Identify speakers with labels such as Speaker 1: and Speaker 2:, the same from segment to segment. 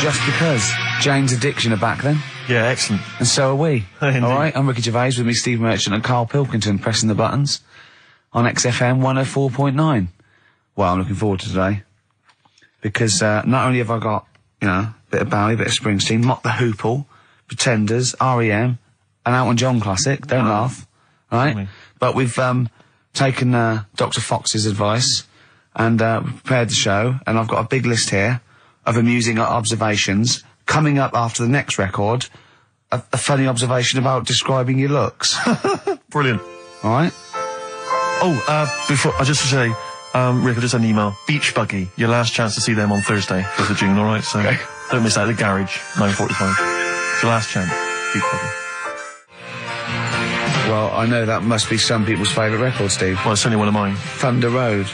Speaker 1: Just Because. Jane's Addiction are back then.
Speaker 2: Yeah, excellent.
Speaker 1: And so are we.
Speaker 2: Indeed.
Speaker 1: Alright, I'm Ricky Gervais, with me Steve Merchant and Karl Pilkington pressing the buttons on XFM 104.9. Well, I'm looking forward to today. Because, not only have I got, you know, a bit of Bowie, a bit of Springsteen, Mock the Hoople, Pretenders, R.E.M., an Elton John classic, don't laugh, right? But we've, taken, Dr. Fox's advice and, prepared the show, and I've got a big list here of amusing observations. Coming up after the next record, a funny observation about describing your looks.
Speaker 2: Brilliant.
Speaker 1: Alright?
Speaker 2: Oh, before, just to say, Rick, I just had an email. Beach Buggy, your last chance to see them on Thursday, 5th of June, alright? So, okay. Don't miss out, the Garage, 9:45. It's your last chance, Beach Buggy.
Speaker 1: Well, I know that must be some people's favourite record, Steve.
Speaker 2: Well, it's certainly one of mine.
Speaker 1: Thunder Road,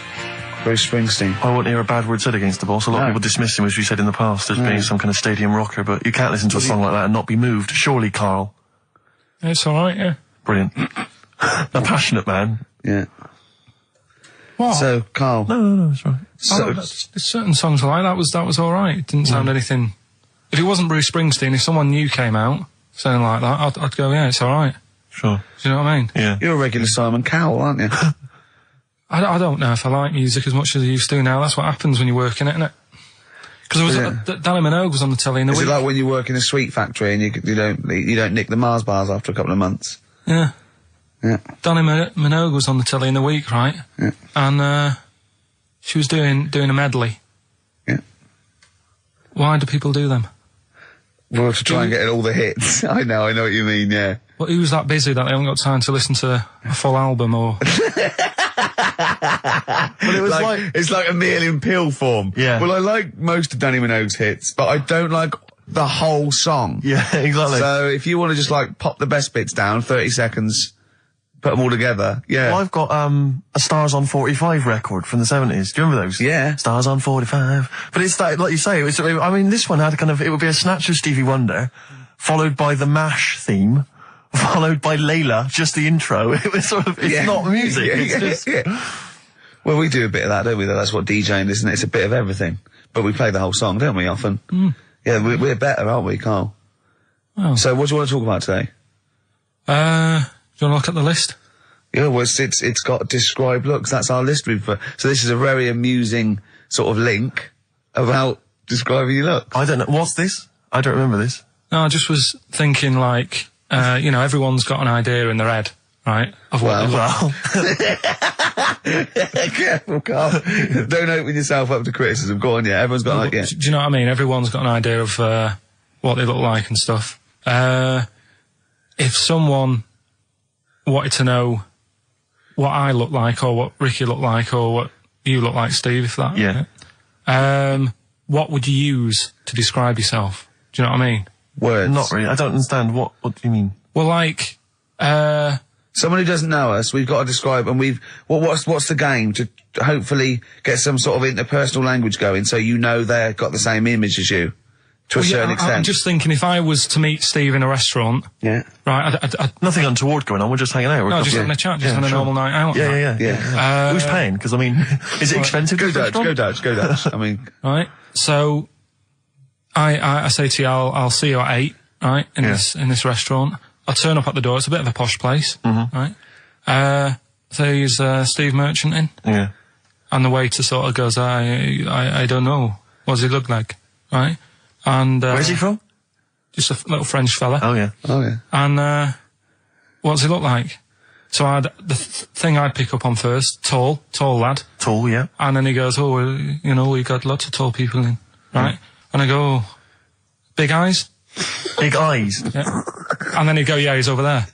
Speaker 1: Bruce Springsteen.
Speaker 2: I won't hear a bad word said against the boss. A lot of people dismiss him, as we said in the past, as being some kind of stadium rocker, but you can't listen to a song like that and not be moved. Surely, Karl.
Speaker 3: It's alright, yeah.
Speaker 2: Brilliant. A passionate man.
Speaker 1: Yeah.
Speaker 3: What?
Speaker 1: So, Karl.
Speaker 2: No, it's right.
Speaker 1: So,
Speaker 3: there's certain songs like that was alright. It didn't sound anything... If it wasn't Bruce Springsteen, if someone new came out, something like that, I'd go, yeah, it's alright.
Speaker 2: Sure.
Speaker 3: Do you know what I mean?
Speaker 2: Yeah.
Speaker 1: You're a regular Simon Cowell, aren't you?
Speaker 3: I don't know if I like music as much as I used to now. That's what happens when you work in it, isn't it? Because Danny Minogue was on the telly in the week.
Speaker 1: Is it like when you work in a sweet factory and you don't nick the Mars bars after a couple of months?
Speaker 3: Yeah.
Speaker 1: Yeah.
Speaker 3: Danny Minogue was on the telly in the week, right?
Speaker 1: Yeah.
Speaker 3: And she was doing a medley.
Speaker 1: Yeah.
Speaker 3: Why do people do them?
Speaker 1: Well, to try and get all the hits. I know what you mean, yeah.
Speaker 3: Well, who's that busy that they haven't got time to listen to a full album or...
Speaker 1: Well, it was it's like a meal in pill form.
Speaker 2: Yeah.
Speaker 1: Well, I like most of Danny Minogue's hits, but I don't like the whole song.
Speaker 2: Yeah, exactly.
Speaker 1: So if you want to just like pop the best bits down, 30 seconds, put them all together, yeah.
Speaker 2: Well, I've got a Stars on 45 record from the 70s. Do you remember those?
Speaker 1: Yeah.
Speaker 2: Stars on 45. But it's like you say, I mean, this one had it would be a snatch of Stevie Wonder, followed by the MASH theme, followed by Layla, just the intro. It was sort of, it's not music. It's just...
Speaker 1: Well, we do a bit of that, don't we? That's what DJing is, isn't it? It's a bit of everything. But we play the whole song, don't we, often? Mm. Yeah, we're better, aren't we, Karl? Oh. So what do you want to talk about today?
Speaker 3: Do you want to look at the list?
Speaker 1: Yeah, well, it's got describe looks. That's our list we've put. So this is a very amusing sort of link about describing your looks.
Speaker 2: I don't know. What's this? I don't remember this.
Speaker 3: No, I just was thinking like, you know, everyone's got an idea in their head, right? Of what they look.
Speaker 1: Careful, Karl. Don't open yourself up to criticism. Go on, yeah. Everyone's got like, yeah.
Speaker 3: Do you know what I mean? Everyone's got an idea of what they look like and stuff. If someone wanted to know what I look like, or what Ricky looked like, or what you look like, Steve, if that.
Speaker 2: Yeah.
Speaker 3: What would you use to describe yourself? Do you know what I mean?
Speaker 1: Words.
Speaker 2: Not really. I don't understand. What do you mean?
Speaker 3: Well, like,
Speaker 1: someone who doesn't know us, we've got to describe, and what's the game to hopefully get some sort of interpersonal language going, so you know they've got the same image as you, to a certain extent.
Speaker 3: I'm just thinking, if I was to meet Steve in a restaurant,
Speaker 1: yeah,
Speaker 3: right,
Speaker 2: nothing untoward going on. We're just hanging out.
Speaker 3: No, just having a chat, just having a normal night out.
Speaker 2: Yeah. Who's paying? Because I mean, is it expensive?
Speaker 1: Go Dutch. I mean,
Speaker 3: right. So, I say to you, I'll see you at 8, right, in this restaurant. I'll turn up at the door. It's a bit of a posh place, right? So he's Steve Merchant in.
Speaker 2: Yeah.
Speaker 3: And the waiter sort of goes, I don't know. What does he look like? Right? And
Speaker 2: where's he from?
Speaker 3: Just a little French fella.
Speaker 2: Oh yeah.
Speaker 3: And what does he look like? So the thing I'd pick up on first, tall lad.
Speaker 2: Tall, yeah. And
Speaker 3: then he goes, you know, we got lots of tall people in, right? And I go, big eyes.
Speaker 2: Big eyes.
Speaker 3: Yeah. And then he'd go, yeah, he's over there.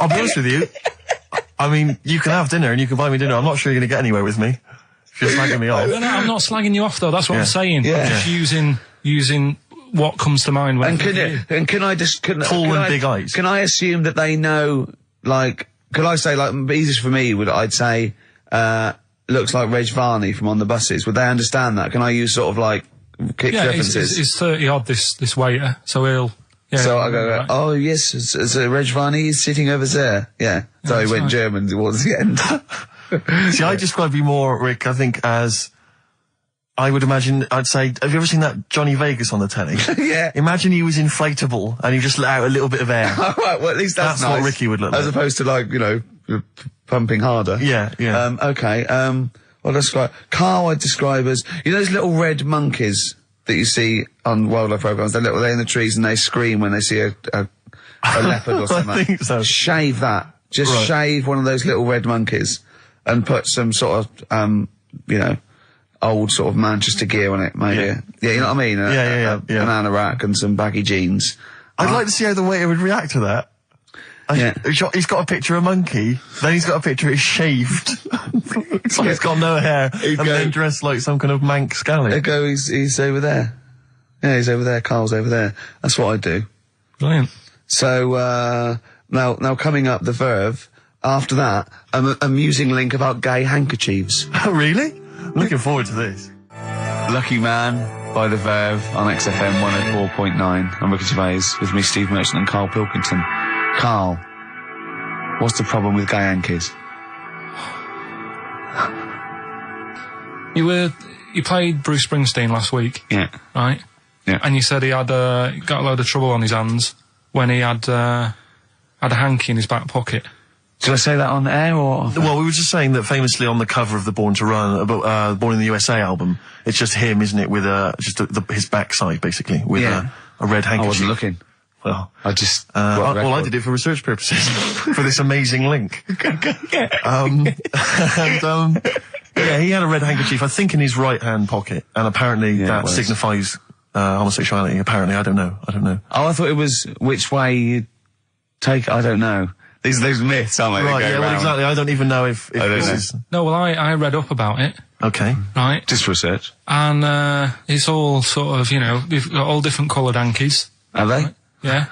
Speaker 2: I'll be honest with you. I mean, you can have dinner and you can buy me dinner. I'm not sure you're going to get anywhere with me. If you're slagging me off.
Speaker 3: No, I'm not slagging you off, though. That's what I'm saying. Yeah. I'm just using what comes to mind when
Speaker 1: can I just...
Speaker 2: Tall and big eyes.
Speaker 1: Can I assume that they know, like... Could I say, like, easiest for me, I'd say, looks like Reg Varney from On the Buses. Would they understand that? Can I use sort of, like, kick references?
Speaker 3: He's 30-odd, this waiter, so he'll... Yeah,
Speaker 1: so I go, right. Oh yes, it's Reg Varney is sitting over there. Yeah. So he went German towards the end.
Speaker 2: See, I describe you more, Rick, I think, as I would imagine, I'd say, have you ever seen that Johnny Vegas on the telly?
Speaker 1: Yeah.
Speaker 2: Imagine he was inflatable and he just let out a little bit of air.
Speaker 1: All right, well, at least that's
Speaker 2: What
Speaker 1: nice.
Speaker 2: Ricky would look like.
Speaker 1: As opposed to, like, pumping harder.
Speaker 2: Yeah.
Speaker 1: Okay, well, describe, Carl I'd describe as, those little red monkeys that you see on wildlife programs, they're in the trees and they scream when they see a leopard or something.
Speaker 2: I think so.
Speaker 1: Shave that. Just
Speaker 2: Right.
Speaker 1: shave one of those little red monkeys and put some sort of, old sort of Manchester gear on it, maybe. Yeah, you know what I mean?
Speaker 2: Yeah.
Speaker 1: An anorak and some baggy jeans.
Speaker 2: I'd like to see how the waiter would react to that. He's got a picture of a monkey, then he's got a picture he's shaved. So he's got no hair, and then dressed like some kind of Manx scally.
Speaker 1: There go, he's over there. Yeah, he's over there, Carl's over there. That's what I'd do.
Speaker 3: Brilliant.
Speaker 1: So, now coming up, the Verve, after that, an amusing link about gay handkerchiefs.
Speaker 2: Oh, really? Looking forward to this.
Speaker 1: Lucky Man by the Verve on XFM 104.9. I'm Ricky Gervais with me, Steve Merchant and Karl Pilkington. Karl, what's the problem with gay hankies?
Speaker 3: You played Bruce Springsteen last week.
Speaker 1: Yeah.
Speaker 3: Right?
Speaker 1: Yeah.
Speaker 3: And you said he had got a load of trouble on his hands when he had a hanky in his back pocket.
Speaker 1: Did I say that on the air or?
Speaker 2: Well, we were just saying that famously on the cover of the Born to Run, Born in the USA album, it's just him, isn't it, with just his backside basically, with a red handkerchief.
Speaker 1: I wasn't looking.
Speaker 2: Well,
Speaker 1: I just.
Speaker 2: I did it for research purposes for this amazing link. Yeah, he had a red handkerchief, I think, in his right hand pocket, and apparently that signifies homosexuality. Apparently, I don't know.
Speaker 1: Oh, I thought it was which way you take. I don't know. These myths, aren't they?
Speaker 2: Right, yeah, well, exactly. I don't even know if this is...
Speaker 3: No, well, I read up about it.
Speaker 2: Okay.
Speaker 3: Right.
Speaker 1: Just research.
Speaker 3: And, it's all sort of, they've got all different coloured hankies.
Speaker 1: Are they?
Speaker 3: Right? Yeah.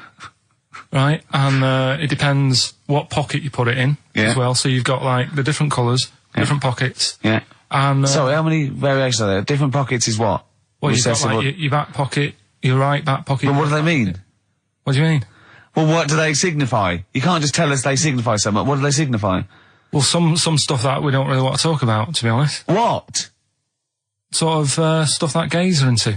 Speaker 3: Right. And, it depends what pocket you put it in as well. So you've got, like, the different colours, different pockets.
Speaker 1: Yeah.
Speaker 3: And,
Speaker 1: sorry, how many variations are there? Different pockets is what?
Speaker 3: Well, you've got, like, your back pocket, your right back pocket.
Speaker 1: But what do they mean?
Speaker 3: What do you mean?
Speaker 1: Well, what do they signify? You can't just tell us they signify so much. What do they signify?
Speaker 3: Well, some stuff that we don't really want to talk about, to be honest.
Speaker 1: What?
Speaker 3: Sort of, stuff that gays are into.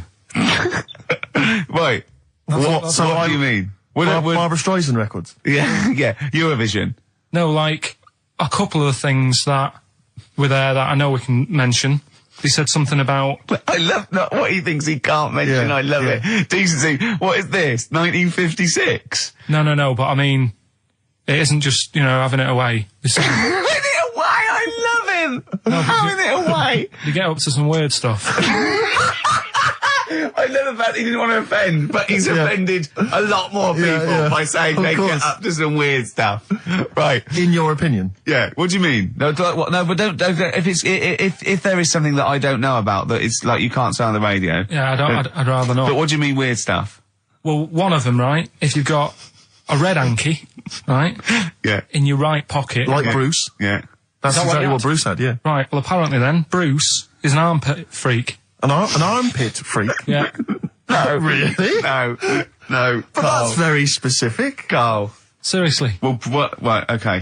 Speaker 1: Wait. What do you mean?
Speaker 2: Barbra Streisand records?
Speaker 1: Yeah, Eurovision.
Speaker 3: No, like, a couple of the things that were there that I know we can mention. He said something about...
Speaker 1: I love what he thinks he can't mention. I love it. Decency. What is this? 1956?
Speaker 3: No, but I mean, it isn't just, having it away.
Speaker 1: Having it away? I love him! Having it away!
Speaker 3: You get up to some weird stuff.
Speaker 1: I love the fact he didn't want to offend, but he's offended a lot more people by saying they get up to some weird stuff. Right.
Speaker 2: In your opinion?
Speaker 1: Yeah. What do you mean? No, but don't if there is something that I don't know about that it's like you can't say on the radio.
Speaker 3: Yeah, I'd rather not.
Speaker 1: But what do you mean weird stuff?
Speaker 3: Well, one of them, right? If you've got a red hanky, right?
Speaker 1: Yeah.
Speaker 3: In your right pocket.
Speaker 2: Like Bruce?
Speaker 1: Yeah.
Speaker 2: That's exactly what Bruce had, yeah.
Speaker 3: Right, well apparently then, Bruce is an armpit freak.
Speaker 2: An armpit freak?
Speaker 3: Yeah.
Speaker 1: No.
Speaker 2: Really?
Speaker 1: No.
Speaker 2: But that's very specific.
Speaker 1: Carl.
Speaker 3: Seriously.
Speaker 1: Well, what? Right, okay.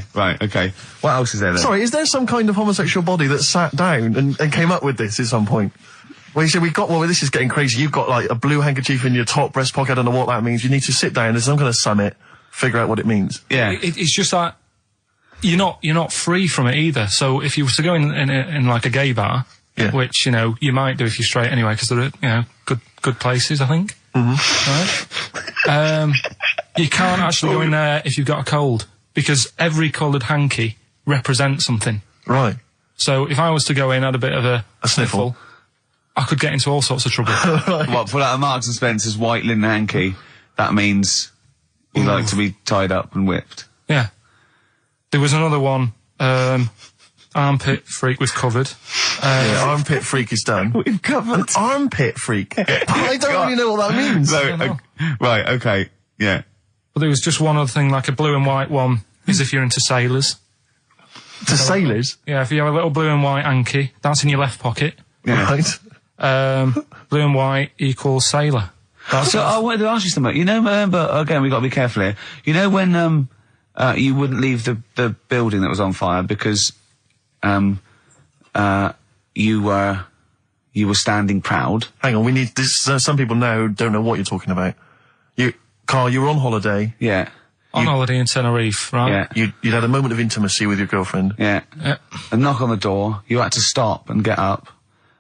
Speaker 1: What else is there then?
Speaker 2: Sorry, is there some kind of homosexual body that sat down and came up with this at some point? Well, you said this is getting crazy. You've got, like, a blue handkerchief in your top breast pocket. I don't know what that means. You need to sit down. There's some kind of summit, figure out what it means.
Speaker 1: Yeah.
Speaker 3: It's just that you're not free from it either. So if you were to go in like a gay bar, which, you might do if you're straight anyway, because they're, good places, I think. Mm-hmm. Right? You can't actually go in there if you've got a cold, because every coloured hanky represents something.
Speaker 2: Right.
Speaker 3: So if I was to go in, had a bit of a
Speaker 2: sniffle,
Speaker 3: I could get into all sorts of trouble.
Speaker 2: Right.
Speaker 1: What, pull out a Marks and Spencer's white linen hanky, that means you like to be tied up and whipped.
Speaker 3: Yeah. There was another one, armpit freak was covered.
Speaker 2: Armpit freak is done.
Speaker 1: We've covered.
Speaker 2: An armpit freak? I don't really know what that means.
Speaker 1: Right, okay, yeah.
Speaker 3: But there was just one other thing, like a blue and white one, is if you're into sailors.
Speaker 2: To sailors?
Speaker 3: Yeah, if you have a little blue and white hanky, that's in your left pocket.
Speaker 1: Yeah.
Speaker 2: Right.
Speaker 3: Blue and white equals sailor.
Speaker 1: So I wanted to ask you something. Remember, again, we've got to be careful here. When you wouldn't leave the building that was on fire because you you were standing proud.
Speaker 2: Hang on, we need this. Some people now don't know what you're talking about. Carl, you were on holiday.
Speaker 1: Yeah.
Speaker 3: On holiday in Tenerife, right?
Speaker 1: Yeah.
Speaker 2: You'd had a moment of intimacy with your girlfriend.
Speaker 1: Yeah. A knock on the door. You had to stop and get up.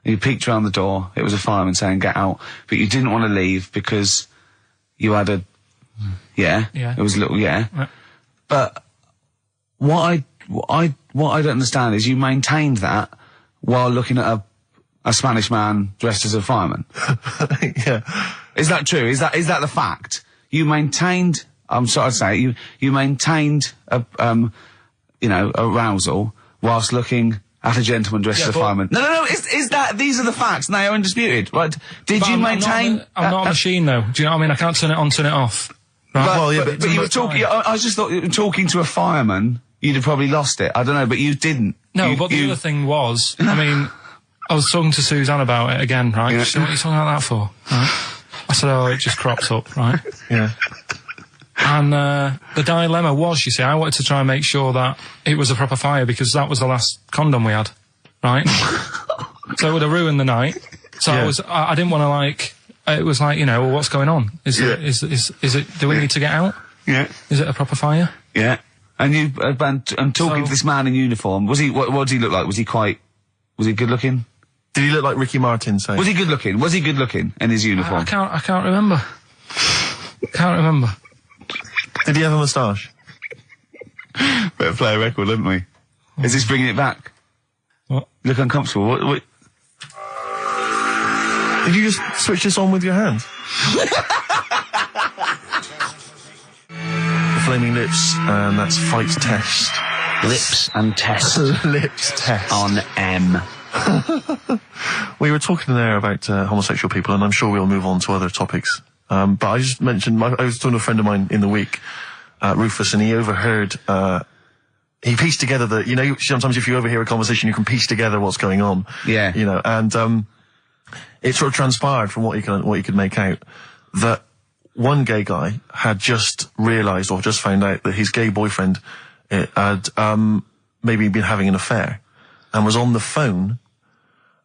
Speaker 1: And you peeked around the door. It was a fireman saying, get out. But you didn't want to leave because you had a... Yeah.
Speaker 3: Yeah.
Speaker 1: It was a little... Yeah. But what I don't understand is you maintained that while looking at a Spanish man dressed as a fireman.
Speaker 2: Yeah.
Speaker 1: Is that true? Is that the fact? You maintained... I'm sorry to say, you maintained arousal whilst looking at a gentleman dressed as a fireman. No, is that, these are the facts, and they are undisputed, right? Did you maintain...
Speaker 3: I'm not a machine, though. Do you know what I mean? I can't turn it on, turn it off. Right?
Speaker 1: But you were talking, I just thought, talking to a fireman, you'd have probably lost it. I don't know, but you didn't.
Speaker 3: No, but the other thing was, I mean, I was talking to Suzanne about it again, right?
Speaker 1: Yeah.
Speaker 3: She said, what are you talking about that for? Right? I said, oh, it just cropped up, right?
Speaker 2: Yeah.
Speaker 3: And the dilemma was, you see, I wanted to try and make sure that it was a proper fire because that was the last condom we had, right? So it would have ruined the night. So
Speaker 2: Yeah.
Speaker 3: I didn't want to it was like, well, what's going on? Is it, do we need to get out?
Speaker 1: Yeah.
Speaker 3: Is it a proper fire?
Speaker 1: Yeah. And you, and talking to this man in uniform, what did he look like? Was he good looking?
Speaker 2: Did he look like Ricky Martin, say?
Speaker 1: Was he good looking? Was he good looking in his uniform?
Speaker 3: I can't remember. Can't remember.
Speaker 2: Did he have a moustache?
Speaker 1: Better play a record, haven't we? Is this bringing it back?
Speaker 3: What?
Speaker 1: You look uncomfortable. What?
Speaker 2: Did you just switch this on with your hand? The Flaming Lips, and that's Fight Test.
Speaker 1: Lips and test.
Speaker 2: Lips Test.
Speaker 1: On M.
Speaker 2: We were talking there about homosexual people, and I'm sure we'll move on to other topics. But I just mentioned, I was talking to a friend of mine in the week, Rufus, and he overheard, he pieced together sometimes if you overhear a conversation, you can piece together what's going on.
Speaker 1: Yeah.
Speaker 2: And, it sort of transpired from what you could make out that one gay guy had just realised or just found out that his gay boyfriend had, maybe been having an affair and was on the phone,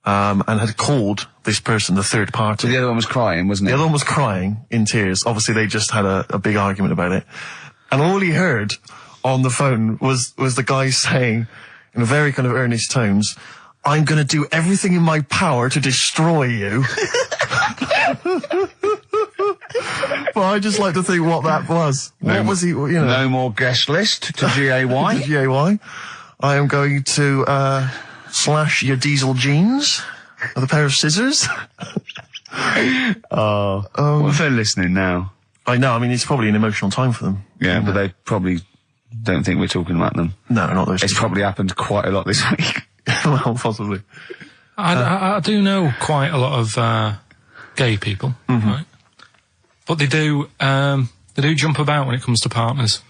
Speaker 2: and had called this person, the third party.
Speaker 1: So the other one was crying, wasn't it?
Speaker 2: The other one was crying in tears. Obviously, they just had a big argument about it. And all he heard on the phone was the guy saying, in very kind of earnest tones, I'm going to do everything in my power to destroy you. Well, I just like to think what that was. What was he,
Speaker 1: No more guest list to GAY.
Speaker 2: GAY. I am going to, slash your diesel jeans with a pair of scissors.
Speaker 1: What if they're listening now?
Speaker 2: I know, I mean, it's probably an emotional time for them.
Speaker 1: Yeah, but they probably don't think we're talking about them.
Speaker 2: No, not those.
Speaker 1: It's probably happened quite a lot this week.
Speaker 2: Well, possibly.
Speaker 3: I do know quite a lot of gay people, right? But they do jump about when it comes to partners.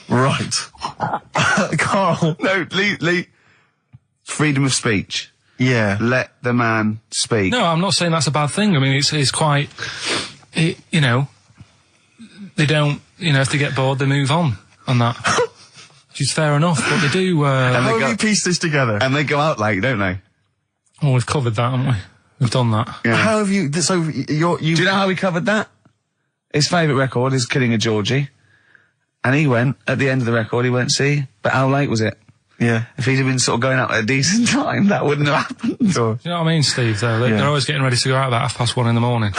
Speaker 2: Right. Carl.
Speaker 1: No, Lee. Freedom of speech.
Speaker 2: Yeah.
Speaker 1: Let the man speak.
Speaker 3: No, I'm not saying that's a bad thing. I mean, it's quite, they don't, if they get bored, they move on that. Which is fair enough, but they do,
Speaker 2: How have you pieced this together?
Speaker 1: And they go out late, don't they?
Speaker 3: Well, we've covered that, haven't we? We've done that.
Speaker 1: Yeah.
Speaker 2: How have you, so
Speaker 1: Do you know how we covered that? His favourite record is Killing a Georgie. And he went, at the end of the record, he went, see, but how late was it?
Speaker 2: Yeah.
Speaker 1: If he'd have been sort of going out at a decent time, that wouldn't have happened.
Speaker 2: Or,
Speaker 3: Do you know what I mean, Steve, though? They're always getting ready to go out about 1:30 in the morning.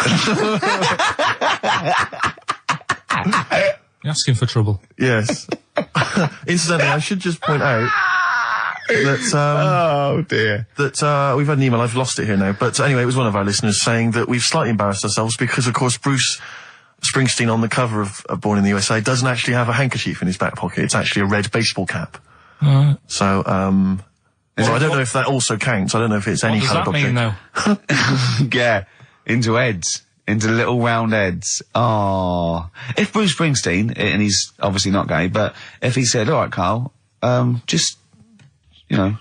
Speaker 3: You're asking for trouble.
Speaker 2: yes. Incidentally, I should just point out that,
Speaker 1: Oh, dear.
Speaker 2: that, we've had an email, I've lost it here now, but anyway, it was one of our listeners saying that we've slightly embarrassed ourselves because, of course, Bruce Springsteen on the cover of Born in the USA doesn't actually have a handkerchief in his back pocket. It's actually a red baseball cap. So, well, I don't know if that also counts. I don't know if it's any
Speaker 3: What does
Speaker 2: kind
Speaker 3: that
Speaker 2: of object.
Speaker 3: mean, though?
Speaker 1: Yeah, into heads. Into little round heads. Oh. If Bruce Springsteen, and he's obviously not gay, but if he said, alright, Carl, just, little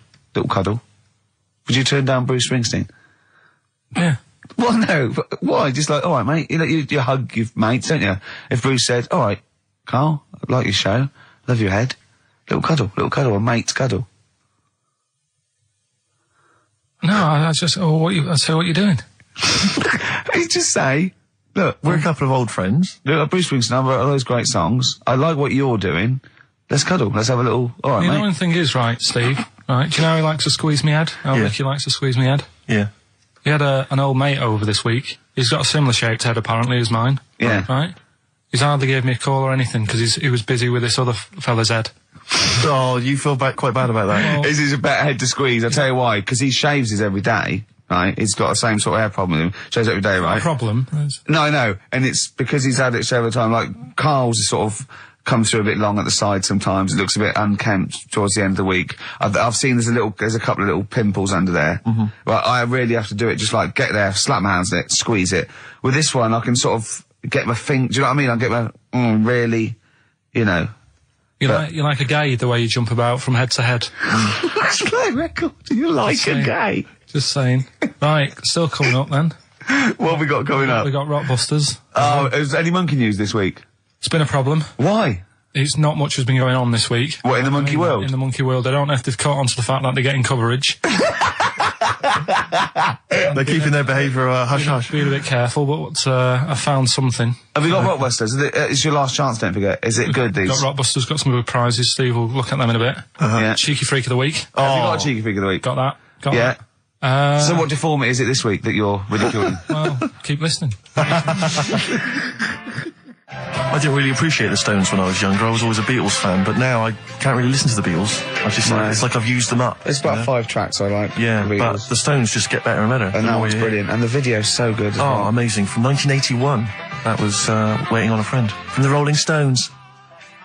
Speaker 1: cuddle, would you turn down Bruce Springsteen?
Speaker 3: Yeah.
Speaker 1: Well, no, but why? Just like, alright, mate, you hug your mates, don't you? If Bruce said, alright, Carl, I like your show, love your head, little cuddle, a mate's cuddle.
Speaker 3: No, I just, I say what you're doing.
Speaker 1: You just say, look,
Speaker 2: We're a couple of old friends.
Speaker 1: look, Bruce Springsteen wrote all those great songs. I like what you're doing. Let's cuddle. Let's have a little, alright,
Speaker 3: You know,
Speaker 1: mate.
Speaker 3: one thing is, right, Steve, right, do you know how he likes to squeeze me head? How
Speaker 2: Yeah.
Speaker 3: Ricky likes to squeeze me head?
Speaker 2: Yeah.
Speaker 3: He had an old mate over this week. He's got a similar shaped head, apparently, as mine.
Speaker 1: Yeah.
Speaker 3: Right? He's hardly gave me a call or anything, because he was busy with this other fella's head.
Speaker 2: Oh, you feel quite bad about that.
Speaker 3: Well,
Speaker 1: This is a better head to squeeze. I'll tell you why. Because he shaves his every day, right? He's got the same sort of hair problem with him. Shaves every day, right?
Speaker 3: problem.
Speaker 1: No, I know. And it's because he's had it shaved all the time. Like, Carl's is sort of comes through a bit long at the side sometimes. It looks a bit unkempt towards the end of the week. I've seen there's a couple of little pimples under there. But I really have to do it. Just like get there, slap my hands in it, squeeze it. With this one, I can sort of get my finger. Do you know what I mean? I get my, really, you know.
Speaker 3: You're like a gay, the way you jump about from head to head.
Speaker 1: Let's play a record. You're like a
Speaker 3: saying.
Speaker 1: gay.
Speaker 3: Just saying. Right, still coming up then.
Speaker 1: What have we got coming up?
Speaker 3: We got Rockbusters.
Speaker 1: Oh, is any monkey news this week?
Speaker 3: It's been a problem.
Speaker 1: Why?
Speaker 3: It's not much has been going on this week.
Speaker 1: What, in the monkey world?
Speaker 3: In the monkey world. I don't know if they've caught on to the fact that they're getting coverage.
Speaker 2: They're keeping their behaviour hush-hush.
Speaker 3: Be a bit careful, but I found something.
Speaker 1: Have you got Rockbusters? It's your last chance, don't forget. Is it good, these?
Speaker 3: Got Rockbusters, got some good prizes. Steve will look at them in a bit.
Speaker 1: Yeah.
Speaker 3: Cheeky Freak of the Week.
Speaker 1: Have you got a cheeky figure of the week?
Speaker 3: Got that. Got
Speaker 1: Yeah.
Speaker 3: that.
Speaker 1: So what deformity is it this week that you're ridiculing?
Speaker 3: Well, keep listening.
Speaker 2: I didn't really appreciate the Stones when I was younger. I was always a Beatles fan, but now I can't really listen to the Beatles. It's like I've used them up.
Speaker 1: It's about
Speaker 2: you know?
Speaker 1: 5 tracks I like.
Speaker 2: Yeah,
Speaker 1: the
Speaker 2: but
Speaker 1: Beatles.
Speaker 2: the Stones just get better and better.
Speaker 1: And that one's brilliant. And the video's so good as
Speaker 2: Oh,
Speaker 1: well.
Speaker 2: amazing. From 1981. That was Waiting on a Friend. From the Rolling Stones.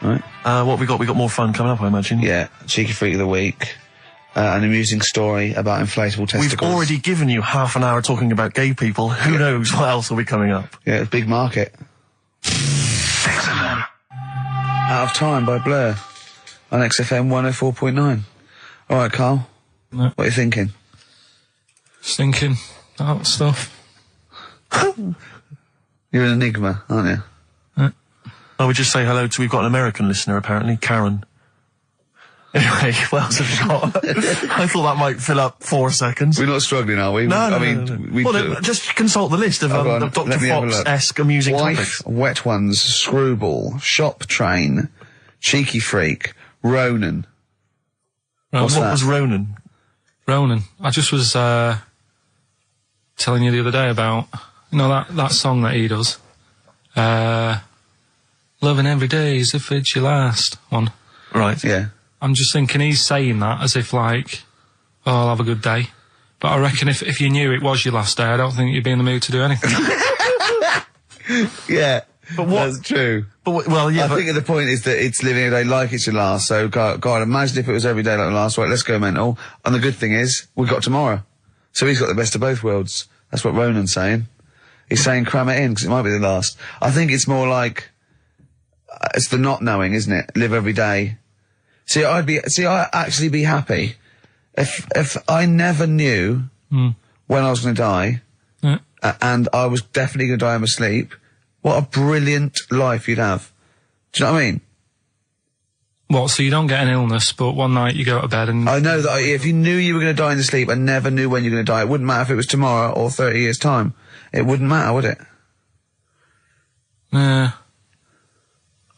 Speaker 1: Right.
Speaker 2: What we got? We got more fun coming up, I imagine.
Speaker 1: Yeah, cheeky freak of the week. An amusing story about inflatable testicles.
Speaker 2: We've already given you half an hour talking about gay people. Who knows what else will be coming up?
Speaker 1: Yeah, it's big market. Out of Time by Blur on XFM 104.9. All right, Carl.
Speaker 3: No.
Speaker 1: What are you thinking?
Speaker 3: Stinking. That stuff.
Speaker 1: You're an enigma, aren't you?
Speaker 2: I would just say hello to, we've got an American listener apparently, Karen. Anyway, what else have we got? I thought that might fill up 4 seconds.
Speaker 1: We're not struggling, are we?
Speaker 2: No,
Speaker 1: I
Speaker 2: no,
Speaker 1: mean,
Speaker 2: no.
Speaker 1: we
Speaker 2: Well,
Speaker 1: do.
Speaker 2: just consult the list of
Speaker 1: Hold on,
Speaker 2: Dr.
Speaker 1: let me have a look.
Speaker 2: Fox-esque amusing
Speaker 1: Wife,
Speaker 2: topics.
Speaker 1: Wet Ones, Screwball, Shop Train, Cheeky Freak, Ronan. What's
Speaker 2: What
Speaker 1: that?
Speaker 2: was Ronan?
Speaker 3: Ronan. I just was telling you the other day about, you know, that song that he does. Loving Every Day as if it's your last one.
Speaker 2: Right.
Speaker 1: Yeah.
Speaker 3: I'm just thinking he's saying that as if like, oh, I'll have a good day. But I reckon if you knew it was your last day, I don't think you'd be in the mood to do anything.
Speaker 1: Yeah.
Speaker 2: But what-
Speaker 1: That's true.
Speaker 2: But, well, yeah,
Speaker 1: I
Speaker 2: but
Speaker 1: think the point is that it's living every day like it's your last. So, God, imagine if it was every day like the last. Right, let's go mental. And the good thing is, we've got tomorrow. So he's got the best of both worlds. That's what Ronan's saying. He's saying cram it in, because it might be the last. I think it's more like, it's the not knowing, isn't it? Live every day. I'd actually be happy if I never knew when I was going to die, and I was definitely going to die in my sleep. What a brilliant life you'd have. Do you know what I mean?
Speaker 3: What, so you don't get an illness, but one night you go to bed and...
Speaker 1: I know that if you knew you were going to die in your sleep and never knew when you were going to die, it wouldn't matter if it was tomorrow or 30 years' time. It wouldn't matter, would it?
Speaker 3: Yeah.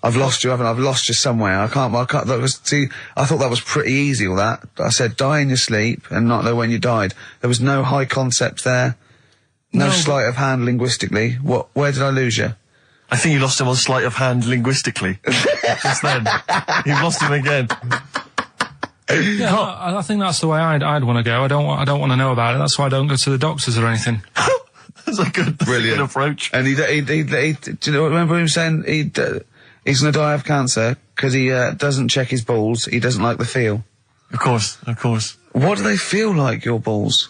Speaker 1: I've lost you, haven't I? I've lost you somewhere. I can't, I thought that was pretty easy, all that. I said die in your sleep and not know when you died. There was no high concept there. No sleight of hand linguistically. Where did I lose you?
Speaker 2: I think you lost him on sleight of hand linguistically. Just then. You've lost him again.
Speaker 3: Yeah, I think that's the way I'd want to go. I don't want to know about it. That's why I don't go to the doctors or anything.
Speaker 2: That's a good approach.
Speaker 1: And do you know, remember him saying he's going to die of cancer because he doesn't check his balls. He doesn't like the feel.
Speaker 2: Of course.
Speaker 1: What do they feel like, your balls?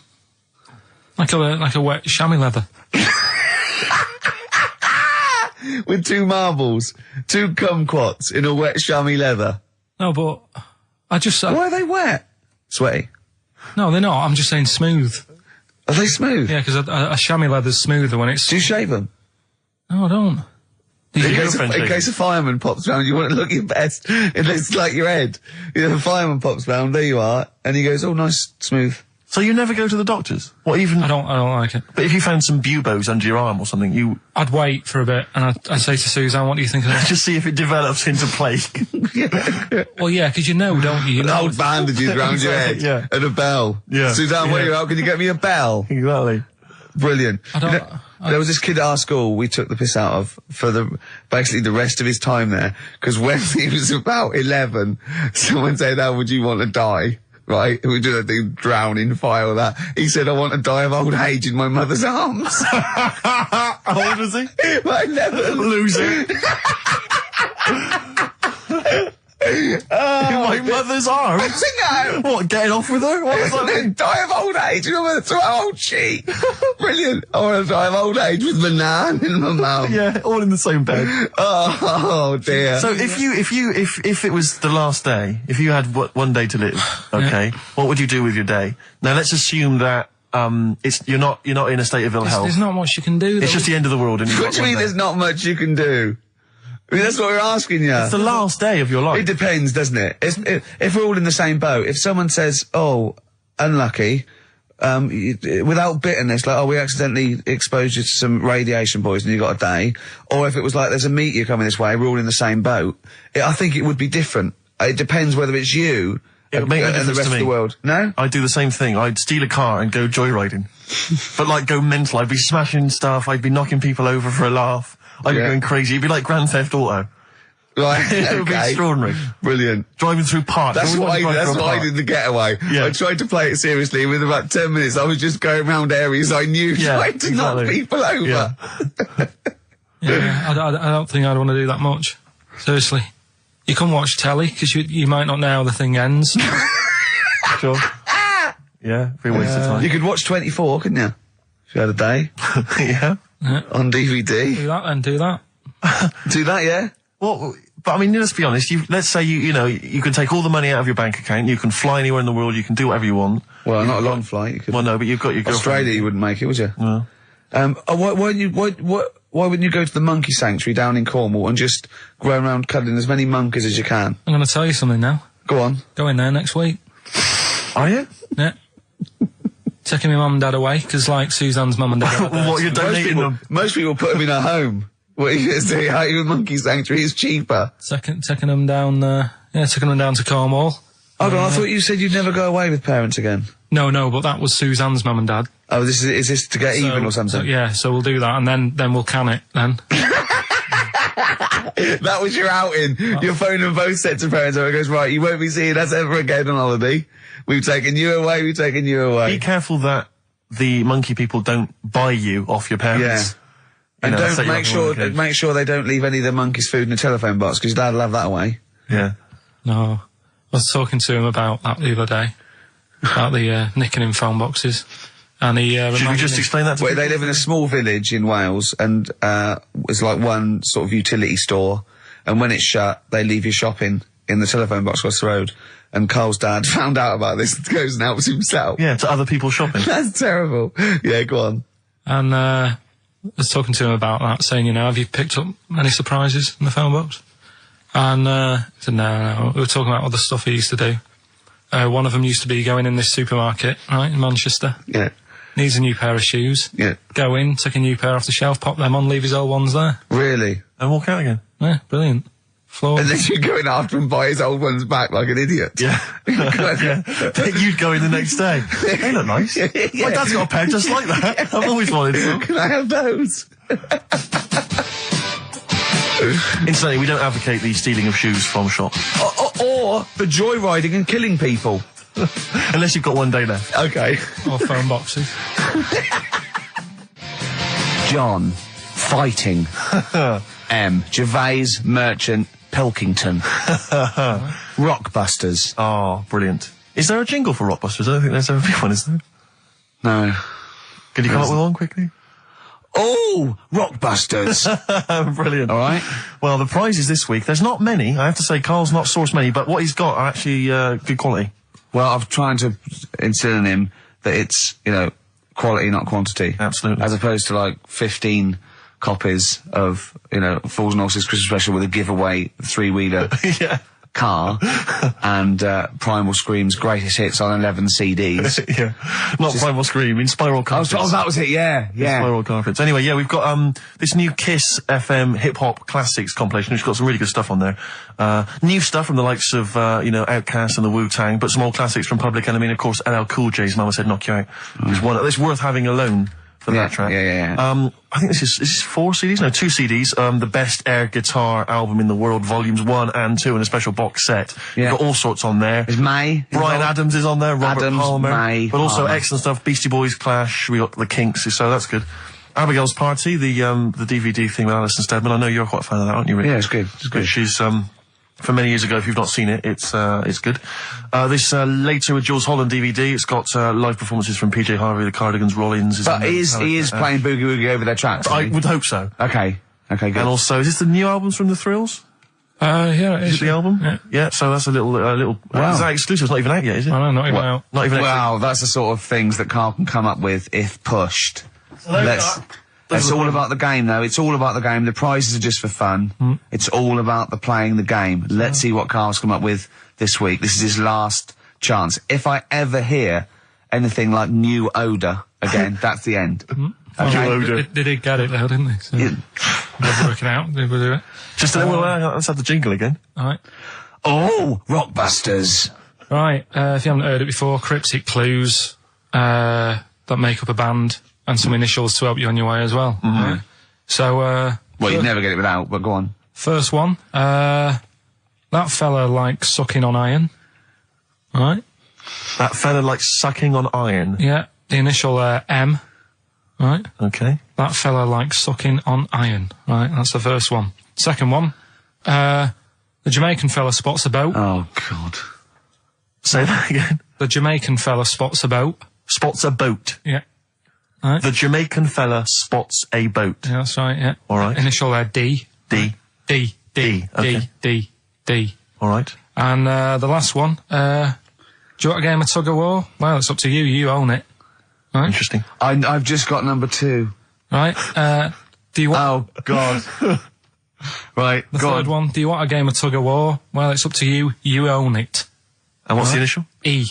Speaker 3: Like a wet chamois leather.
Speaker 1: With 2 marbles, 2 kumquats in a wet chamois leather.
Speaker 3: No, but I just...
Speaker 1: Why are they wet? Sweaty.
Speaker 3: No, they're not. I'm just saying smooth.
Speaker 1: Are they smooth?
Speaker 3: Yeah, because a chamois leather's smoother when it's...
Speaker 1: Do you shave them?
Speaker 3: No, I don't.
Speaker 1: In case a fireman pops round, you want to look your best. It looks like your head. You know, the fireman pops round, there you are, and he goes, oh, nice, smooth.
Speaker 2: So you never go to the doctors? What even?
Speaker 3: I don't like it.
Speaker 2: But if you found some buboes under your arm or something,
Speaker 3: I'd wait for a bit and I'd say to Suzanne, what do you think of this?
Speaker 2: just see if it develops into plague.
Speaker 3: Well, yeah, because you know, don't you? You know,
Speaker 1: Old bandages around your head.
Speaker 2: Yeah.
Speaker 1: And a bell.
Speaker 2: Yeah.
Speaker 1: Suzanne, what are you out? Can you get me a bell?
Speaker 2: Exactly.
Speaker 1: Brilliant.
Speaker 3: I don't-
Speaker 1: You know, there was this kid at our school we took the piss out of for basically the rest of his time there, because when he was about 11, someone said, "How would you want to die?" Right? We do that thing, drown in fire or that. He said, "I want to die of old age in my mother's arms."
Speaker 2: How old was he?
Speaker 1: Like 11.
Speaker 2: Loser. In my mother's arms?
Speaker 1: No.
Speaker 2: What, getting off with her? What does that mean?
Speaker 1: Die of old age. You know, so how old she? Brilliant. I want to die of old age with my nan and my mum.
Speaker 2: Yeah, all in the same bed.
Speaker 1: Oh dear.
Speaker 2: So if it was the last day, if you had one day to live, okay, what would you do with your day? Now let's assume that you're not in a state of ill health.
Speaker 3: there's not much you can do.
Speaker 2: It's just the end of the world. And you've
Speaker 1: What
Speaker 2: got
Speaker 1: do you
Speaker 2: one
Speaker 1: mean
Speaker 2: day.
Speaker 1: there's not much you can do? I mean, that's what we're asking you.
Speaker 2: It's the last day of your life.
Speaker 1: It depends, doesn't it? If we're all in the same boat, if someone says, "Oh, unlucky," without bitterness, like, "Oh, we accidentally exposed you to some radiation poison, you got a day," or if it was like, "There's a meteor coming this way, we're all in the same boat," I think it would be different. It depends whether it's you
Speaker 2: It would make no
Speaker 1: and the
Speaker 2: difference
Speaker 1: rest
Speaker 2: to
Speaker 1: of the
Speaker 2: me.
Speaker 1: world. No?
Speaker 2: I'd do the same thing. I'd steal a car and go joyriding. But like go mental. I'd be smashing stuff. I'd be knocking people over for a laugh. I'd be
Speaker 1: Yeah.
Speaker 2: going crazy. It'd be like Grand Theft Auto.
Speaker 1: Right.
Speaker 2: It would be
Speaker 1: okay.
Speaker 2: extraordinary.
Speaker 1: Brilliant.
Speaker 2: Driving through parks.
Speaker 1: That's
Speaker 2: Everyone
Speaker 1: what
Speaker 2: drive through a
Speaker 1: I
Speaker 2: park.
Speaker 1: did in the getaway.
Speaker 2: Yeah.
Speaker 1: I tried to play it seriously. Within about 10 minutes, I was just going around areas I knew,
Speaker 2: Yeah,
Speaker 1: trying to knock
Speaker 2: exactly.
Speaker 1: people over.
Speaker 2: Yeah.
Speaker 3: Yeah, I don't think I'd want to do that much. Seriously. You can watch telly, because you might not know how the thing ends.
Speaker 2: Sure. Yeah, be a waste of time.
Speaker 1: You could watch 24, couldn't you? If you had a day
Speaker 2: Yeah.
Speaker 1: on DVD.
Speaker 3: Do that then, do that.
Speaker 1: Do that, yeah?
Speaker 2: Well, but I mean, let's be honest. Let's say you can take all the money out of your bank account. You can fly anywhere in the world. You can do whatever you want.
Speaker 1: Well, not a long flight. You could.
Speaker 2: Well, no, but you've got your girlfriend.
Speaker 1: Australia, you wouldn't make it, would you?
Speaker 2: No.
Speaker 1: Why wouldn't you go to the monkey sanctuary down in Cornwall and just go around cuddling as many monkeys as you can?
Speaker 3: I'm going to tell you something now.
Speaker 1: Go on.
Speaker 3: Go in there next week.
Speaker 2: Are you?
Speaker 3: Yeah. Taking my mum and dad away, because like Suzanne's mum and dad are there.
Speaker 2: What, you're donating them?
Speaker 1: Most people put them in a home. What are you going to say? How you a monkey sanctuary is cheaper.
Speaker 3: Taking them down, taking them down to Cornwall.
Speaker 1: Hold on, I thought you said you'd never go away with parents again.
Speaker 3: No, but that was Suzanne's mum and dad.
Speaker 1: Oh, is this to get even or something?
Speaker 3: So we'll do that, and then we'll can it, then.
Speaker 1: That was your outing. You're phoning both sets of parents over and goes, right, you won't be seeing us ever again on holiday. We've taken you away,
Speaker 2: Be careful that the monkey people don't buy you off your
Speaker 1: Yeah.
Speaker 2: parents.
Speaker 1: And
Speaker 2: You know, set
Speaker 1: don't
Speaker 2: you
Speaker 1: make
Speaker 2: up
Speaker 1: sure
Speaker 2: in one cage.
Speaker 1: make sure they don't leave any of the monkeys' food in the telephone box, because Dad'll have that away.
Speaker 2: Yeah.
Speaker 3: No. I was talking to him about that the other day. About the nicking in phone boxes. And he
Speaker 2: Should we
Speaker 3: reminded
Speaker 2: just
Speaker 3: me-
Speaker 2: explain that to
Speaker 1: Well,
Speaker 2: people?
Speaker 1: they live in a small village in Wales, and it's like one sort of utility store. And when it's shut, they leave your shopping in the telephone box across the road. And Carl's dad found out about this and goes and helps himself.
Speaker 2: Yeah, to other people shopping.
Speaker 1: That's terrible. Yeah, go on.
Speaker 3: And I was talking to him about that, saying, have you picked up any surprises in the phone box? And he said, no. We were talking about other stuff he used to do. One of them used to be going in this supermarket, right, in Manchester.
Speaker 1: Yeah.
Speaker 3: Needs a new pair of shoes.
Speaker 1: Yeah.
Speaker 3: Go in, take a new pair off the shelf, pop them on, leave his old ones there.
Speaker 1: Really?
Speaker 2: And walk out again.
Speaker 3: Yeah, brilliant. Floor.
Speaker 1: And then you go in after and buy his old ones back like an idiot.
Speaker 2: Yeah. Yeah. You'd go in the next day. They look nice.
Speaker 1: Yeah.
Speaker 2: My dad's got a pair just like that. I've always wanted some.
Speaker 1: Can I have those?
Speaker 2: Incidentally, we don't advocate the stealing of shoes from shops.
Speaker 1: Or the joyriding and killing people.
Speaker 2: Unless you've got one day left.
Speaker 1: Okay.
Speaker 3: Or phone boxes.
Speaker 1: John. Fighting. M. Gervais, Merchant, Pilkington. Rockbusters.
Speaker 2: Oh, brilliant. Is there a jingle for Rockbusters? I don't think there's ever been one, is there?
Speaker 1: No.
Speaker 2: Can you come up with one quickly?
Speaker 1: Oh, Rockbusters.
Speaker 2: Brilliant.
Speaker 1: All right.
Speaker 2: Well, the prizes this week, there's not many. I have to say, Carl's not sourced many, but what he's got are actually good quality.
Speaker 1: Well, I'm trying to instill in him that it's, quality, not quantity.
Speaker 2: Absolutely.
Speaker 1: As opposed to like 15 copies of, Fools and Horses Christmas Special with a giveaway 3-wheeler.
Speaker 2: Yeah.
Speaker 1: car and Primal Scream's greatest hits on 11 CDs.
Speaker 2: Yeah. Not Primal Scream, in Spiral Carpets.
Speaker 1: Oh, that was it, yeah.
Speaker 2: Spiral Carpets. Anyway, yeah, we've got this new Kiss FM hip-hop classics compilation, which has got some really good stuff on there. New stuff from the likes of, Outkast and the Wu-Tang, but some old classics from Public Enemy, and of course LL Cool J's Mama Said Knock You Out. It's worth having alone. For that track.
Speaker 1: Yeah.
Speaker 2: I think this is 4 CDs? No, 2 CDs. The Best Air Guitar Album in the World, Volumes 1 and 2, and a special box set.
Speaker 1: Yeah.
Speaker 2: You've got all sorts on there.
Speaker 1: There's May.
Speaker 2: Brian Adams is on there, Robert
Speaker 1: Adams,
Speaker 2: Palmer.
Speaker 1: May,
Speaker 2: but also
Speaker 1: Palmer.
Speaker 2: excellent stuff. Beastie Boys, Clash, we got the Kinks, so that's good. Abigail's Party, the DVD thing with Alison Steadman. I know you're quite a fan of that, aren't you, Rick?
Speaker 1: Yeah, it's good. It's good.
Speaker 2: She's, from many years ago, if you've not seen it, it's good. This, Later with Jules Holland DVD, it's got, live performances from PJ Harvey, the Cardigans, Rollins.
Speaker 1: But he is playing Boogie Woogie over their tracks.
Speaker 2: I would hope so.
Speaker 1: Okay, good.
Speaker 2: And also, is this the new albums from The Thrills?
Speaker 3: Yeah,
Speaker 2: Is it the album?
Speaker 3: Yeah.
Speaker 2: Yeah, so that's a little,
Speaker 1: Wow.
Speaker 2: Is that exclusive? It's not even out yet, is it?
Speaker 3: I don't know, not even out.
Speaker 2: Not even out.
Speaker 1: Wow, that's the sort of things that Carl can come up with if pushed. It's all about the game, though. It's all about the game. The prizes are just for fun. It's all about the playing the game. Let's see what Carl's come up with this week. This is his last chance. If I ever hear anything like New Odour again, that's the end.
Speaker 2: Okay.
Speaker 3: They did get it though, didn't they? So they're working out. They will do it.
Speaker 2: Just let's have the jingle again.
Speaker 3: Alright.
Speaker 1: Oh, Rockbusters.
Speaker 3: Right, if you haven't heard it before, cryptic clues that make up a band and some initials to help you on your way as well. Right? So,
Speaker 1: Well, you'd never get it without, but go on.
Speaker 3: first one, that fella likes sucking on iron. Right?
Speaker 2: That fella likes sucking on iron.
Speaker 3: Yeah, the initial M. Right?
Speaker 2: Okay.
Speaker 3: That fella likes sucking on iron. Right, that's the first one. Second one, the Jamaican fella spots a boat.
Speaker 1: Oh, God.
Speaker 2: Say that again.
Speaker 3: The Jamaican fella spots a boat.
Speaker 2: Spots a boat.
Speaker 3: Yeah. Right.
Speaker 2: The Jamaican fella spots a boat.
Speaker 3: Yeah, that's right, yeah.
Speaker 2: All right.
Speaker 3: Initial D.
Speaker 2: D.
Speaker 3: D.
Speaker 2: Okay.
Speaker 3: D.
Speaker 2: All right.
Speaker 3: And the last one, do you want a game of tug of war? Well, it's up to you. You own it. Right?
Speaker 2: Interesting.
Speaker 1: I've just got number 2.
Speaker 3: Right. Do you want...
Speaker 1: Oh, God. Right,
Speaker 3: the
Speaker 1: go
Speaker 3: third
Speaker 1: on.
Speaker 3: one, do you want a game of tug of war? Well, it's up to you. You own it.
Speaker 2: And what's the initial?
Speaker 3: E.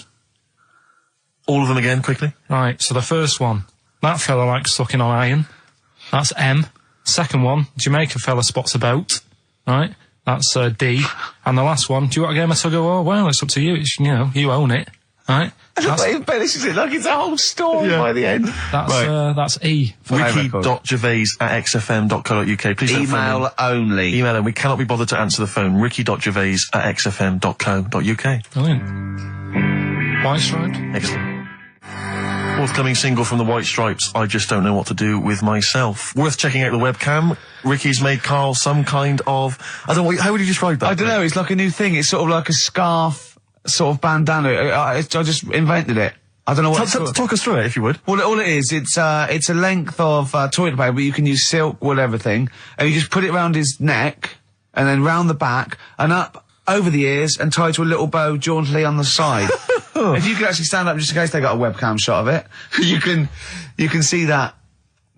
Speaker 2: All of them again, quickly.
Speaker 3: Right, so the first one, that fella likes sucking on iron. That's M. Second one, Jamaican fella spots a boat. Right, that's D. And the last one, do you want a game of tug of war? Well, it's up to you. It's, you own it. Right?
Speaker 1: This is it like it's a whole story by the end.
Speaker 3: That's E.
Speaker 2: Ricky.gervais@xfm.co.uk. Please don't
Speaker 1: Email only.
Speaker 2: Email him. We cannot be bothered to answer the phone. Ricky.gervais@xfm.co.uk.
Speaker 3: Brilliant. White striped.
Speaker 2: Excellent. Forthcoming single from the White Stripes, I Just Don't Know What to Do With Myself. Worth checking out the webcam. Ricky's made Carl some kind of... I don't know, how would you describe that?
Speaker 1: I don't know, it's like a new thing. It's sort of like a scarf, sort of bandana. I just invented it. I don't know what it's called.
Speaker 2: Talk us through it, if you would.
Speaker 1: Well, all it is, it's a length of toilet paper, but you can use silk, whatever thing, and you just put it round his neck, and then round the back, and up over the ears, and tied to a little bow jauntily on the side. If you could actually stand up, just in case they got a webcam shot of it, you can see that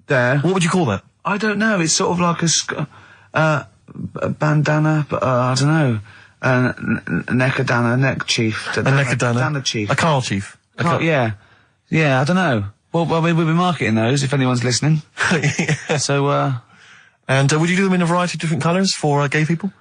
Speaker 1: there.
Speaker 2: What would you call that?
Speaker 1: I don't know. It's sort of like a bandana, but I don't know. Neckadana, neck chief.
Speaker 2: A neckadana?
Speaker 1: Bandana chief.
Speaker 2: A Carl chief.
Speaker 1: Yeah, I don't know. Well, we'll be marketing those if anyone's listening.
Speaker 2: Yeah.
Speaker 1: So,
Speaker 2: And would you do them in a variety of different colours for gay people?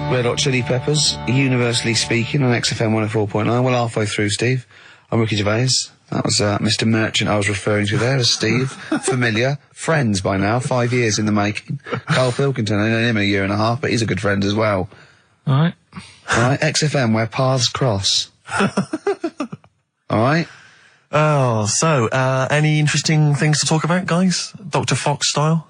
Speaker 1: Red Hot Chili Peppers, Universally Speaking on XFM 104.9. Well, halfway through, Steve. I'm Ricky Gervais. That was Mr. Merchant I was referring to there as Steve. Familiar. Friends by now. 5 years in the making. Karl Pilkington, I know him a year and a half, but he's a good friend as well.
Speaker 3: All right.
Speaker 1: Alright, XFM, where paths cross. Alright?
Speaker 2: Oh, so, any interesting things to talk about, guys? Dr. Fox style?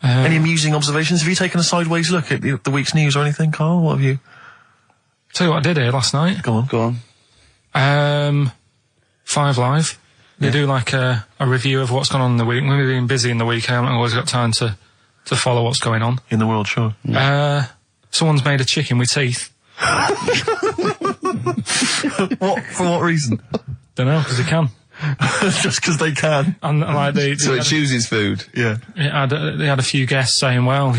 Speaker 2: Any amusing observations? Have you taken a sideways look at the week's news or anything, Carl? What have you...
Speaker 3: Tell you what I did here last night.
Speaker 2: Go on.
Speaker 3: 5 Live. They do like a review of what's gone on in the week. We've been busy in the week. I haven't always got time to follow what's going on.
Speaker 2: In the world, sure.
Speaker 3: Someone's made a chicken with teeth.
Speaker 2: For what reason?
Speaker 3: Don't know, because they can.
Speaker 2: Just because they can.
Speaker 3: And like
Speaker 1: So it chooses food.
Speaker 2: Yeah.
Speaker 3: they had a few guests saying, well,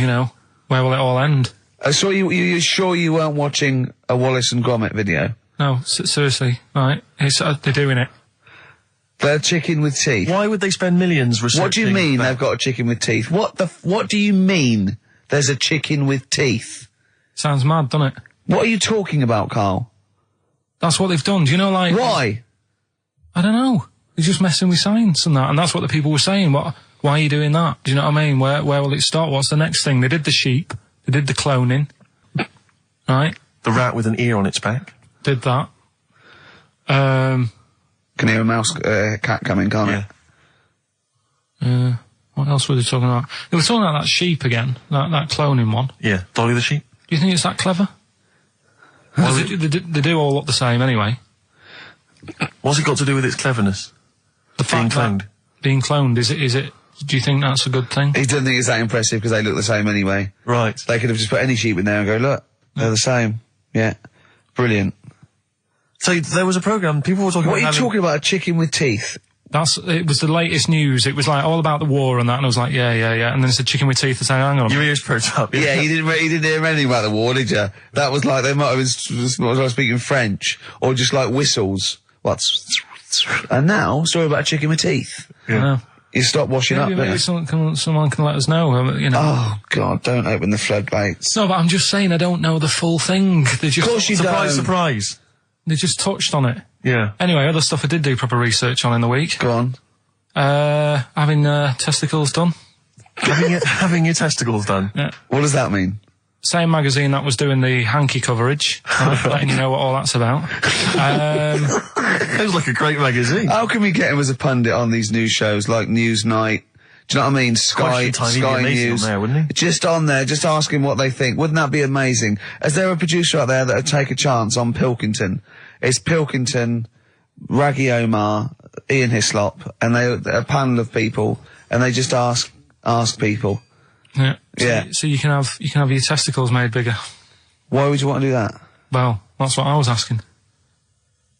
Speaker 3: Where will it all end?
Speaker 1: So you sure you weren't watching a Wallace and Gromit video?
Speaker 3: No, seriously, right? They're doing it.
Speaker 1: They're a chicken with teeth.
Speaker 2: Why would they spend millions researching?
Speaker 1: What do you mean they've got a chicken with teeth? What do you mean there's a chicken with teeth?
Speaker 3: Sounds mad, doesn't it?
Speaker 1: What are you talking about, Carl?
Speaker 3: That's what they've done. Do you know, like...
Speaker 1: Why?
Speaker 3: I don't know. They're just messing with science and that, and that's what the people were saying. Why are you doing that? Do you know what I mean? Where will it start? What's the next thing? They did the sheep. They did the cloning. Right?
Speaker 2: The rat with an ear on its back.
Speaker 3: Did that.
Speaker 1: Can hear a cat coming, can't it?
Speaker 3: What else were they talking about? They were talking about that sheep again, that cloning one.
Speaker 2: Yeah, Dolly the sheep.
Speaker 3: Do you think it's that clever? They do all look the same anyway.
Speaker 2: What's it got to do with its cleverness?
Speaker 3: The fact that being cloned, is it, do you think that's a good thing?
Speaker 1: He doesn't think it's that impressive because they look the same anyway.
Speaker 2: Right.
Speaker 1: They could have just put any sheep in there and go, look, they're the same. Yeah. Brilliant.
Speaker 2: So there was a programme, people were talking about
Speaker 1: What are you talking about, a chicken with teeth?
Speaker 3: It was the latest news. It was like all about the war and that, and I was like, yeah. And then it's a chicken with teeth and saying, hang on.
Speaker 2: Your ears perked up.
Speaker 1: Yeah, you didn't hear anything about the war, did you? That was like, they might have been speaking French, or just like whistles. And now, story about a chicken with teeth.
Speaker 3: Yeah.
Speaker 1: You stop washing up,
Speaker 3: maybe someone can let us know, you know.
Speaker 1: Oh, God, don't open the floodgates.
Speaker 3: No, but I'm just saying I don't know the full thing. They just,
Speaker 1: Of course you don't.
Speaker 2: Surprise.
Speaker 3: They just touched on it.
Speaker 2: Yeah.
Speaker 3: Anyway, other stuff I did do proper research on in the week.
Speaker 1: Go on.
Speaker 3: Having testicles done.
Speaker 2: Having your testicles done.
Speaker 3: Yeah.
Speaker 1: What does that mean?
Speaker 3: Same magazine that was doing the hanky coverage. Letting you know what all that's about.
Speaker 2: Sounds like a great magazine.
Speaker 1: How can we get him as a pundit on these news shows like Newsnight? Do you know what I mean? Sky News.
Speaker 2: On there, wouldn't he?
Speaker 1: Just on there, just ask him what they think. Wouldn't that be amazing? Is there a producer out there that would take a chance on Pilkington? It's Pilkington, Raggy Omar, Ian Hislop, and they're a panel of people, and they just ask people.
Speaker 3: Yeah.
Speaker 1: Yeah.
Speaker 3: So you can have your testicles made bigger.
Speaker 1: Why would you want to do that?
Speaker 3: Well, that's what I was asking.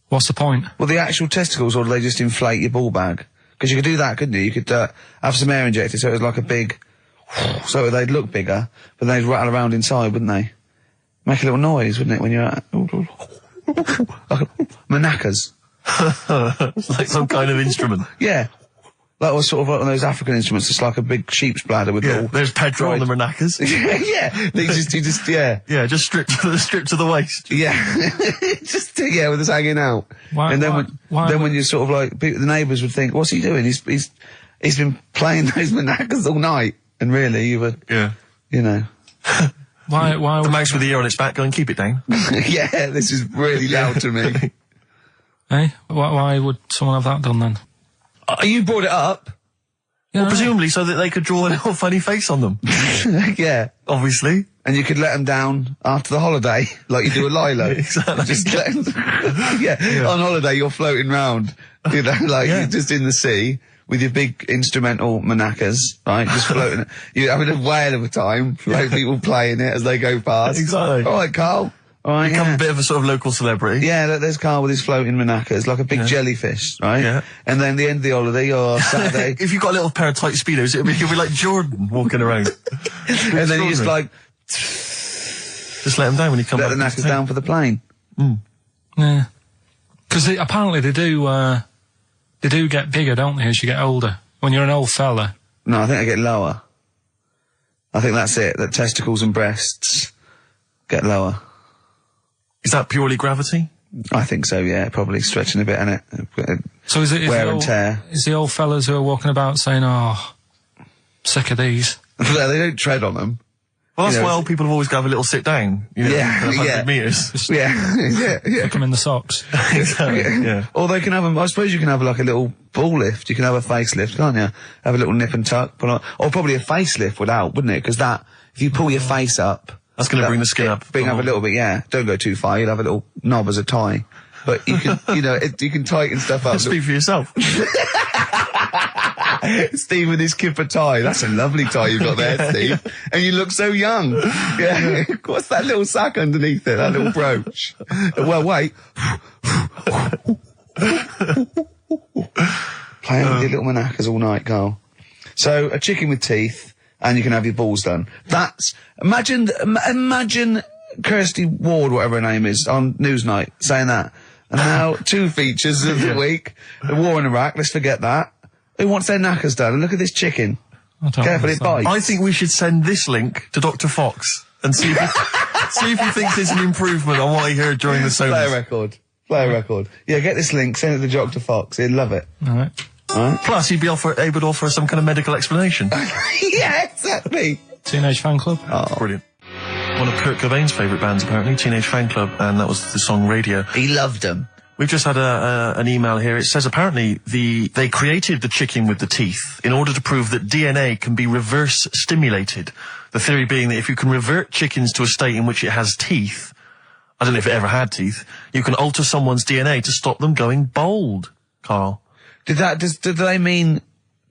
Speaker 3: What's the point?
Speaker 1: Well, the actual testicles, or do they just inflate your ball bag? Because you could do that, couldn't you? You could have some air injected so it was like a big... so they'd look bigger, but they'd rattle around inside, wouldn't they? Make a little noise, wouldn't it, when you're at... like manacas.
Speaker 2: Like some kind of instrument.
Speaker 1: Yeah. That was sort of like one of those African instruments. It's like a big sheep's bladder with all...
Speaker 2: There's Pedro on the maracas.
Speaker 1: Yeah.
Speaker 2: Yeah, just stripped to the waist.
Speaker 1: Yeah. With us hanging out. When you're sort of like, the neighbours would think, what's he doing? He's been playing those maracas all night. And really, you were...
Speaker 2: Yeah.
Speaker 1: You know.
Speaker 3: Why
Speaker 2: the mouse with the ear on its back, go and keep it down.
Speaker 1: Yeah, this is really loud to me.
Speaker 3: Hey? Why would someone have that done then?
Speaker 1: You brought it up.
Speaker 3: Yeah,
Speaker 2: Well, presumably so that they could draw a little funny face on them.
Speaker 1: Yeah.
Speaker 2: Obviously.
Speaker 1: And you could let them down after the holiday, like you do a Lilo.
Speaker 2: Exactly.
Speaker 1: Just let 'em on holiday you're floating round, you know, like you're just in the sea with your big instrumental manacas, right? Just floating. You're having a whale of a time, like people playing it as they go past.
Speaker 2: Exactly.
Speaker 1: All right, Carl. All right,
Speaker 2: Become a bit of a sort of local celebrity.
Speaker 1: Yeah, look, there's Carl with his floating manacas, like a big jellyfish, right?
Speaker 2: Yeah.
Speaker 1: And then the end of the holiday, or Saturday.
Speaker 2: If you've got a little pair of tight speedos, it'll be like Jordan walking around.
Speaker 1: And then you just like...
Speaker 2: Just let them down when you come
Speaker 1: let
Speaker 2: back.
Speaker 1: the knackers down for the plane.
Speaker 3: Yeah. Because apparently they do get bigger, don't they, as you get older? When you're an old fella.
Speaker 1: No, I think they get lower. I think that's it, that testicles and breasts get lower.
Speaker 2: Is that purely gravity?
Speaker 1: I think so, yeah, probably stretching a bit, innit?
Speaker 3: So is
Speaker 1: wear and tear.
Speaker 3: Is the old fellas who are walking about saying, oh, sick of these?
Speaker 1: They don't tread on them.
Speaker 2: Well, that's why old people have always got to have a little sit down. You know, 100 metres.
Speaker 1: Yeah.
Speaker 3: Put them in the socks.
Speaker 2: Exactly, yeah.
Speaker 1: Or they can have I suppose you can have like a little ball lift. You can have a facelift, can't you? Have a little nip and tuck. Or probably a facelift would help, wouldn't it? Because if you pull your face up...
Speaker 2: That's going to bring the skin up.
Speaker 1: Bring up a little bit, yeah. Don't go too far. You'll have a little knob as a tie. But you can, you can tighten stuff up.
Speaker 2: Speak for yourself.
Speaker 1: Steve with his kipper tie. That's a lovely tie you've got there, Steve. And you look so young. Yeah. What's that little sack underneath it? That little brooch. Well, wait. Playing with your little manacas all night, Carl. So, a chicken with teeth. and you can have your balls done. That's, imagine Kirsty Ward, whatever her name is, on Newsnight, saying that. And now, 2 features of the week. The war in Iraq, let's forget that. Who wants their knackers done? And look at this chicken. Careful, it bites.
Speaker 2: I think we should send this link to Dr. Fox and see if he thinks it's an improvement on what he heard during the Sonas.
Speaker 1: Play a record. Yeah, get this link, send it to Dr. Fox. He'd love it.
Speaker 3: Alright.
Speaker 2: Plus, he'd be able to offer some kind of medical explanation.
Speaker 1: Yeah, exactly.
Speaker 3: Teenage Fan Club.
Speaker 2: Oh, brilliant. One of Kurt Cobain's favourite bands, apparently, Teenage Fan Club, and that was the song Radio.
Speaker 1: He loved them.
Speaker 2: We've just had an email here. It says apparently they created the chicken with the teeth in order to prove that DNA can be reverse stimulated. The theory being that if you can revert chickens to a state in which it has teeth, I don't know if it ever had teeth, you can alter someone's DNA to stop them going bald, Carl.
Speaker 1: Did they mean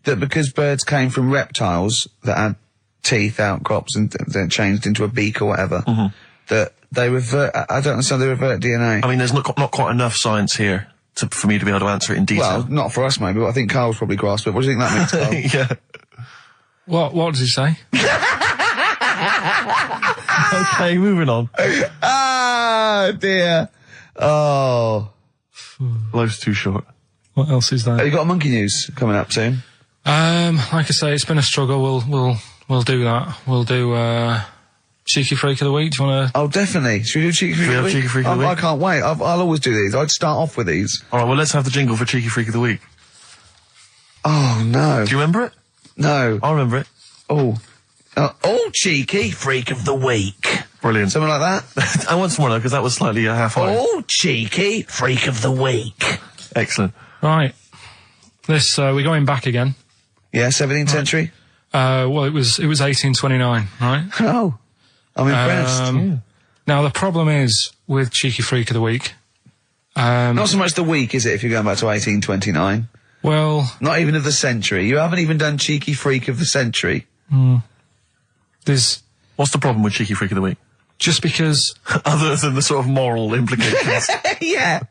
Speaker 1: that because birds came from reptiles that had teeth, outcrops, and then changed into a beak or whatever, that they revert, I don't understand, they revert DNA.
Speaker 2: I mean, there's not quite enough science here for me to be able to answer it in detail.
Speaker 1: Well, not for us maybe, but I think Carl's probably grasped it. What do you think that means, Carl?
Speaker 2: Yeah.
Speaker 3: What does he say?
Speaker 2: Okay, moving on.
Speaker 1: Ah, dear. Oh.
Speaker 2: Life's too short.
Speaker 3: What else is there?
Speaker 1: Have you got a monkey news coming up soon?
Speaker 3: Like I say, it's been a struggle. We'll do that. We'll do, Cheeky Freak of the Week. Do you want to?
Speaker 1: Oh, definitely. Should we do Cheeky Freak of the Week?
Speaker 2: Cheeky Freak of the
Speaker 1: I
Speaker 2: Week?
Speaker 1: can't wait. I'll always do these. I'd start off with these.
Speaker 2: Alright, well, let's have the jingle for Cheeky Freak of the Week.
Speaker 1: Oh, no.
Speaker 2: Do you remember it?
Speaker 1: No.
Speaker 2: I remember it.
Speaker 1: Oh, Cheeky Freak of the Week.
Speaker 2: Brilliant.
Speaker 1: Something like that?
Speaker 2: I want some more though, because that was slightly half-high.
Speaker 1: Oh, Cheeky Freak of the Week.
Speaker 2: Excellent.
Speaker 3: Right. This, we're going back again.
Speaker 1: Yeah, 17th century?
Speaker 3: Well, it was 1829, right?
Speaker 1: Oh, I'm impressed.
Speaker 3: Now, the problem is with Cheeky Freak of the Week.
Speaker 1: Not so much the week, is it, if you're going back to 1829?
Speaker 3: Well...
Speaker 1: Not even of the century. You haven't even done Cheeky Freak of the century.
Speaker 3: There's...
Speaker 2: What's the problem with Cheeky Freak of the Week?
Speaker 3: Just because...
Speaker 2: Other than the sort of moral implications.
Speaker 1: Yeah.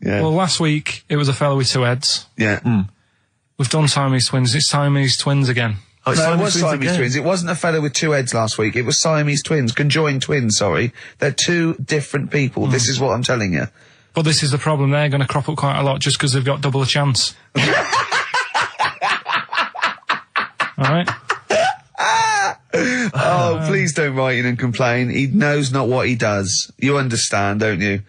Speaker 3: Well, last week, it was a fellow with 2 heads.
Speaker 1: Yeah.
Speaker 3: We've done Siamese twins. It's Siamese twins again.
Speaker 2: Oh,
Speaker 1: No, it was Siamese
Speaker 2: again.
Speaker 1: twins. It wasn't a fellow with 2 heads last week. It was Siamese twins. Conjoined twins, sorry. They're 2 different people. This is what I'm telling you.
Speaker 3: But this is the problem. They're going to crop up quite a lot just because they've got double a chance. Alright?
Speaker 1: Oh, please don't write in and complain. He knows not what he does. You understand, don't you?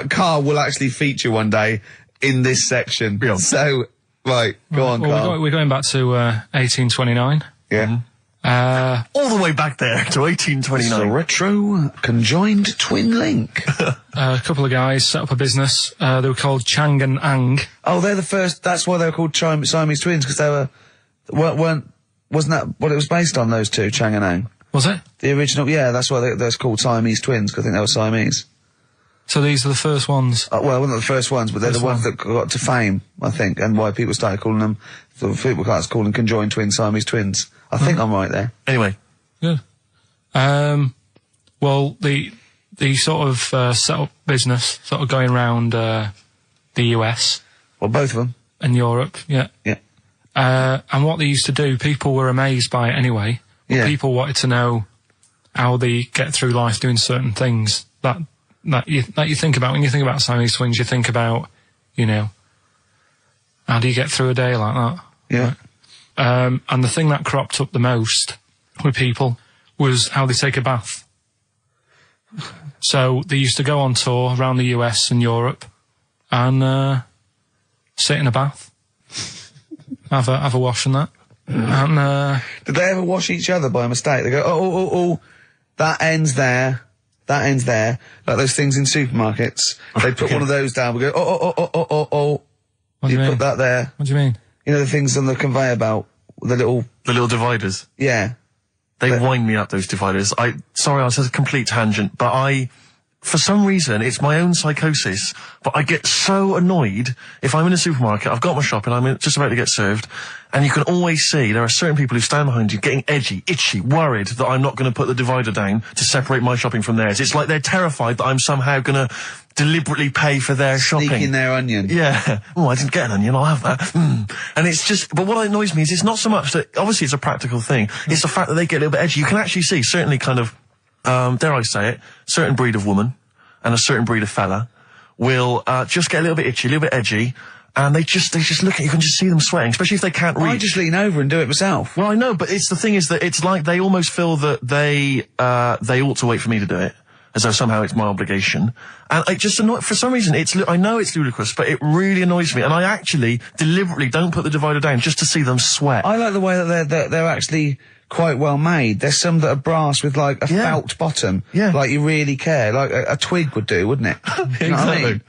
Speaker 1: Carl will actually feature one day in this section.
Speaker 2: Yeah.
Speaker 1: So, right, go on, Carl.
Speaker 3: We're going back to 1829.
Speaker 1: Yeah.
Speaker 2: All the way back there to
Speaker 1: It's a
Speaker 2: 1829.
Speaker 1: retro conjoined twin link.
Speaker 3: A couple of guys set up a business. They were called Chang and Ang.
Speaker 1: Oh, they're the first. That's why they were called Siamese twins, because they wasn't that what it was based on? Those 2, Chang and Ang.
Speaker 3: Was it?
Speaker 1: The original, yeah. That's why they're called Siamese twins, because I think they were Siamese.
Speaker 3: So these are the first ones.
Speaker 1: Well, not the first ones, but they're the ones that got to fame, I think, and why people started calling them. People started calling them conjoined twins, Siamese twins. I think I'm right there.
Speaker 2: Anyway.
Speaker 3: Good. Well, the sort of set up business, sort of going around the US.
Speaker 1: Well, both of them.
Speaker 3: And Europe, yeah.
Speaker 1: Yeah.
Speaker 3: And what they used to do, people were amazed by it anyway.
Speaker 1: Yeah.
Speaker 3: People wanted to know how they get through life doing certain things that you think about. When you think about Siamese twins, you think about, how do you get through a day like that?
Speaker 1: Yeah.
Speaker 3: And the thing that cropped up the most with people was how they take a bath. So they used to go on tour around the US and Europe and sit in a bath, have a wash and that. And
Speaker 1: Did they ever wash each other by mistake? They go, oh, that ends there. That ends there. Like those things in supermarkets. They put one of those down. We go, oh.
Speaker 3: What do you mean?
Speaker 1: Put that there.
Speaker 3: What do you mean?
Speaker 1: You know the things on the conveyor belt? The little
Speaker 2: dividers.
Speaker 1: Yeah.
Speaker 2: They wind me up, those dividers. Sorry, I was a complete tangent, but for some reason, it's my own psychosis, but I get so annoyed if I'm in a supermarket, I've got my shopping, just about to get served, and you can always see there are certain people who stand behind you getting edgy, itchy, worried that I'm not going to put the divider down to separate my shopping from theirs. It's like they're terrified that I'm somehow going to deliberately pay for their shopping.
Speaker 1: Sneaking their onion.
Speaker 2: Yeah. Oh, I didn't get an onion, I'll have that. And it's just, but what annoys me is it's not so much that, obviously it's a practical thing, it's the fact that they get a little bit edgy. You can actually see, certainly kind of, dare I say it, certain breed of woman and a certain breed of fella will just get a little bit itchy, a little bit edgy, and they just look at you, can just see them sweating, especially if they can't reach.
Speaker 1: I just lean over and do it myself.
Speaker 2: Well, I know, but the thing is that it's like they almost feel that they ought to wait for me to do it, as though somehow it's my obligation. And it just for some reason, I know it's ludicrous, but it really annoys me, and I actually deliberately don't put the divider down just to see them sweat.
Speaker 1: I like the way that they're actually quite well made. There's some that are brass with like a felt bottom.
Speaker 2: Yeah.
Speaker 1: Like you really care. Like a twig would do, wouldn't it? You know what I mean?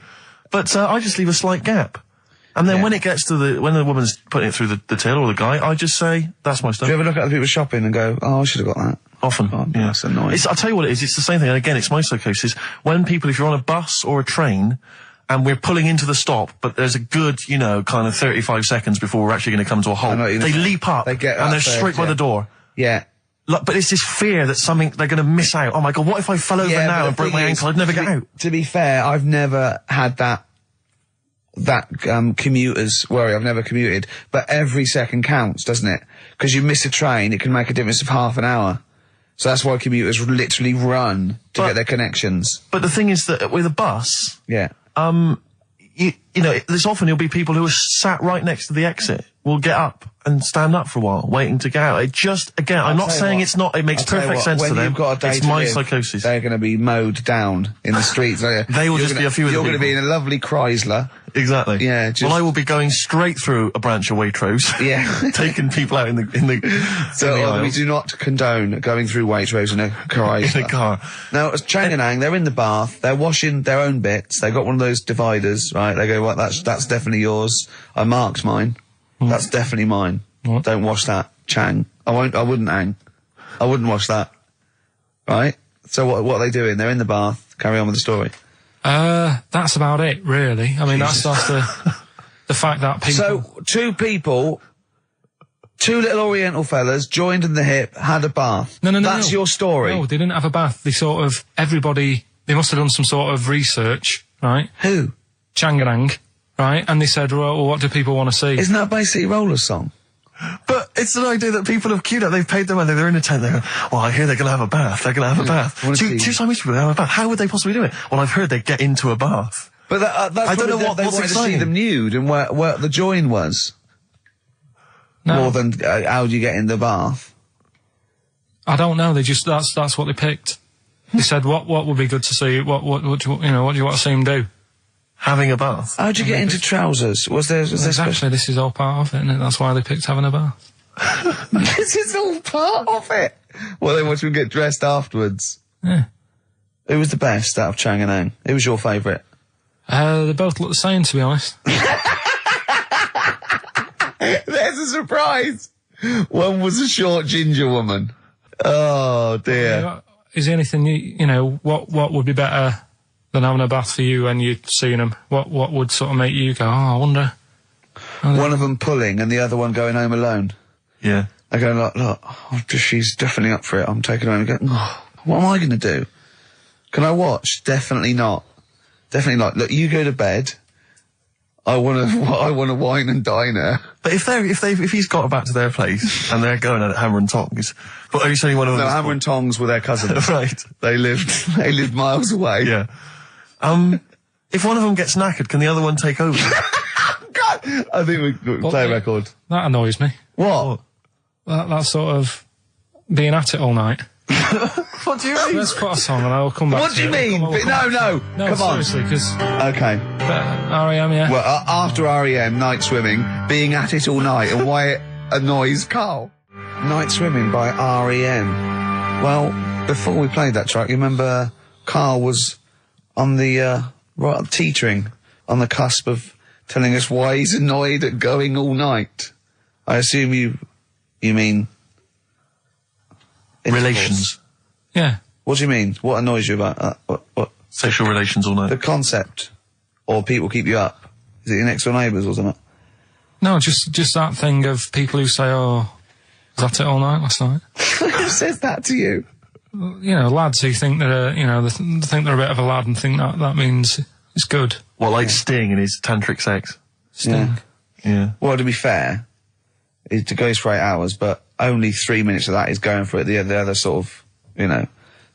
Speaker 2: But I just leave a slight gap. And then when it gets to when the woman's putting it through the till or the guy, I just say, that's my stuff.
Speaker 1: Do you ever look at other people shopping and go, oh, I should have got that?
Speaker 2: Often.
Speaker 1: Oh, yeah. That's annoying.
Speaker 2: I'll tell you what it is, it's the same thing, and again, it's my psychosis. When people, if you're on a bus or a train, and we're pulling into the stop, but there's a good, kind of 35 seconds before we're actually going to come to a halt, they leap up, and they're straight by the door.
Speaker 1: Yeah.
Speaker 2: But it's this fear that they're going to miss out. Oh my God, what if I fell over now and broke my ankle? I'd never get out.
Speaker 1: To be fair, I've never had that commuter's worry. I've never commuted, but every second counts, doesn't it? Because you miss a train, it can make a difference of half an hour. So that's why commuters literally run to get their connections.
Speaker 2: But the thing is that with a bus, there's often there'll be people who are sat right next to the exit will get up and stand up for a while, waiting to get out. It just, again, I'm not saying it's not, it makes perfect sense to them. It's my psychosis.
Speaker 1: They're going to be mowed down in the streets.
Speaker 2: They will just be a few of the
Speaker 1: You're going to be in a lovely Chrysler.
Speaker 2: Exactly.
Speaker 1: Yeah.
Speaker 2: Well, I will be going straight through a branch of Waitrose. Yeah. Taking people out in the
Speaker 1: So we do not condone going through Waitrose in a Chrysler.
Speaker 2: In a car.
Speaker 1: Now, as Changanang, they're in the bath, they're washing their own bits, they've got one of those dividers, right? They go, well, that's definitely yours. I marked mine. That's definitely mine.
Speaker 3: What?
Speaker 1: Don't wash that, Chang. I wouldn't, Ang. I wouldn't wash that. Right? So what are they doing? They're in the bath. Carry on with the story.
Speaker 3: That's about it, really. I mean, that's the fact that people...
Speaker 1: So, two little Oriental fellas joined in the hip, had a bath.
Speaker 3: No.
Speaker 1: That's your story.
Speaker 3: No, they didn't have a bath. They they must have done some sort of research, right?
Speaker 1: Who?
Speaker 3: Changanang, right? And they said, well, what do people want to see?
Speaker 1: Isn't that basically Roller's song?
Speaker 2: But it's an idea that people have queued up. They've paid their money. They're in a tent. They're going, well, I hear they're going to have a bath. They're going to have a bath. Two Siamese people have a bath. How would they possibly do it? Well, I've heard they get into a bath.
Speaker 1: But that's
Speaker 2: I don't know
Speaker 1: they
Speaker 2: what's
Speaker 1: wanted
Speaker 2: exciting.
Speaker 1: to see them nude and where the join was.
Speaker 3: No.
Speaker 1: More than how do you get in the bath?
Speaker 3: I don't know. They just that's what they picked. They said what would be good to see. What do you want to see them do?
Speaker 2: Having a bath.
Speaker 1: How'd you get into trousers? Was there
Speaker 3: Exactly. This is all part of it, and that's why they picked having a bath.
Speaker 1: This is all part of it. Well, they want you to get dressed afterwards.
Speaker 3: Yeah.
Speaker 1: Who was the best out of Changanang? Who was your favourite?
Speaker 3: They both look the same, to be honest.
Speaker 1: There's a surprise. One was a short ginger woman. Oh dear.
Speaker 3: Is there anything what would be better than having a bath for you when you've seen them? What would sort of make you go, oh, I wonder?
Speaker 1: One of them pulling and the other one going home alone.
Speaker 2: Yeah.
Speaker 1: I go, look, she's definitely up for it. I'm taking her home and go, oh, what am I going to do? Can I watch? Definitely not. Definitely not. Look, you go to bed. I want to wine and dine her.
Speaker 2: But if he's got back to their place and they're going at Hammer and Tongs, but are you saying one of them?
Speaker 1: No, Hammer and Tongs were their cousins.
Speaker 2: Right.
Speaker 1: They lived miles away.
Speaker 2: Yeah. If one of them gets knackered, can the other one take over?
Speaker 1: God, I think we play a record.
Speaker 3: That annoys me.
Speaker 1: What?
Speaker 3: That sort of being at it all night.
Speaker 2: What do you mean?
Speaker 3: Let's put a song and I'll come back.
Speaker 1: What do you mean? No, come on.
Speaker 3: Seriously, because
Speaker 1: okay.
Speaker 3: R.E.M. Yeah.
Speaker 1: Well, after R.E.M., Night Swimming, being at it all night, and why it annoys Carl. Night Swimming by R.E.M. Well, before we played that track, you remember Carl was on the teetering on the cusp of telling us why he's annoyed at going all night. I assume you mean
Speaker 2: relations.
Speaker 3: Yeah.
Speaker 1: What do you mean? What annoys you about that? What?
Speaker 2: Sexual relations all night.
Speaker 1: The concept, or people keep you up. Is it your next door neighbours or something?
Speaker 3: No, just that thing of people who say, "Oh, was that it all night last night?"
Speaker 1: Who says that to you?
Speaker 3: You know, lads who think they're, they think they're a bit of a lad and think that means it's good.
Speaker 2: What, like Sting and his tantric sex?
Speaker 3: Sting.
Speaker 2: Yeah.
Speaker 1: Well, to be fair, it goes for 8 hours, but only 3 minutes of that is going for it. The other sort of,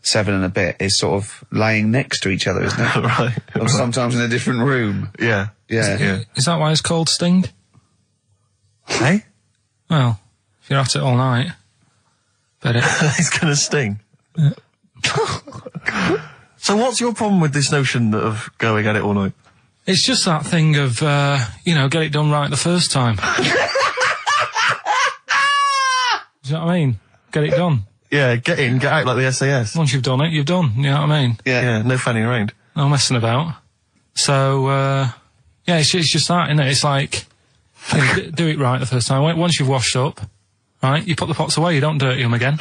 Speaker 1: 7 and a bit is sort of laying next to each other, isn't it?
Speaker 2: Right.
Speaker 1: Or sometimes in a different room.
Speaker 2: Yeah.
Speaker 1: Yeah.
Speaker 3: Is that why it's called Sting?
Speaker 2: Hey?
Speaker 3: Well, if you're at it all night, bet it.
Speaker 2: He's gonna sting. So what's your problem with this notion of going at it all night?
Speaker 3: It's just that thing of, get it done right the first time. Do you know what I mean? Get it done.
Speaker 2: Yeah, get in, get out like the SAS.
Speaker 3: Once you've done it, you've done. You know what I mean?
Speaker 2: Yeah, no fanning around.
Speaker 3: No messing about. So, it's just that, innit? It's like, do it right the first time. Once you've washed up, right, you put the pots away, you don't dirty them again.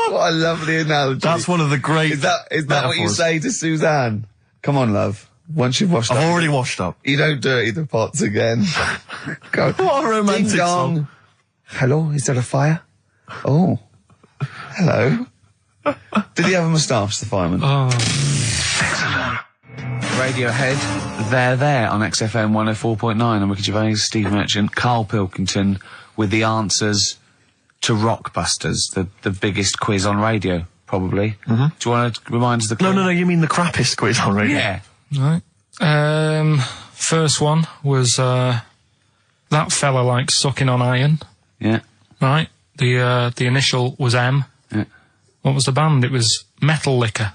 Speaker 1: What a lovely analogy.
Speaker 2: That's one of the great
Speaker 1: Is that what you
Speaker 2: metaphors.
Speaker 1: say to Suzanne? Come on, love. Once you've washed up.
Speaker 2: I've already washed up.
Speaker 1: You don't dirty the pots again. Go.
Speaker 2: What a romantic
Speaker 1: Ding dong.
Speaker 2: song.
Speaker 1: Hello, is there a fire? Oh. Hello. Did he have a moustache, the fireman?
Speaker 3: Oh.
Speaker 1: Radiohead, they're there on XFM 104.9. I'm Ricky Gervais, Steve Merchant, Karl Pilkington with the answers to Rockbusters, the biggest quiz on radio, probably. Mm-hmm. Do you want to remind us the quiz?
Speaker 2: No, you mean the crappiest quiz on radio?
Speaker 1: Yeah.
Speaker 3: Right. First one was, that fella likes sucking on iron.
Speaker 1: Yeah.
Speaker 3: Right. The initial was M.
Speaker 1: Yeah.
Speaker 3: What was the band? It was Metal Liquor.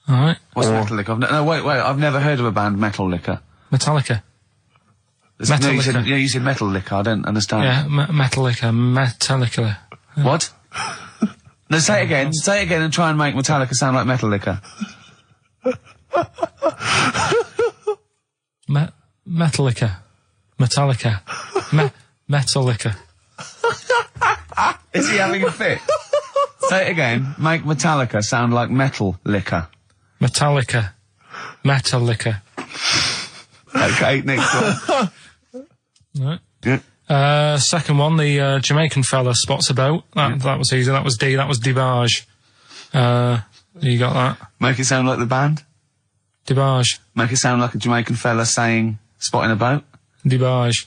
Speaker 3: Alright.
Speaker 1: What's Metal Liquor? No, wait, I've never heard of a band, Metal Liquor.
Speaker 3: Metallica.
Speaker 1: No, you said Metal Liquor, I don't understand.
Speaker 3: Yeah, Metal Liquor. Metallica.
Speaker 1: What? No, say it again and try and make Metallica sound like Metal Liquor.
Speaker 3: Metallica. Metallica. Metallica.
Speaker 1: Is he having a fit? Say it again. Make Metallica sound like Metal Liquor.
Speaker 3: Metallica. Metallica.
Speaker 1: Okay, next one.
Speaker 3: Right.
Speaker 1: Yeah.
Speaker 3: Second one, the Jamaican fella spots a boat. That was easy. That was D. That was Debage. You got that?
Speaker 1: Make it sound like the band.
Speaker 3: Debage.
Speaker 1: Make it sound like a Jamaican fella saying, spotting a boat.
Speaker 3: Debage.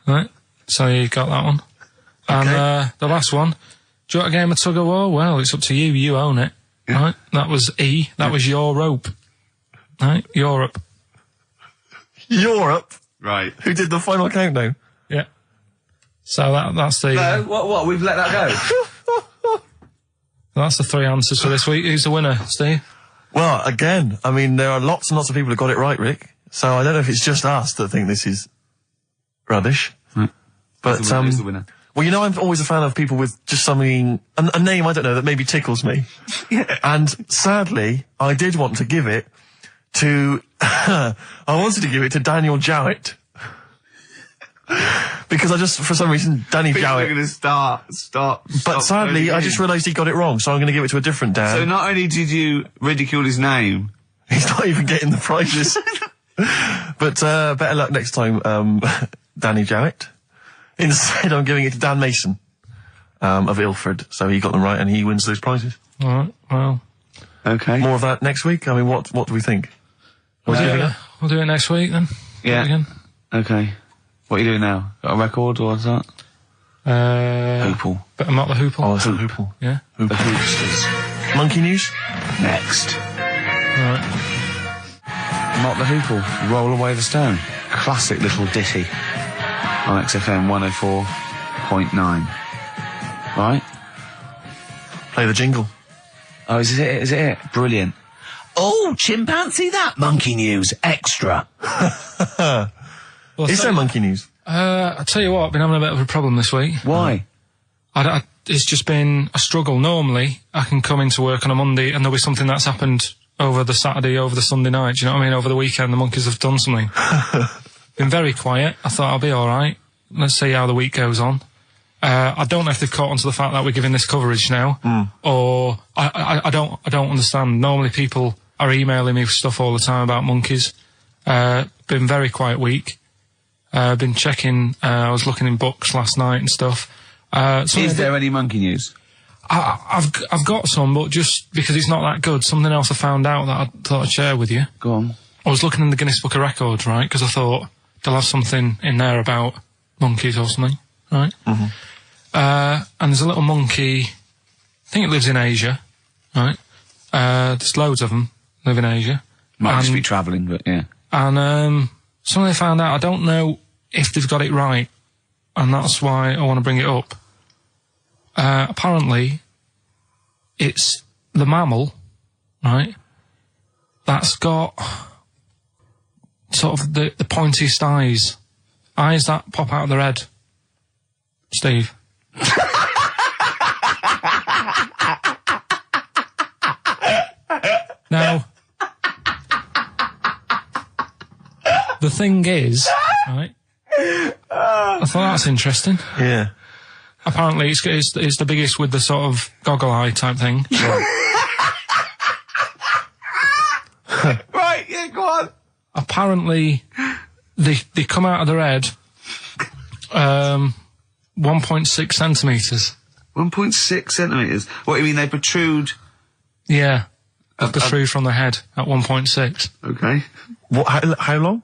Speaker 3: Right. So you got that one.
Speaker 2: Okay.
Speaker 3: And the last one. Do you want a game of tug of war? Well, it's up to you. You own it.
Speaker 1: Yeah.
Speaker 3: Right. That was E. That was your rope. Right. Europe.
Speaker 2: Europe?
Speaker 1: Right.
Speaker 2: Who did the final countdown?
Speaker 3: Yeah. So that's the...
Speaker 1: No, what? We've let that go?
Speaker 3: That's the 3 answers for this week. Who's the winner, Steve?
Speaker 2: Well, again, I mean, there are lots and lots of people who got it right, Rick. So I don't know if it's just us that think this is rubbish.
Speaker 1: Right.
Speaker 2: But,
Speaker 1: Who's the winner?
Speaker 2: Well, I'm always a fan of people with just something, a name, I don't know, that maybe tickles me.
Speaker 1: Yeah.
Speaker 2: And sadly, I did want to give it to, I wanted to give it to Daniel Jowett. Because for some reason, Danny
Speaker 1: People are
Speaker 2: Jowett.
Speaker 1: going to start.
Speaker 2: But sadly, I just realised he got it wrong, so I'm going to give it to a different Dan.
Speaker 1: So not only did you ridicule his name,
Speaker 2: He's not even getting the prizes. But better luck next time, Danny Jowett. Instead, I'm giving it to Dan Mason of Ilford. So he got them right, and he wins those prizes.
Speaker 3: All right. Well,
Speaker 1: okay.
Speaker 2: More of that next week. I mean, what do we think?
Speaker 3: we'll do it next week then.
Speaker 1: Yeah.
Speaker 3: Do it again.
Speaker 1: Okay. What are you doing now? Got a record or what's that? Hoople.
Speaker 3: But I'm not the Hoople.
Speaker 2: Oh, it's a Hoople.
Speaker 3: Yeah.
Speaker 1: The Hoopsters.
Speaker 2: Monkey News?
Speaker 1: Next.
Speaker 3: All right.
Speaker 1: Not the Hoople. Roll Away the Stone. Classic little ditty on XFM 104.9. Right?
Speaker 2: Play the jingle.
Speaker 1: Oh, is it? Is it it? Brilliant. Oh, chimpanzee that Monkey News Extra.
Speaker 3: Well,
Speaker 2: Is there Monkey News?
Speaker 3: I'll tell you what, I've been having a bit of a problem this week.
Speaker 1: Why?
Speaker 3: It's just been a struggle. Normally, I can come into work on a Monday and there'll be something that's happened over the Saturday, over the Sunday night. Do you know what I mean? Over the weekend, the monkeys have done something. Been very quiet. I thought I'll be alright. Let's see how the week goes on. I don't know if they've caught on to the fact that we're giving this coverage now, or I don't understand. Normally people are emailing me stuff all the time about monkeys. Been very quiet week. Been checking, I was looking in books last night and stuff.
Speaker 1: Is there any monkey news?
Speaker 3: I've got some, but just because it's not that good, something else I found out that I thought I'd share with you.
Speaker 1: Go on.
Speaker 3: I was looking in the Guinness Book of Records, right, because I thought they'll have something in there about monkeys or something, right? And there's a little monkey, I think it lives in Asia, right? There's loads of them live in Asia.
Speaker 1: Might just be travelling, but yeah.
Speaker 3: And something they found out, I don't know if they've got it right, and that's why I want to bring it up. Apparently, it's the mammal, right, that's got sort of the pointiest eyes that pop out of their head. Steve. Now, the thing is, right, I thought that's interesting.
Speaker 2: Yeah.
Speaker 3: Apparently, it's the biggest with the sort of goggle eye type thing.
Speaker 1: Right, yeah, go on.
Speaker 3: Apparently, they come out of their head 1.6 centimetres.
Speaker 1: 1.6 centimetres? What, you mean they protrude?
Speaker 3: Yeah. They protrude from the head at 1.6.
Speaker 1: Okay.
Speaker 2: What? How long?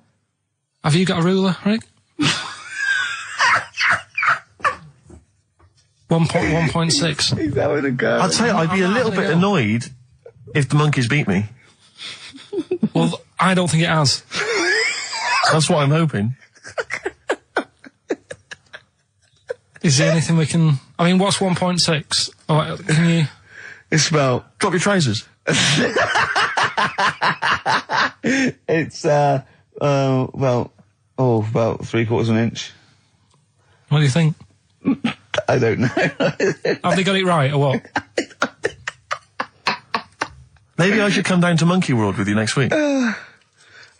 Speaker 3: Have you got a ruler, Rick? 1.6.
Speaker 1: He's having a go.
Speaker 2: I'd say I'd be a little bit annoyed if the monkeys beat me.
Speaker 3: Well, I don't think it has.
Speaker 2: That's what I'm hoping.
Speaker 3: Is there anything we can... I mean, what's 1.6? Oh, can you...
Speaker 1: It's about...
Speaker 2: Drop your trousers.
Speaker 1: It's, about 3/4 of an inch.
Speaker 3: What do you think?
Speaker 1: I don't know.
Speaker 3: Have they got it right, or what?
Speaker 2: Maybe I should come down to Monkey World with you next week.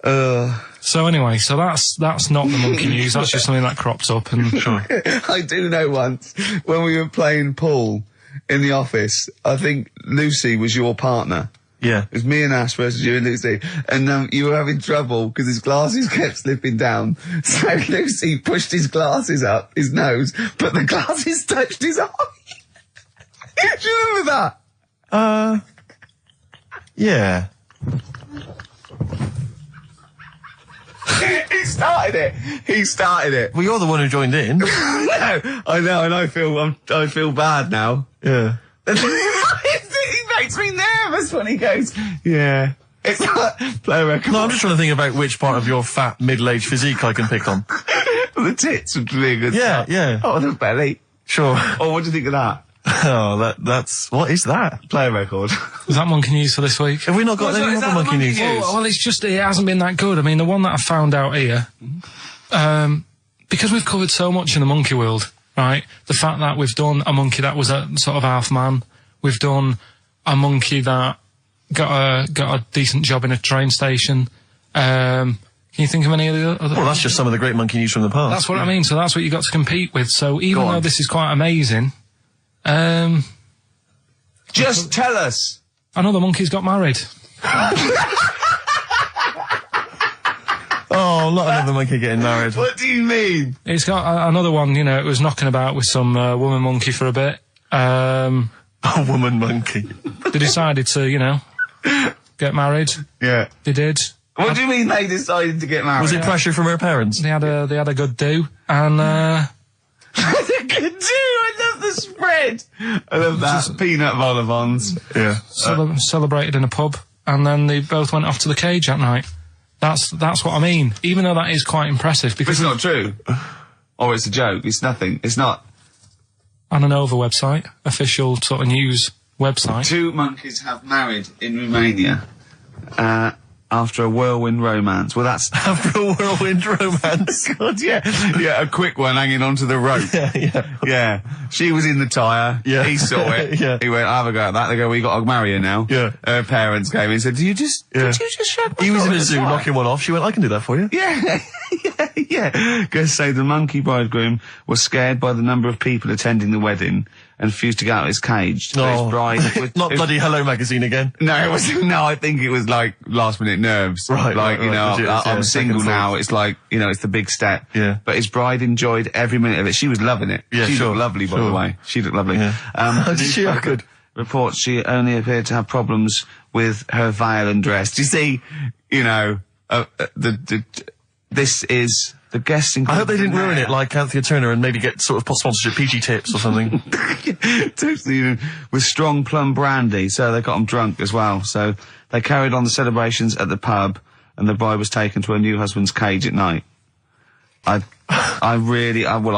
Speaker 3: So anyway, so that's not the monkey news, that's just something that cropped up and...
Speaker 2: Sure.
Speaker 1: I do know once, when we were playing pool in the office, I think Lucy was your partner.
Speaker 2: Yeah.
Speaker 1: It was me and Ash versus you and Lucy. And you were having trouble because his glasses kept slipping down. So Lucy pushed his glasses up his nose, but the glasses touched his eye. Do you remember that?
Speaker 2: Yeah.
Speaker 1: He started it.
Speaker 2: Well, you're the one who joined in.
Speaker 1: No, I know, and I feel bad now.
Speaker 2: Yeah.
Speaker 1: He makes me nervous when he goes, yeah. It's like, play a record.
Speaker 2: No, I'm just trying to think about which part of your fat, middle-aged physique I can pick on.
Speaker 1: The tits would be a good
Speaker 2: Yeah,
Speaker 1: start.
Speaker 2: yeah.
Speaker 1: Oh, the belly.
Speaker 2: Sure.
Speaker 1: Oh, what do you think of that?
Speaker 2: Oh, that's... What is that?
Speaker 1: Play a record.
Speaker 3: Is that monkey news for this week?
Speaker 2: Have we not got any other monkey news?
Speaker 3: Well, it's just, it hasn't been that good. I mean, the one that I found out here, because we've covered so much in the monkey world, right? The fact that we've done a monkey that was a sort of half man, we've done a monkey that got a decent job in a train station. Can you think of any of the other?
Speaker 2: Well, that's just some of the great monkey news from the past.
Speaker 3: That's what I mean. So that's what you got to compete with. So even though this is quite amazing,
Speaker 1: just tell us.
Speaker 3: Another monkey's got married.
Speaker 2: Oh, not another monkey getting married.
Speaker 1: What do you mean?
Speaker 3: It's got another one, you know, it was knocking about with some woman monkey for a bit.
Speaker 2: A woman monkey.
Speaker 3: They decided to, you know, get married.
Speaker 1: Yeah.
Speaker 3: They did.
Speaker 1: What do you mean they decided to get married?
Speaker 2: Was it pressure from her parents?
Speaker 3: They had a good do, and
Speaker 1: Good do. I love the spread. I love that. Peanut vol-au-vents.
Speaker 2: Yeah.
Speaker 3: Celebrated in a pub, and then they both went off to the cage that night. That's what I mean. Even though that is quite impressive,
Speaker 1: But
Speaker 3: because
Speaker 1: it's not true. Or it's a joke. It's nothing. It's not.
Speaker 3: on an Nova website, official sort of news website.
Speaker 1: 2 monkeys have married in Romania. after a whirlwind romance. Well, that's
Speaker 2: After a whirlwind romance.
Speaker 1: God, yeah, a quick one hanging onto the rope.
Speaker 2: Yeah.
Speaker 1: She was in the tyre.
Speaker 2: Yeah.
Speaker 1: He saw it.
Speaker 2: Yeah.
Speaker 1: He went, "Have a go at that." They go, "We got to marry her now."
Speaker 2: Yeah.
Speaker 1: Her parents came in and said, "Did you just shag my
Speaker 2: He was in
Speaker 1: daughter
Speaker 2: a zoo
Speaker 1: tyre?"
Speaker 2: knocking one off. She went, "I can do that for you."
Speaker 1: Yeah. Guests say the monkey bridegroom was scared by the number of people attending the wedding and refused to get out of his cage. So his bride was,
Speaker 2: Not bloody Hello Magazine again.
Speaker 1: No, it was no. I think it was like last minute nerves.
Speaker 2: Right,
Speaker 1: like
Speaker 2: right,
Speaker 1: you know,
Speaker 2: legit,
Speaker 1: I'm
Speaker 2: yeah,
Speaker 1: single
Speaker 2: second
Speaker 1: now.
Speaker 2: thoughts.
Speaker 1: It's like it's the big step.
Speaker 2: Yeah.
Speaker 1: But his bride enjoyed every minute of it. She was loving it.
Speaker 2: Yeah,
Speaker 1: she
Speaker 2: sure,
Speaker 1: looked lovely, by the
Speaker 2: sure.
Speaker 1: way. She looked lovely.
Speaker 2: Yeah. Did she? Oh, good.
Speaker 1: Reports she only appeared to have problems with her veil and dress. Do you see? This is the guesting.
Speaker 2: I hope they didn't ruin it like Anthea Turner and maybe get sort of sponsorship PG tips or something.
Speaker 1: Totally, with strong plum brandy, so they got them drunk as well. So they carried on the celebrations at the pub, and the bride was taken to her new husband's cage at night. I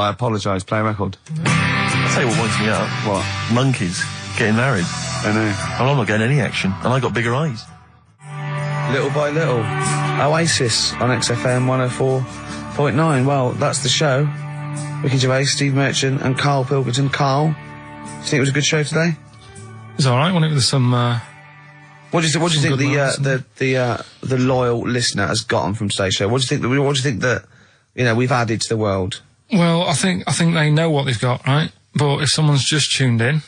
Speaker 1: apologise. Play a record.
Speaker 2: I'll tell you what winds me up.
Speaker 1: What?
Speaker 2: Monkeys getting married.
Speaker 1: I know.
Speaker 2: And I'm not getting any action. And I got bigger eyes.
Speaker 1: Little by little. Oasis on XFM 104.9. Well, that's the show. Ricky Gervais, Steve Merchant, and Karl Pilkington. Karl, do you think it was a good show today?
Speaker 3: It was alright, wasn't it? With some,
Speaker 1: What do you think
Speaker 3: good moments,
Speaker 1: the loyal listener has gotten from today's show? What do you think that we've added to the world?
Speaker 3: well, I think they know what they've got, right? But if someone's just tuned in,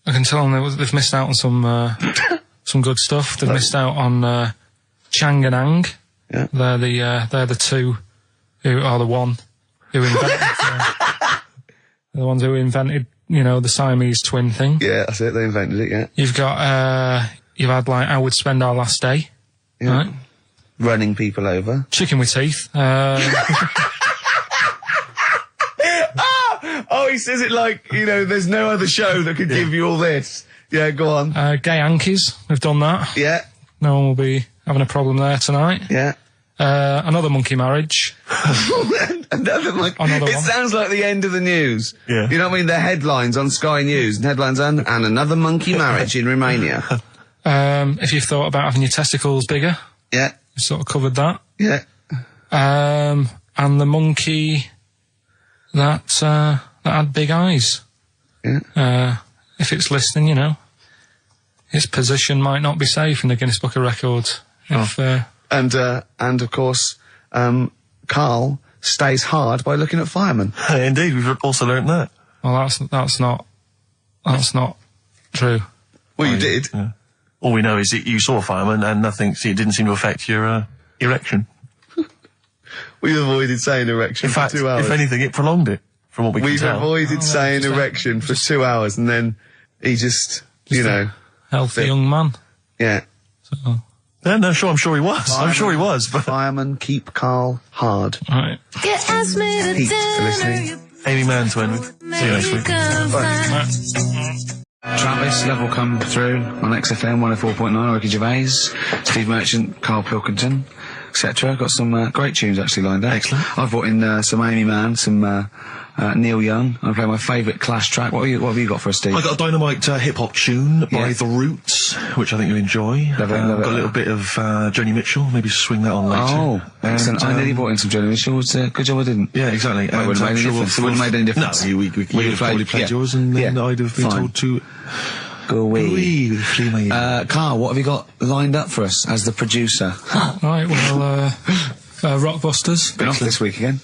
Speaker 3: I can tell them they've missed out on some good stuff. They've missed out on, Chang and Ang.
Speaker 1: Yeah.
Speaker 3: They're the two who are the one who invented, the ones who invented, the Siamese twin thing.
Speaker 1: Yeah, that's it. They invented it. Yeah.
Speaker 3: You've got, you've had like How We'd Spend Our Last Day.
Speaker 1: Yeah.
Speaker 3: Right?
Speaker 1: Running people over.
Speaker 3: Chicken with Teeth.
Speaker 1: Oh, he says it like, there's no other show that could give you all this. Yeah, go on.
Speaker 3: Gay Yankees. We've done that.
Speaker 1: Yeah,
Speaker 3: No one will be having a problem there tonight.
Speaker 1: yeah.
Speaker 3: Another monkey marriage.
Speaker 1: Another
Speaker 3: Another
Speaker 1: it
Speaker 3: one.
Speaker 1: sounds like the end of the news.
Speaker 2: Yeah.
Speaker 1: You know what I mean? The headlines on Sky News, and headlines and another monkey marriage in Romania.
Speaker 3: If you've thought about having your testicles bigger,
Speaker 1: Yeah,
Speaker 3: we've sort of covered that.
Speaker 1: yeah.
Speaker 3: And the monkey that had big eyes.
Speaker 1: Yeah.
Speaker 3: If it's listening, its position might not be safe in the Guinness Book of Records.
Speaker 1: And of course, Karl stays hard by looking at firemen.
Speaker 2: Indeed, we've also learnt that.
Speaker 3: Well, that's not true.
Speaker 1: Well, you did.
Speaker 2: Yeah. All we know is that you saw a fireman and it didn't seem to affect your erection.
Speaker 1: We avoided saying erection
Speaker 2: In fact,
Speaker 1: for 2 hours.
Speaker 2: if anything, it prolonged it, from what we can
Speaker 1: We've
Speaker 2: tell.
Speaker 1: avoided saying
Speaker 3: just-
Speaker 1: erection for 2 hours, and then he just
Speaker 3: Healthy young man.
Speaker 1: yeah.
Speaker 3: So,
Speaker 2: Yeah, no, sure, I'm sure he was. I'm sure he was, but
Speaker 1: Firemen keep Karl hard.
Speaker 3: right.
Speaker 4: You asked me to
Speaker 1: Pete for
Speaker 4: dinner,
Speaker 1: listening.
Speaker 4: you
Speaker 2: Amy Mann to end with. See you next week.
Speaker 1: Travis, Love will come through on XFM 104.9, Ricky Gervais, Steve Merchant, Karl Pilkington, etc. Got some great tunes actually lined up.
Speaker 2: Excellent.
Speaker 1: I've brought in some Amy Mann, some Neil Young. I'm playing my favourite Clash track. What have you got for us, Steve?
Speaker 2: I got a dynamite hip-hop tune by
Speaker 1: Yeah.
Speaker 2: The Roots, which I think you'll enjoy.
Speaker 1: Love it, love it.
Speaker 2: Got a little bit of Joni Mitchell, maybe swing that on later.
Speaker 1: Oh, excellent. I nearly brought in some Joni Mitchell. Good job I didn't.
Speaker 2: Yeah, exactly.
Speaker 1: Well, it wouldn't have made any difference. It wouldn't have made any difference.
Speaker 2: No, we
Speaker 1: We'd
Speaker 2: would
Speaker 1: have
Speaker 2: have probably
Speaker 1: played-
Speaker 2: played yours, and then
Speaker 1: yeah.
Speaker 2: I'd have been
Speaker 1: Fine.
Speaker 2: told to
Speaker 1: Go away.
Speaker 2: flee my
Speaker 1: Karl, what have you got lined up for us as the producer?
Speaker 3: Right, well, Rockbusters.
Speaker 1: Been off this week again?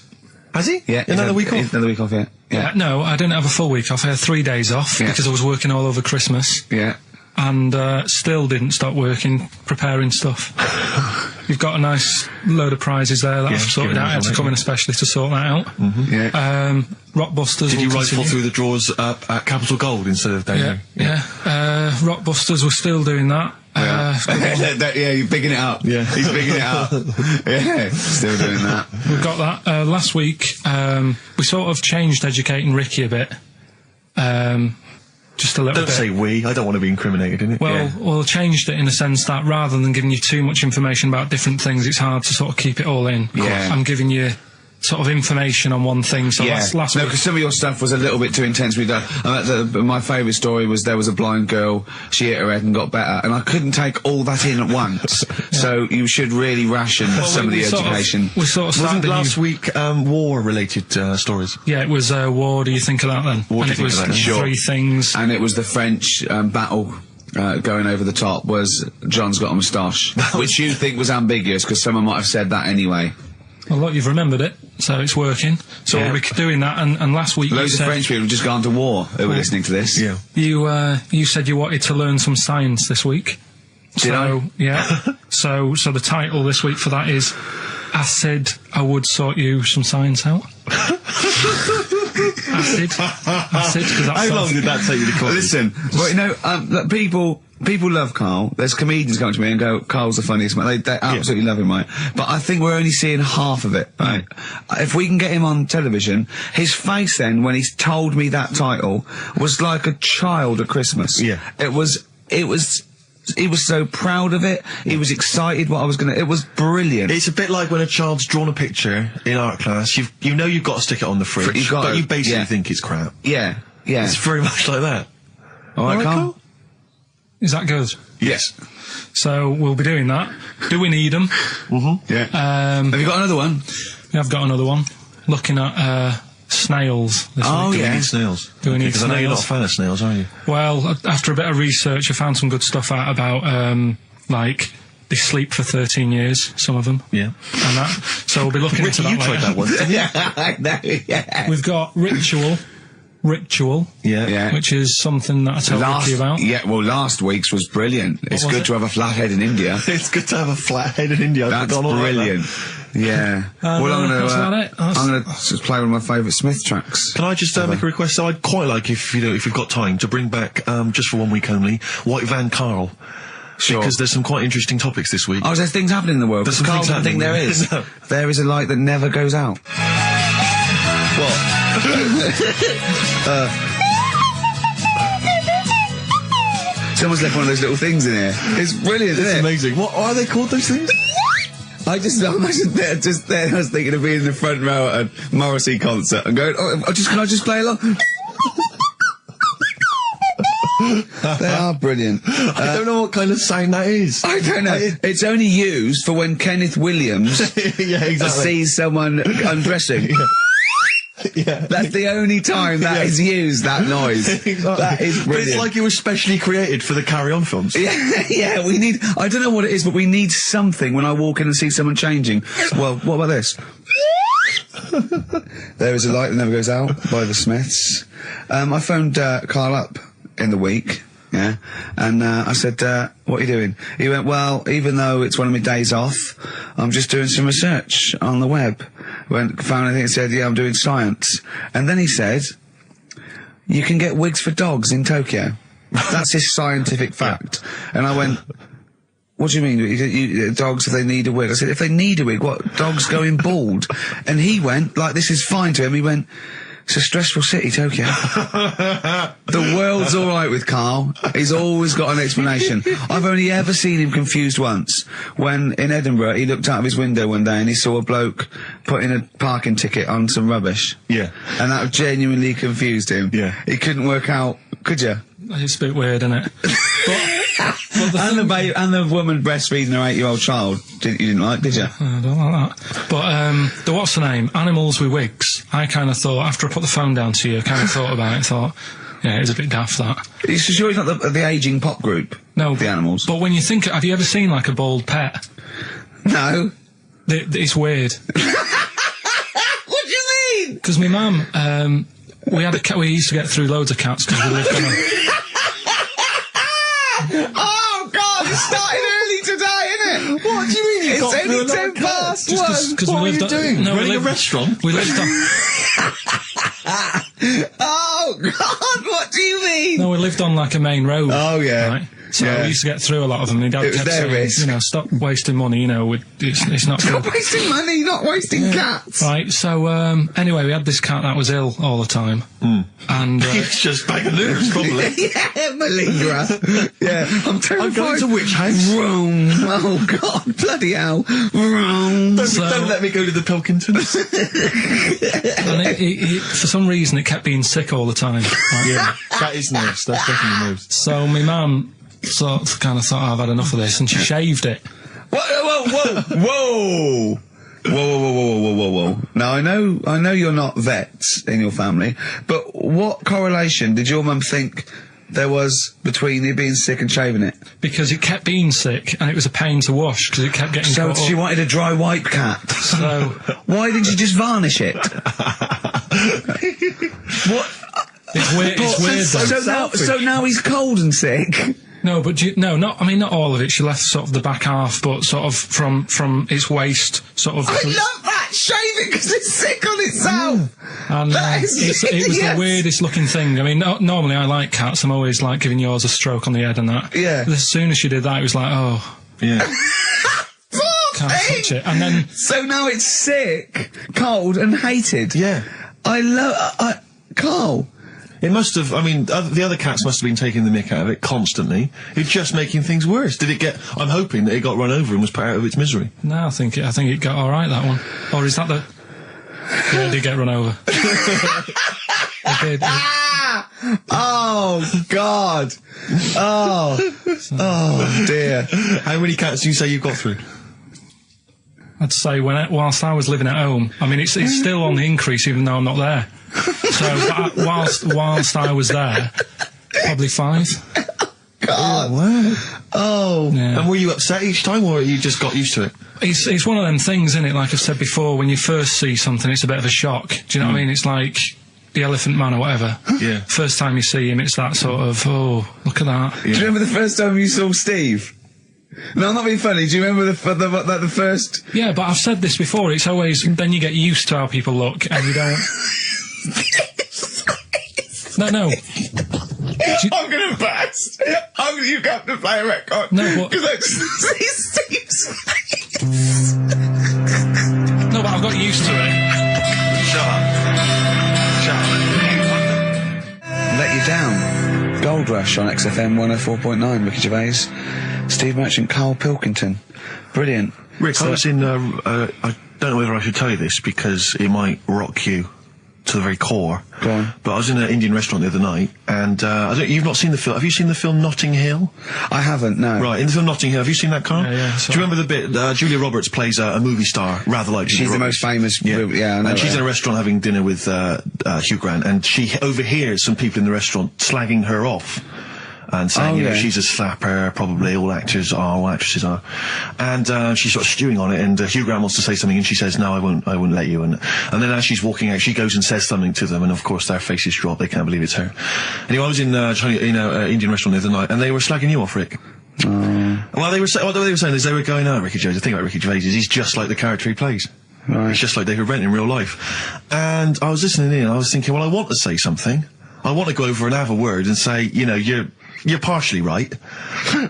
Speaker 2: Has he?
Speaker 1: Yeah.
Speaker 2: Another week off?
Speaker 1: Another week off, yeah. Yeah.
Speaker 3: No, I didn't have a full week off. I had 3 days off
Speaker 1: Yeah.
Speaker 3: because I was working all over Christmas
Speaker 1: Yeah.
Speaker 3: and still didn't stop working, preparing stuff. You've got a nice load of prizes there that I've sorted
Speaker 2: give
Speaker 3: out. I
Speaker 2: me
Speaker 3: had to
Speaker 2: one,
Speaker 3: come in especially to sort that out.
Speaker 1: Yeah.
Speaker 3: Rockbusters.
Speaker 2: Did you
Speaker 3: will
Speaker 2: rifle
Speaker 3: continue.
Speaker 2: through the drawers at Capital Gold instead of down
Speaker 3: Yeah,
Speaker 2: here?
Speaker 3: yeah. Rockbusters, we're still doing that.
Speaker 1: Yeah, you're bigging it up.
Speaker 2: Yeah.
Speaker 1: He's bigging it up. Yeah, still doing that.
Speaker 3: We've got that. Last week, we sort of changed Educating Ricky a bit. Just a little
Speaker 2: Don't
Speaker 3: bit.
Speaker 2: say we. I don't want to be incriminated in it.
Speaker 3: Well, changed it in the sense that rather than giving you too much information about different things, it's hard to sort of keep it all in.
Speaker 1: Yeah.
Speaker 3: I'm giving you sort of information on one thing. So last
Speaker 1: no,
Speaker 3: week,
Speaker 1: because some of your stuff was a little bit too intense to be done. My favourite story was there was a blind girl, she hit her head and got better, and I couldn't take all that in at once. So you should really ration some of the education.
Speaker 3: We sort of started
Speaker 2: Wasn't last week war-related stories?
Speaker 3: Yeah, it was War Do You Think of That then?
Speaker 2: What
Speaker 3: And
Speaker 2: do you
Speaker 3: it
Speaker 2: think
Speaker 3: was
Speaker 2: of that?
Speaker 3: three things.
Speaker 1: And it was the French battle. Going over the top was John's got a moustache, which you think was ambiguous because someone might have said that anyway.
Speaker 3: Well, look, you've remembered it, so it's working. So we'll be doing that. And last week
Speaker 1: Loads
Speaker 3: you
Speaker 1: of
Speaker 3: said
Speaker 1: French people have just gone to war who were listening to this.
Speaker 2: Yeah.
Speaker 3: you said you wanted to learn some science this week.
Speaker 1: Did I?
Speaker 3: Yeah. so the title this week for that is I Said I Would Sort You Some Science Out. Acid. Cause that's
Speaker 2: How long did that take you to call?
Speaker 1: Listen, well, you know, people love Carl. There's comedians come to me and go, Carl's the funniest man. They absolutely love him, right? But I think we're only seeing half of it, right? If we can get him on television, his face then, when he's told me that title, was like a child at Christmas.
Speaker 2: Yeah.
Speaker 1: He was so proud of it. He was excited what I was it was brilliant.
Speaker 2: It's a bit like when a child's drawn a picture in art class. You know you've got to stick it on the fridge, but you basically think it's crap.
Speaker 1: Yeah.
Speaker 2: It's very much like that.
Speaker 1: All right, Carl?
Speaker 3: Is that good?
Speaker 1: Yes.
Speaker 3: So we'll be doing that. Do we need them?
Speaker 2: Mm-hmm.
Speaker 1: Yeah. Have you got another one?
Speaker 3: We have got another one. Looking at snails this week.
Speaker 2: Do we need snails?
Speaker 3: Do we need
Speaker 2: Because I know you're not a
Speaker 3: snails?
Speaker 2: fan of snails, are you?
Speaker 3: Well, after a bit of research, I found some good stuff out about, like, they sleep for 13 years, some of them.
Speaker 2: Yeah.
Speaker 3: And that. So we'll be looking into that
Speaker 2: you
Speaker 3: later.
Speaker 2: tried that one.
Speaker 1: Yeah, I know, yeah.
Speaker 3: We've got Ritual,
Speaker 2: Yeah.
Speaker 3: which is something that I told Ricky about.
Speaker 1: Yeah, well, last week's was brilliant. It's
Speaker 3: was
Speaker 1: good
Speaker 3: it?
Speaker 1: to have a flathead in India.
Speaker 2: It's good to have a flathead in India.
Speaker 1: That's brilliant. Yeah. Well, I'm
Speaker 3: that's about it.
Speaker 1: I'm gonna just play one of my favourite Smith tracks.
Speaker 2: Can I just make a request? So I'd quite like, if you've got time, to bring back, just for 1 week only, White Van Carl.
Speaker 1: Sure.
Speaker 2: Because there's some quite interesting topics this week.
Speaker 1: Oh, there's things happening in the world.
Speaker 2: There's
Speaker 1: Because
Speaker 2: some
Speaker 1: Carl
Speaker 2: things
Speaker 1: doesn't think
Speaker 2: happening.
Speaker 1: there is.
Speaker 2: No.
Speaker 1: There is a light that never goes out.
Speaker 2: What?
Speaker 1: Someone's left one of those little things in here. It's brilliant,
Speaker 2: It's
Speaker 1: isn't it?
Speaker 2: amazing. What are they called, those things?
Speaker 1: I was thinking of being in the front row at a Morrissey concert and going, can I just play along? They are brilliant.
Speaker 2: I don't know what kind of sound that is.
Speaker 1: I don't know. It's only used for when Kenneth Williams
Speaker 2: Yeah, exactly.
Speaker 1: sees someone undressing.
Speaker 2: Yeah.
Speaker 1: That's the only time that is used, that noise.
Speaker 2: Exactly.
Speaker 1: That is
Speaker 2: But
Speaker 1: brilliant.
Speaker 2: it's like it was specially created for the Carry On films.
Speaker 1: Yeah, we need, I don't know what it is, but we need something when I walk in and see someone changing. Well, what about this? There is a light that never goes out by the Smiths. I phoned Carl up in the week, yeah, and I said, what are you doing? He went, well, even though it's one of my days off, I'm just doing some research on the web. Found anything and said, yeah, I'm doing science. And then he said, you can get wigs for dogs in Tokyo. That's his scientific fact. And I went, what do you mean? Dogs, if they need a wig? I said, if they need a wig, what? Dogs going bald? And he went, like, this is fine to him. He went, it's a stressful city, Tokyo. The world's all right with Carl. He's always got an explanation. I've only ever seen him confused once. When, in Edinburgh, he looked out of his window one day and he saw a bloke putting a parking ticket on some rubbish.
Speaker 2: Yeah.
Speaker 1: And that genuinely confused him.
Speaker 2: Yeah.
Speaker 1: He couldn't work out, could you?
Speaker 3: It's a bit weird, isn't it?
Speaker 1: And the woman breastfeeding her 8-year-old child, you didn't like, did you?
Speaker 3: I don't like that. But, the what's the name? Animals with wigs. I kind of thought, after I put the phone down to you, I kind of thought about it and thought, yeah, it's a bit daft, that.
Speaker 1: Are you sure he's not the ageing pop group?
Speaker 3: No.
Speaker 1: The Animals?
Speaker 3: But when you think, have you ever seen, like, a bald pet?
Speaker 1: No.
Speaker 3: It's weird.
Speaker 1: What do you mean?
Speaker 3: Because my mum, we had a cat, we used to get through loads of cats because we lived on a...
Speaker 1: Oh, God, it started early today, innit?
Speaker 2: What do you mean you got
Speaker 1: It's
Speaker 2: through a
Speaker 1: only
Speaker 2: lot of
Speaker 1: 10 past
Speaker 3: Just
Speaker 1: one.
Speaker 3: because
Speaker 2: What
Speaker 3: we
Speaker 2: are
Speaker 3: lived
Speaker 2: you
Speaker 3: on...
Speaker 2: doing?
Speaker 3: No,
Speaker 2: Running a restaurant?
Speaker 3: We lived on...
Speaker 1: Oh, God, what do you mean?
Speaker 3: No, we lived on, like, a main road.
Speaker 1: Oh, yeah.
Speaker 3: Right? So we used to get through a lot of them. And Dad
Speaker 1: It was
Speaker 3: kept
Speaker 1: their
Speaker 3: saying,
Speaker 1: risk.
Speaker 3: you know, stop wasting money. You know, it's not
Speaker 1: Not
Speaker 3: good.
Speaker 1: wasting money, not wasting cats.
Speaker 3: Right. So anyway, we had this cat that was ill all the time, and
Speaker 2: It's just bag of nerves, probably.
Speaker 1: Yeah, malingerer. Yeah, I'm terrified.
Speaker 2: I'm going to which house?
Speaker 1: Rome. Oh, God, bloody hell. Rome.
Speaker 2: Don't let me go to the Pilkingtons.
Speaker 3: and it, for some reason, it kept being sick all the time. Right?
Speaker 2: Yeah, that is nerves. That's definitely nerves.
Speaker 3: So my mum kind of thought, I've had enough of this, and she shaved it.
Speaker 1: Whoa. Whoa. Now, I know you're not vets in your family, but what correlation did your mum think there was between you being sick and shaving it?
Speaker 3: Because it kept being sick, and it was a pain to wash, because it kept getting
Speaker 1: So
Speaker 3: caught
Speaker 1: she
Speaker 3: up.
Speaker 1: wanted a dry wipe cat.
Speaker 3: So,
Speaker 1: Why didn't you just varnish it? What?
Speaker 3: it's weird though.
Speaker 1: So now he's cold and sick.
Speaker 3: No, but not all of it. She left sort of the back half, but sort of from its waist, sort of.
Speaker 1: I love that. Shave it because it's sick on itself.
Speaker 3: And
Speaker 1: That is
Speaker 3: it was
Speaker 1: yes.
Speaker 3: the weirdest looking thing. I mean, normally I like cats. I'm always like giving yours a stroke on the head and that.
Speaker 1: Yeah.
Speaker 3: But as soon as she did that, it was like, oh,
Speaker 2: Yeah.
Speaker 3: can't touch it. And then
Speaker 1: So now it's sick, cold, and hated.
Speaker 2: Yeah.
Speaker 1: I love. Carl.
Speaker 2: It must have, I mean, the other cats must have been taking the mick out of it constantly. It's just making things worse. Did it get, I'm hoping that it got run over and was put out of its misery.
Speaker 3: no, I think it got all right, that one. Or is that the? Yeah, it did get run over. It did.
Speaker 1: Oh God. Oh dear.
Speaker 2: How many cats do you say you've got through?
Speaker 3: I'd say whilst I was living at home, I mean, it's still on the increase even though I'm not there. So whilst I was there, probably 5.
Speaker 1: God.
Speaker 2: Wow.
Speaker 1: Oh.
Speaker 3: Yeah.
Speaker 2: And were you upset each time, or you just got used to it?
Speaker 3: It's one of them things, isn't it? Like I've said before, when you first see something, it's a bit of a shock. Do you know what I mean? It's like the Elephant Man or whatever.
Speaker 2: Yeah.
Speaker 3: First time you see him, it's that sort of, oh, look at that.
Speaker 1: Do you remember the first time you saw Steve? No, I'm not being funny. Do you remember the first?
Speaker 3: Yeah, but I've said this before. It's always then you get used to how people look, and you don't. No.
Speaker 1: I'm gonna burst. You have to play a record.
Speaker 3: No, but-
Speaker 1: because I just see Steve's face.
Speaker 3: No, but I've got used to it.
Speaker 2: Shut up.
Speaker 1: Let you down. Gold Rush on XFM 104.9. Ricky Gervais, Steve Merchant, Karl Pilkington. Brilliant.
Speaker 2: Rick, I was in, I don't know whether I should tell you this because it might rock you to the very core.
Speaker 1: Go on.
Speaker 2: But I was in an Indian restaurant the other night, and you've not seen the film. Have you seen the film Notting Hill?
Speaker 1: I haven't, no.
Speaker 2: Right, in the film Notting Hill, have you seen that, Carl?
Speaker 3: Yeah.
Speaker 2: Do you remember the bit, Julia Roberts plays a movie star, rather like Julia
Speaker 1: She's the
Speaker 2: Roberts.
Speaker 1: most famous.
Speaker 2: Yeah,
Speaker 1: I know
Speaker 2: and she's
Speaker 1: her.
Speaker 2: in a restaurant having dinner with Hugh Grant, and she overhears some people in the restaurant slagging her off. And saying,
Speaker 1: Oh,
Speaker 2: you know,
Speaker 1: yeah.
Speaker 2: she's a slapper, probably all actresses are. And she's sort of stewing on it, and Hugh Grant wants to say something, and she says, no, I won't let you. And then as she's walking out, she goes and says something to them, and of course their faces drop, they can't believe it's her. Anyway, I was in Indian restaurant the other night, and they were slagging you off, Rick. Well, they were what they were saying is they were going, oh, Ricky Gervais, the thing about Ricky Gervais is he's just like the character he plays.
Speaker 1: Right.
Speaker 2: It's just like David Brent in real life. And I was listening in, and I was thinking, well, I want to say something. I want to go over and have a word and say, you know, you're partially right,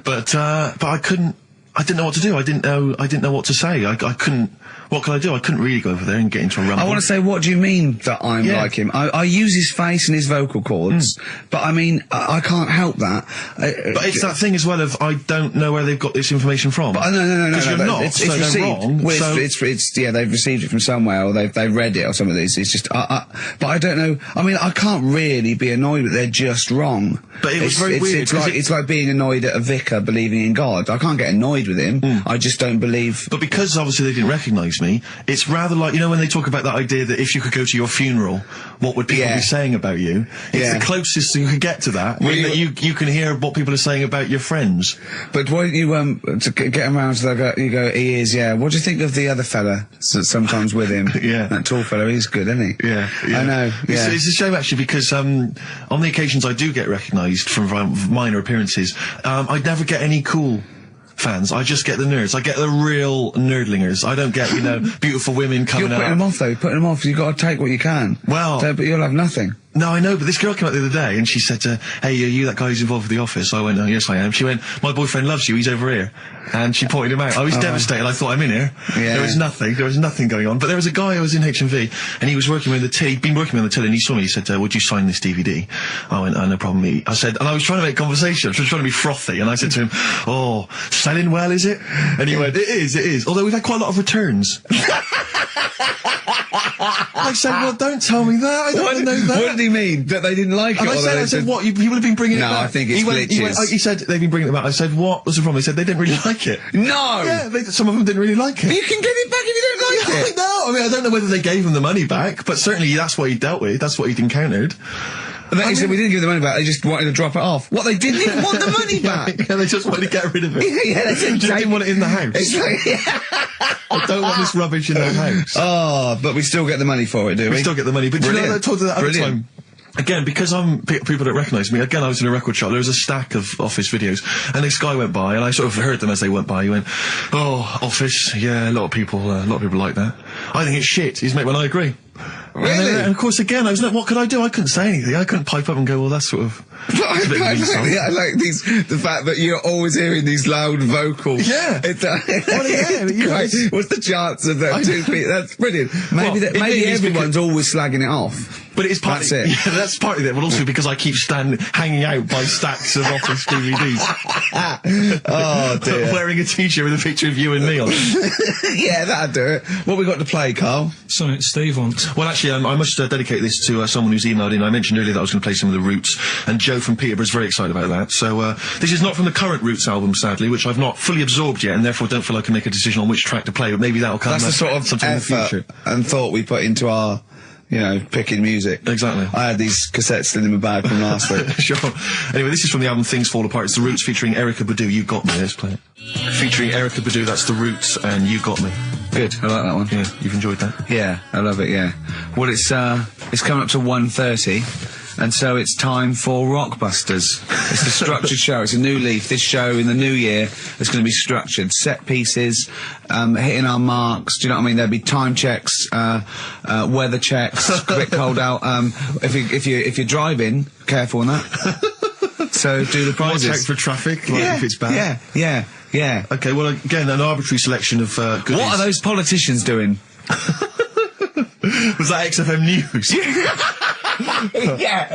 Speaker 2: but I couldn't. I didn't know what to do. I didn't know what to say. I couldn't. What could I do? I couldn't really go over there and get into a rumble.
Speaker 1: I want to say, what do you mean that I'm
Speaker 2: Yeah.
Speaker 1: like him? I use his face and his vocal cords, but I mean, I can't help that.
Speaker 2: But it's that thing as well of I don't know where they've got this information from.
Speaker 1: But no.
Speaker 2: Because you're not.
Speaker 1: It's
Speaker 2: so they're
Speaker 1: received.
Speaker 2: wrong.
Speaker 1: Well,
Speaker 2: so
Speaker 1: it's yeah, they've received it from somewhere, or they've read it, or some of these. It's just, but I don't know. I mean, I can't really be annoyed that they're just wrong.
Speaker 2: But it was very weird,
Speaker 1: It's
Speaker 2: 'cause
Speaker 1: like it's like being annoyed at a vicar believing in God. I can't get annoyed with him. I just don't believe.
Speaker 2: But because obviously they didn't recognise me, it's rather like, you know, when they talk about that idea that if you could go to your funeral, what would people
Speaker 1: Yeah.
Speaker 2: be saying about you? It's
Speaker 1: Yeah.
Speaker 2: the closest you can get to that.
Speaker 1: Well,
Speaker 2: in that you can hear what people are saying about your friends.
Speaker 1: But why don't you to get around to that? You go, he is, yeah. What do you think of the other fella? Sometimes with him,
Speaker 2: Yeah.
Speaker 1: that tall fella, he's good, isn't he?
Speaker 2: Yeah.
Speaker 1: I know. Yeah.
Speaker 2: It's a shame actually because on the occasions I do get recognised from minor appearances, I never get any cool fans. I just get the nerds. I get the real nerdlingers. I don't get, you know, beautiful women
Speaker 1: You're
Speaker 2: coming
Speaker 1: putting
Speaker 2: out.
Speaker 1: them off, though. You're putting them off. You've got to take what you can.
Speaker 2: Well-
Speaker 1: but you'll have nothing.
Speaker 2: No, I know, but this girl came up the other day and she said, hey, are you that guy who's involved with The Office? I went, oh, yes, I am. She went, my boyfriend loves you, he's over here. And she pointed him out. I was devastated. I thought, I'm in here.
Speaker 1: Yeah.
Speaker 2: There was nothing going on. But there was a guy who was in HMV and he was working with the till. He'd been working on the till and he saw me. He said, would you sign this DVD? I went, oh, no problem. I said, and I was trying to make conversation. I was trying to be frothy. And I said to him, oh, selling well, is it? And he went, it is. Although we've had quite a lot of returns. I said, well, don't tell me that. I don't want to know that.
Speaker 1: What did he mean? That they didn't like it?
Speaker 2: And I said, what? People have been bringing it back.
Speaker 1: No, I think it's glitches.
Speaker 2: He said, they've been bringing it back. I said, what was the problem? He said, they didn't really like it.
Speaker 1: No!
Speaker 2: Yeah, some of them didn't really like it.
Speaker 1: You can get it back if you don't like it.
Speaker 2: No, I mean, I don't know whether they gave him the money back, but certainly that's what he dealt with. That's what he'd encountered.
Speaker 1: And then he said, we didn't give the money back, they just wanted to drop it off. What, they didn't even want the money back?
Speaker 2: Yeah, they just wanted to get rid of it.
Speaker 1: Yeah, they
Speaker 2: just didn't want it in the house.
Speaker 1: It's like,
Speaker 2: I don't want this rubbish in the house.
Speaker 1: Oh, but we still get the money for it, do we?
Speaker 2: We still get the money. But
Speaker 1: Brilliant.
Speaker 2: you know, I talked to that other time. Again, because people don't recognise me, again, I was in a record shop, there was a stack of Office videos, and this guy went by, and I sort of heard them as they went by, he went, oh, Office, yeah, a lot of people like that. I think it's shit, when I agree.
Speaker 1: Really?
Speaker 2: And of course, again, I was like, what could I do? I couldn't say anything. I couldn't pipe up and go, well, that's sort of...
Speaker 1: I like the fact that you're always hearing these loud vocals.
Speaker 2: Yeah.
Speaker 1: Christ, what's the chance of that? That's brilliant. Maybe everyone's always slagging it off.
Speaker 2: But it's partly,
Speaker 1: that's it.
Speaker 2: Yeah, that's partly it, but also because I keep hanging out by stacks of Office DVDs.
Speaker 1: Oh, dear.
Speaker 2: Wearing a t-shirt with a picture of you and me on it.
Speaker 1: Yeah, that'd do it. What we got to play, Carl?
Speaker 3: Something Steve wants.
Speaker 2: Well, actually, I must dedicate this to someone who's emailed in. I mentioned earlier that I was going to play some of the Roots, and Joe from Peterborough is very excited about that. So, this is not from the current Roots album, sadly, which I've not fully absorbed yet, and therefore don't feel I can make a decision on which track to play, but maybe that'll come.
Speaker 1: That's the sort of
Speaker 2: sometime in the future.
Speaker 1: And thought we put into our... picking music.
Speaker 2: Exactly.
Speaker 1: I had these cassettes still in my bag from last week.
Speaker 2: Sure. Anyway, this is from the album Things Fall Apart. It's The Roots featuring Erykah Badu. You Got Me. Let's play it. Featuring Erykah Badu, that's The Roots, and You Got Me.
Speaker 1: Good. I like that one.
Speaker 2: Yeah, you've enjoyed that?
Speaker 1: Yeah, I love it, yeah. Well, it's coming up to 1:30. And so it's time for Rockbusters. It's a structured show. It's a new leaf. This show in the new year is going to be structured. Set pieces, hitting our marks. Do you know what I mean? There'll be time checks, weather checks, quick hold out. If you're driving, careful on that. So do the prizes.
Speaker 2: Check for traffic, if it's bad.
Speaker 1: Yeah.
Speaker 2: Okay, well, again, an arbitrary selection of goodies.
Speaker 1: What are those politicians doing?
Speaker 2: Was that XFM News?
Speaker 1: Yeah.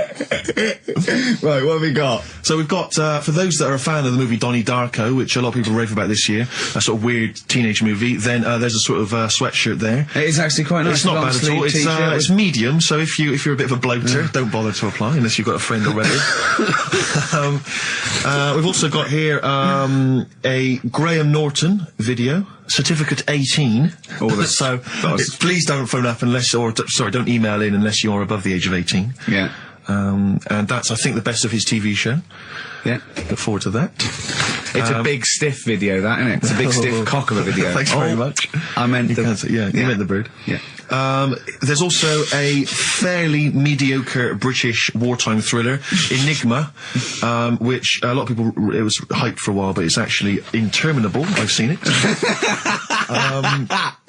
Speaker 1: Right, what have we got?
Speaker 2: So we've got, for those that are a fan of the movie Donnie Darko, which a lot of people rave about this year, a sort of weird teenage movie, then there's a sort of sweatshirt there.
Speaker 1: It is actually quite nice.
Speaker 2: It's not bad at all. It's medium, so if you're a bit of a bloater, don't bother to apply unless you've got a friend already. We've also got here a Graham Norton video. Certificate 18.
Speaker 1: Oh, that's,
Speaker 2: so please don't phone up don't email in unless you're above the age of 18.
Speaker 1: Yeah.
Speaker 2: And that's, I think, the best of his TV show.
Speaker 1: Yeah.
Speaker 2: Look forward to that.
Speaker 1: It's a big stiff video, that, isn't it? It's a big stiff cock of a video.
Speaker 2: Thanks very much.
Speaker 1: I meant
Speaker 2: you meant the bird.
Speaker 1: Yeah.
Speaker 2: There's also a fairly mediocre British wartime thriller, Enigma, which a lot of people, it was hyped for a while, but it's actually interminable. I've seen it.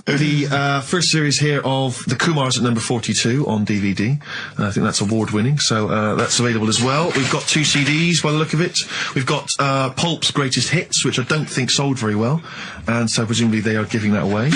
Speaker 2: The first series here of The Kumars at number 42 on DVD. I think that's award-winning, so that's available as well. We've got 2 CDs by the look of it. We've got Pulp's Greatest Hits, which I don't think sold very well, and so presumably they are giving that away.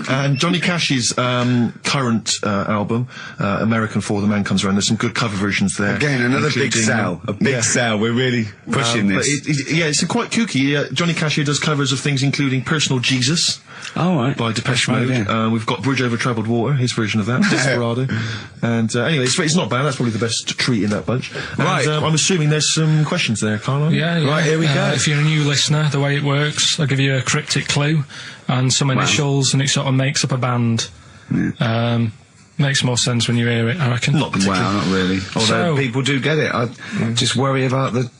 Speaker 2: And Johnny Cash's current album, American For the Man Comes Around. There's some good cover versions there.
Speaker 1: Again, another big sell. A big sell. We're really pushing this.
Speaker 2: It's quite kooky. Johnny Cash here does covers of things including Personal Jesus.
Speaker 1: Oh, right.
Speaker 2: By Depeche Mode. Yeah. We've got Bridge Over Troubled Water, his version of that, Desperado. And anyway, it's not bad. That's probably the best treat in that bunch.
Speaker 1: Right.
Speaker 2: And I'm assuming there's some questions there, Carl.
Speaker 3: Yeah.
Speaker 1: Right, here we go.
Speaker 3: If you're a new listener, the way it works, I'll give you a cryptic clue and some initials, and it sort of makes up a band. Yeah. Makes more sense when you hear it, I reckon.
Speaker 2: Not particularly.
Speaker 1: Wow, not really. Although people do get it. I just worry about the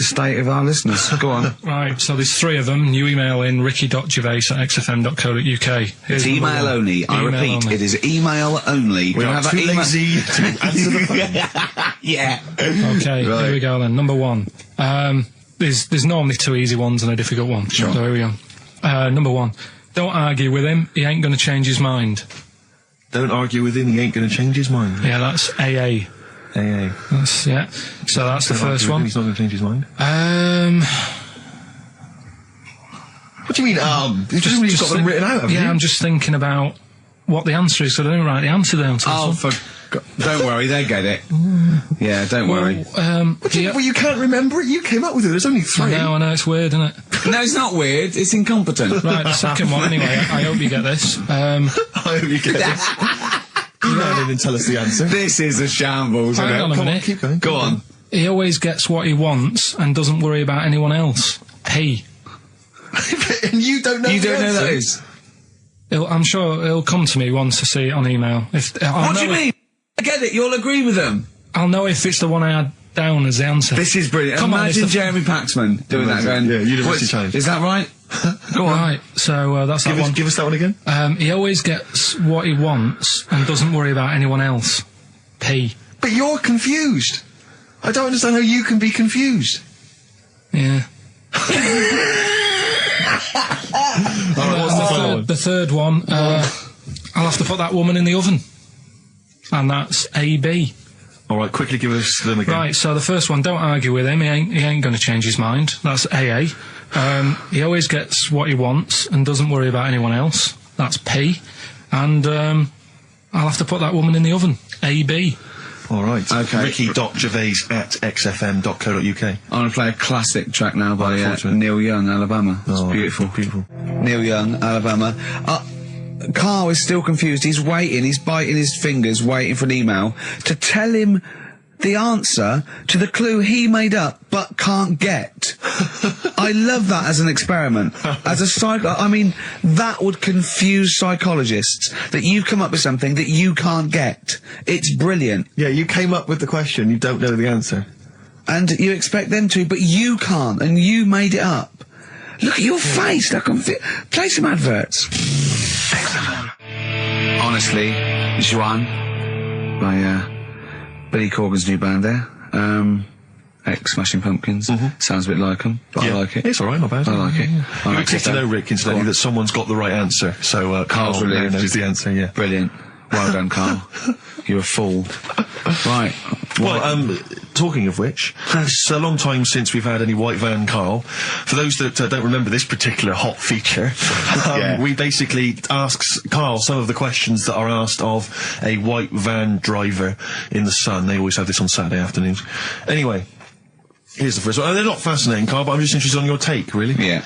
Speaker 1: state of our listeners. Go on.
Speaker 3: Right, so there's 3 of them. You email in ricky.gervais@xfm.co.uk.
Speaker 1: It's email only. I repeat, it is email only.
Speaker 2: We are too lazy to answer the phone.
Speaker 1: Yeah.
Speaker 3: Okay, here we go then. Number 1. There's normally 2 easy ones and a difficult one.
Speaker 1: Sure.
Speaker 3: So here we go. Number 1. Don't argue with him. He ain't going to change his mind.
Speaker 2: Don't argue with him. He ain't going to change his mind.
Speaker 3: Yeah, that's AA.
Speaker 2: AA.
Speaker 3: Yeah. So that's the first one.
Speaker 2: He's not going to change his mind. What do you mean, You've just got them written out, haven't you?
Speaker 3: Yeah, I'm just thinking about what the answer is, so I didn't write the answer down to
Speaker 1: Oh,
Speaker 3: this one.
Speaker 1: don't worry, they get it. Yeah, don't worry.
Speaker 2: Well, you can't remember it? You came up with it. There's only 3.
Speaker 3: I know, it's weird, isn't it?
Speaker 1: No, it's not weird. It's incompetent.
Speaker 3: Right, the second one, anyway. I hope you get this.
Speaker 2: I hope you get this. Email in and tell us the answer.
Speaker 1: This is a shambles, isn't
Speaker 3: Hang on a
Speaker 1: it?
Speaker 3: minute.
Speaker 2: Keep going.
Speaker 1: Go on.
Speaker 3: He always gets what he wants and doesn't worry about anyone else. P.
Speaker 2: And you don't know
Speaker 1: You
Speaker 2: the
Speaker 1: don't know
Speaker 2: answer?
Speaker 1: that is?
Speaker 3: I'm sure he'll come to me once to see it on email.
Speaker 1: What do you mean? I get it. You'll agree with them.
Speaker 3: I'll know if it's the one I had down as the answer.
Speaker 1: This is brilliant.
Speaker 3: Come on,
Speaker 1: Imagine
Speaker 3: it's the-
Speaker 1: Jeremy Paxman doing that. Going,
Speaker 2: Yeah, University
Speaker 1: "What's-
Speaker 2: Challenge."
Speaker 1: Is that right? Go on.
Speaker 3: Right, so that's that one.
Speaker 2: Give us that one again.
Speaker 3: He always gets what he wants and doesn't worry about anyone else. P.
Speaker 2: But you're confused. I don't understand how you can be confused.
Speaker 3: Yeah.
Speaker 2: What's the third one?
Speaker 3: The third one, I'll have to put that woman in the oven. And that's AB.
Speaker 2: All right, quickly give us them again.
Speaker 3: Right, so the first one, don't argue with him. He ain't going to change his mind. That's AA. He always gets what he wants and doesn't worry about anyone else. That's P. And I'll have to put that woman in the oven. AB.
Speaker 2: All right.
Speaker 1: Okay.
Speaker 2: Ricky.gervais@xfm.co.uk.
Speaker 1: I'm going to play a classic track now by
Speaker 2: Unfortunate.
Speaker 1: Neil Young, Alabama. It's beautiful.
Speaker 2: Beautiful.
Speaker 1: Neil Young, Alabama. Carl is still confused. He's waiting. He's biting his fingers, waiting for an email to tell him the answer to the clue he made up but can't get. I love that as an experiment. As a I mean, that would confuse psychologists, that you come up with something that you can't get. It's brilliant.
Speaker 2: Yeah, you came up with the question, you don't know the answer.
Speaker 1: And you expect them to, but you can't, and you made it up. Look at your face. Play some adverts. Honestly, Juan by Billy Corgan's new band there. Ex-Smashing Pumpkins. Sounds a bit like them, but I like it.
Speaker 2: It's all right, not bad.
Speaker 1: I like it.
Speaker 2: You would take to know, Rick, incidentally, that someone's got the right answer. So Carl
Speaker 1: relieved.
Speaker 2: knows the answer, yeah.
Speaker 1: Brilliant. Well done, Carl. You're a fool. Right.
Speaker 2: Well, talking of which, it's a long time since we've had any White Van Carl. For those that don't remember this particular hot feature, we basically ask Carl some of the questions that are asked of a white van driver in the Sun. They always have this on Saturday afternoons. Anyway, here's the first one. They're not fascinating, Carl, but I'm just interested on your take, really.
Speaker 1: Yeah.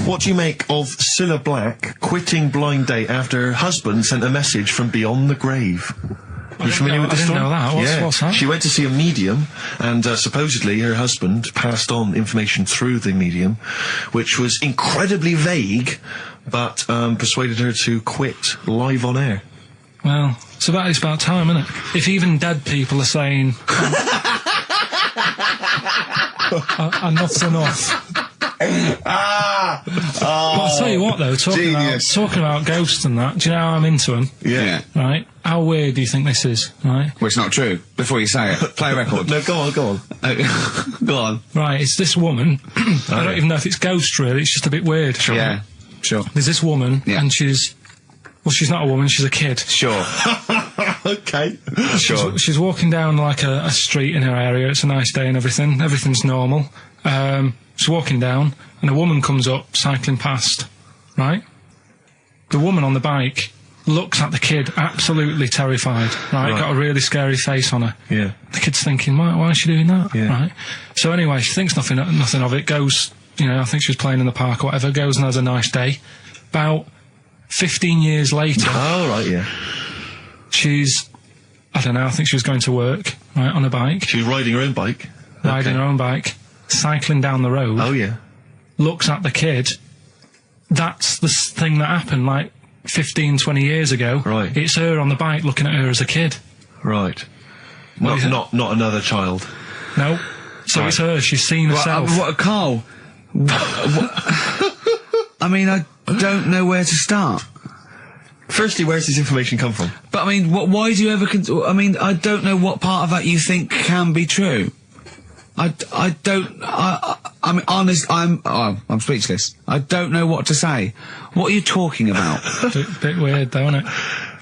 Speaker 2: What do you make of Cilla Black quitting Blind Date after her husband sent a message from beyond the grave? Are you familiar with the story?
Speaker 3: I didn't know that. What's that?
Speaker 2: She went to see a medium, and supposedly her husband passed on information through the medium, which was incredibly vague, but persuaded her to quit live on air.
Speaker 3: Well, it's about time, isn't it? If even dead people are saying, enough's enough. But I'll tell you what, though, talking about ghosts and that, do you know how I'm into them?
Speaker 1: Yeah.
Speaker 3: Right? How weird do you think this is, right?
Speaker 1: Well, it's not true. Before you say it, play a record.
Speaker 2: No, go on.
Speaker 1: Go on.
Speaker 3: Right, it's this woman. I don't even know if it's ghost, really. It's just a bit weird.
Speaker 1: Sure. Yeah, sure.
Speaker 3: There's this woman,
Speaker 1: Yeah.
Speaker 3: and she's not a woman, she's a kid.
Speaker 1: Sure.
Speaker 2: Okay.
Speaker 1: Sure.
Speaker 3: She's walking down, like, a street in her area. It's a nice day and everything. Everything's normal. She's walking down, and a woman comes up, cycling past, right? The woman on the bike looks at the kid, absolutely terrified, right? Got a really scary face on her.
Speaker 2: Yeah.
Speaker 3: The kid's thinking, why is she doing that?
Speaker 2: Yeah.
Speaker 3: Right? So anyway, she thinks nothing of it, goes, I think she was playing in the park or whatever, goes and has a nice day. About 15 years later...
Speaker 2: Oh, right, yeah.
Speaker 3: She's, I don't know, I think she was going to work, right, on a bike.
Speaker 2: She was riding her own bike.
Speaker 3: Riding her own bike, cycling down the road.
Speaker 2: Oh, yeah.
Speaker 3: Looks at the kid. That's the thing that happened, like, 15, 20 years ago.
Speaker 2: Right.
Speaker 3: It's her on the bike looking at her as a kid.
Speaker 2: Right. Not another child.
Speaker 3: No. So it's her, she's seen herself.
Speaker 1: Carl? I mean, I don't know where to start.
Speaker 2: Firstly, where's this information come from?
Speaker 1: But I mean, why do you ever? I mean, I don't know what part of that you think can be true. I mean, honest. I'm speechless. I don't know what to say. What are you talking about?
Speaker 3: Bit weird, though, isn't it?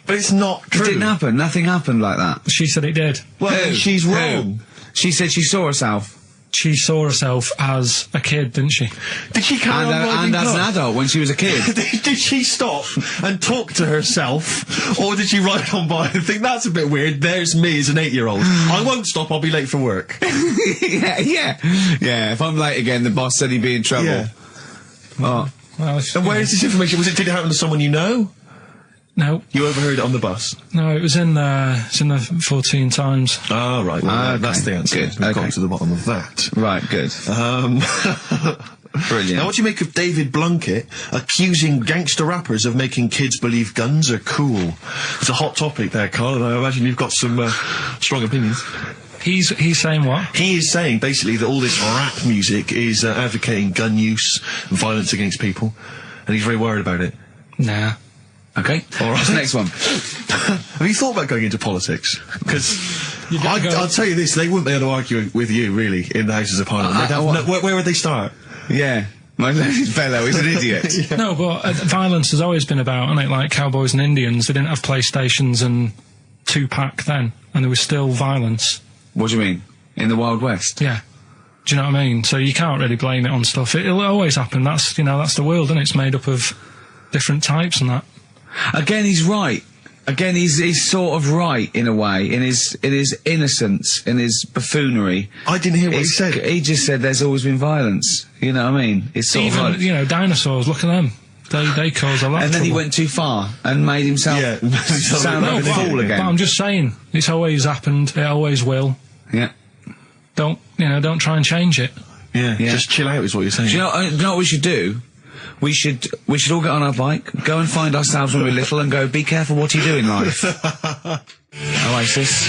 Speaker 2: But it's not true.
Speaker 1: It didn't happen. Nothing happened like that.
Speaker 3: She said it did.
Speaker 2: Well, she's wrong.
Speaker 1: She said she saw herself.
Speaker 3: She saw herself as a kid, didn't she?
Speaker 2: Did she carry on riding
Speaker 1: And as an
Speaker 2: cars?
Speaker 1: adult when she was a kid.
Speaker 2: Did she stop and talk to herself, or did she ride on by and think, that's a bit weird, there's me as an 8-year-old. I won't stop, I'll be late for work.
Speaker 1: Yeah. If I'm late again, the boss said he'd be in trouble.
Speaker 2: Yeah.
Speaker 1: Oh.
Speaker 3: Well,
Speaker 2: And where is this information? Did it happen to someone you know?
Speaker 3: No,
Speaker 2: You overheard it on the bus?
Speaker 3: no, it was in the 14 Times.
Speaker 2: Ah, right. Well,
Speaker 1: Okay.
Speaker 2: that's the answer.
Speaker 1: Good.
Speaker 2: We've
Speaker 1: Okay.
Speaker 2: got to the bottom of that.
Speaker 1: Right, good. Brilliant.
Speaker 2: Now, what do you make of David Blunkett accusing gangster rappers of making kids believe guns are cool? It's a hot topic there, Carl, and I imagine you've got some strong opinions.
Speaker 3: He's saying what?
Speaker 2: He is saying, basically, that all this rap music is advocating gun use and violence against people, and he's very worried about it.
Speaker 3: Nah.
Speaker 1: Okay.
Speaker 2: All right.
Speaker 1: What's the next one?
Speaker 2: Have you thought about going into politics? Because
Speaker 3: You gotta go-
Speaker 2: I'll tell you this, they wouldn't be able to argue with you, really, in the Houses of Parliament. They'd have where would they start?
Speaker 1: Yeah. My fellow is an idiot.
Speaker 3: No, but violence has always been about, isn't it? Like cowboys and Indians, they didn't have PlayStations and 2-pack then, and there was still violence.
Speaker 1: What do you mean? In the Wild West?
Speaker 3: Yeah. Do you know what I mean? So you can't really blame it on stuff. It'll always happen. That's the world, and it's made up of different types and that.
Speaker 1: Again, he's right. Again, he's sort of right in a way, in his innocence, in his buffoonery.
Speaker 2: I didn't hear what he said.
Speaker 1: He just said there's always been violence. You know what I mean? It's sort of like,
Speaker 3: Even, dinosaurs, look at them. They cause a lot
Speaker 1: and
Speaker 3: of
Speaker 1: then he
Speaker 3: trouble.
Speaker 1: went too far and made himself sound like a
Speaker 3: but
Speaker 1: fool again.
Speaker 3: I'm just saying, it's always happened, it always will.
Speaker 1: Yeah.
Speaker 3: Don't try and change it.
Speaker 2: Yeah,
Speaker 1: Yeah.
Speaker 2: just chill out is what you're saying.
Speaker 1: Do you know what we should do? We should all get on our bike, go and find ourselves when we're little and go, be careful what you do in life. Oasis,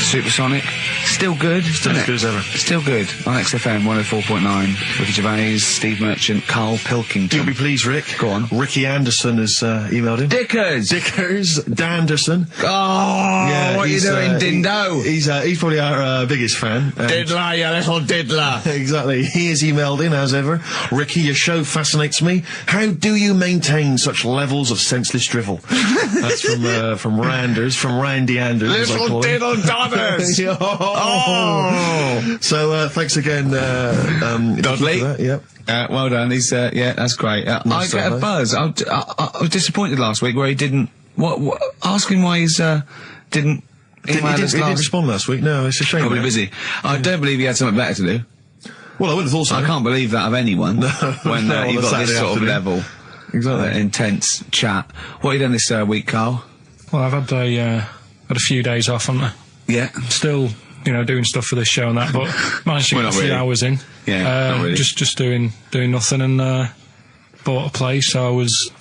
Speaker 1: Supersonic, still good.
Speaker 2: Still as good as ever.
Speaker 1: Still good. On XFM 104.9, Ricky Gervais, Steve Merchant, Karl Pilkington.
Speaker 2: You'll be pleased, Rick.
Speaker 1: Go on.
Speaker 2: Ricky Anderson has emailed him.
Speaker 1: Dickers!
Speaker 2: Dickers Danderson.
Speaker 1: Oh, what are you
Speaker 2: he's,
Speaker 1: doing, Dindo?
Speaker 2: He's probably our biggest fan.
Speaker 1: Diddler, you little diddler.
Speaker 2: Exactly. He has emailed in, as ever. Ricky, your show fascinates me. How do you maintain such levels of senseless drivel? That's from Randers, from Randy Anders. as I
Speaker 1: Little
Speaker 2: call him.
Speaker 1: diddle dodders!
Speaker 2: Oh. So, thanks again,
Speaker 1: Dudley.
Speaker 2: for that, yep.
Speaker 1: Well done. He's yeah, that's great. I
Speaker 2: Nice
Speaker 1: get a
Speaker 2: stuff,
Speaker 1: buzz. I was disappointed last week where he didn't. What? Ask him why he's didn't.
Speaker 2: He
Speaker 1: email us
Speaker 2: didn't
Speaker 1: last.
Speaker 2: respond last week. No, it's a shame.
Speaker 1: Probably
Speaker 2: mate.
Speaker 1: busy. I don't believe he had something better to do.
Speaker 2: Well, I wouldn't have thought so.
Speaker 1: I can't believe that of anyone when
Speaker 2: No,
Speaker 1: you've
Speaker 2: on a
Speaker 1: got this
Speaker 2: Saturday
Speaker 1: sort of
Speaker 2: afternoon.
Speaker 1: level,
Speaker 2: Exactly.
Speaker 1: intense chat. What have you done this week, Carl?
Speaker 3: Well, I've had a few days off, haven't I?
Speaker 1: Yeah.
Speaker 3: Still, doing stuff for this show and that, but managed to
Speaker 1: Well,
Speaker 3: get a
Speaker 1: not
Speaker 3: few
Speaker 1: really.
Speaker 3: hours in.
Speaker 1: Yeah, not really.
Speaker 3: Just doing nothing, and bought a place. So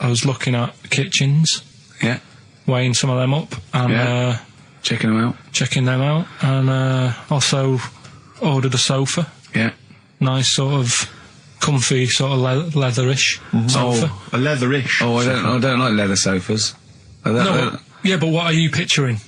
Speaker 3: I was looking at kitchens,
Speaker 1: Yeah.
Speaker 3: weighing some of them up, and
Speaker 1: Yeah. Checking them out.
Speaker 3: checking them out, and also ordered a sofa.
Speaker 1: Yeah.
Speaker 3: Nice sort of comfy, sort of leatherish sofa.
Speaker 1: Oh.
Speaker 2: A leatherish.
Speaker 1: Oh, I don't like leather sofas.
Speaker 3: No, yeah, but what are you picturing?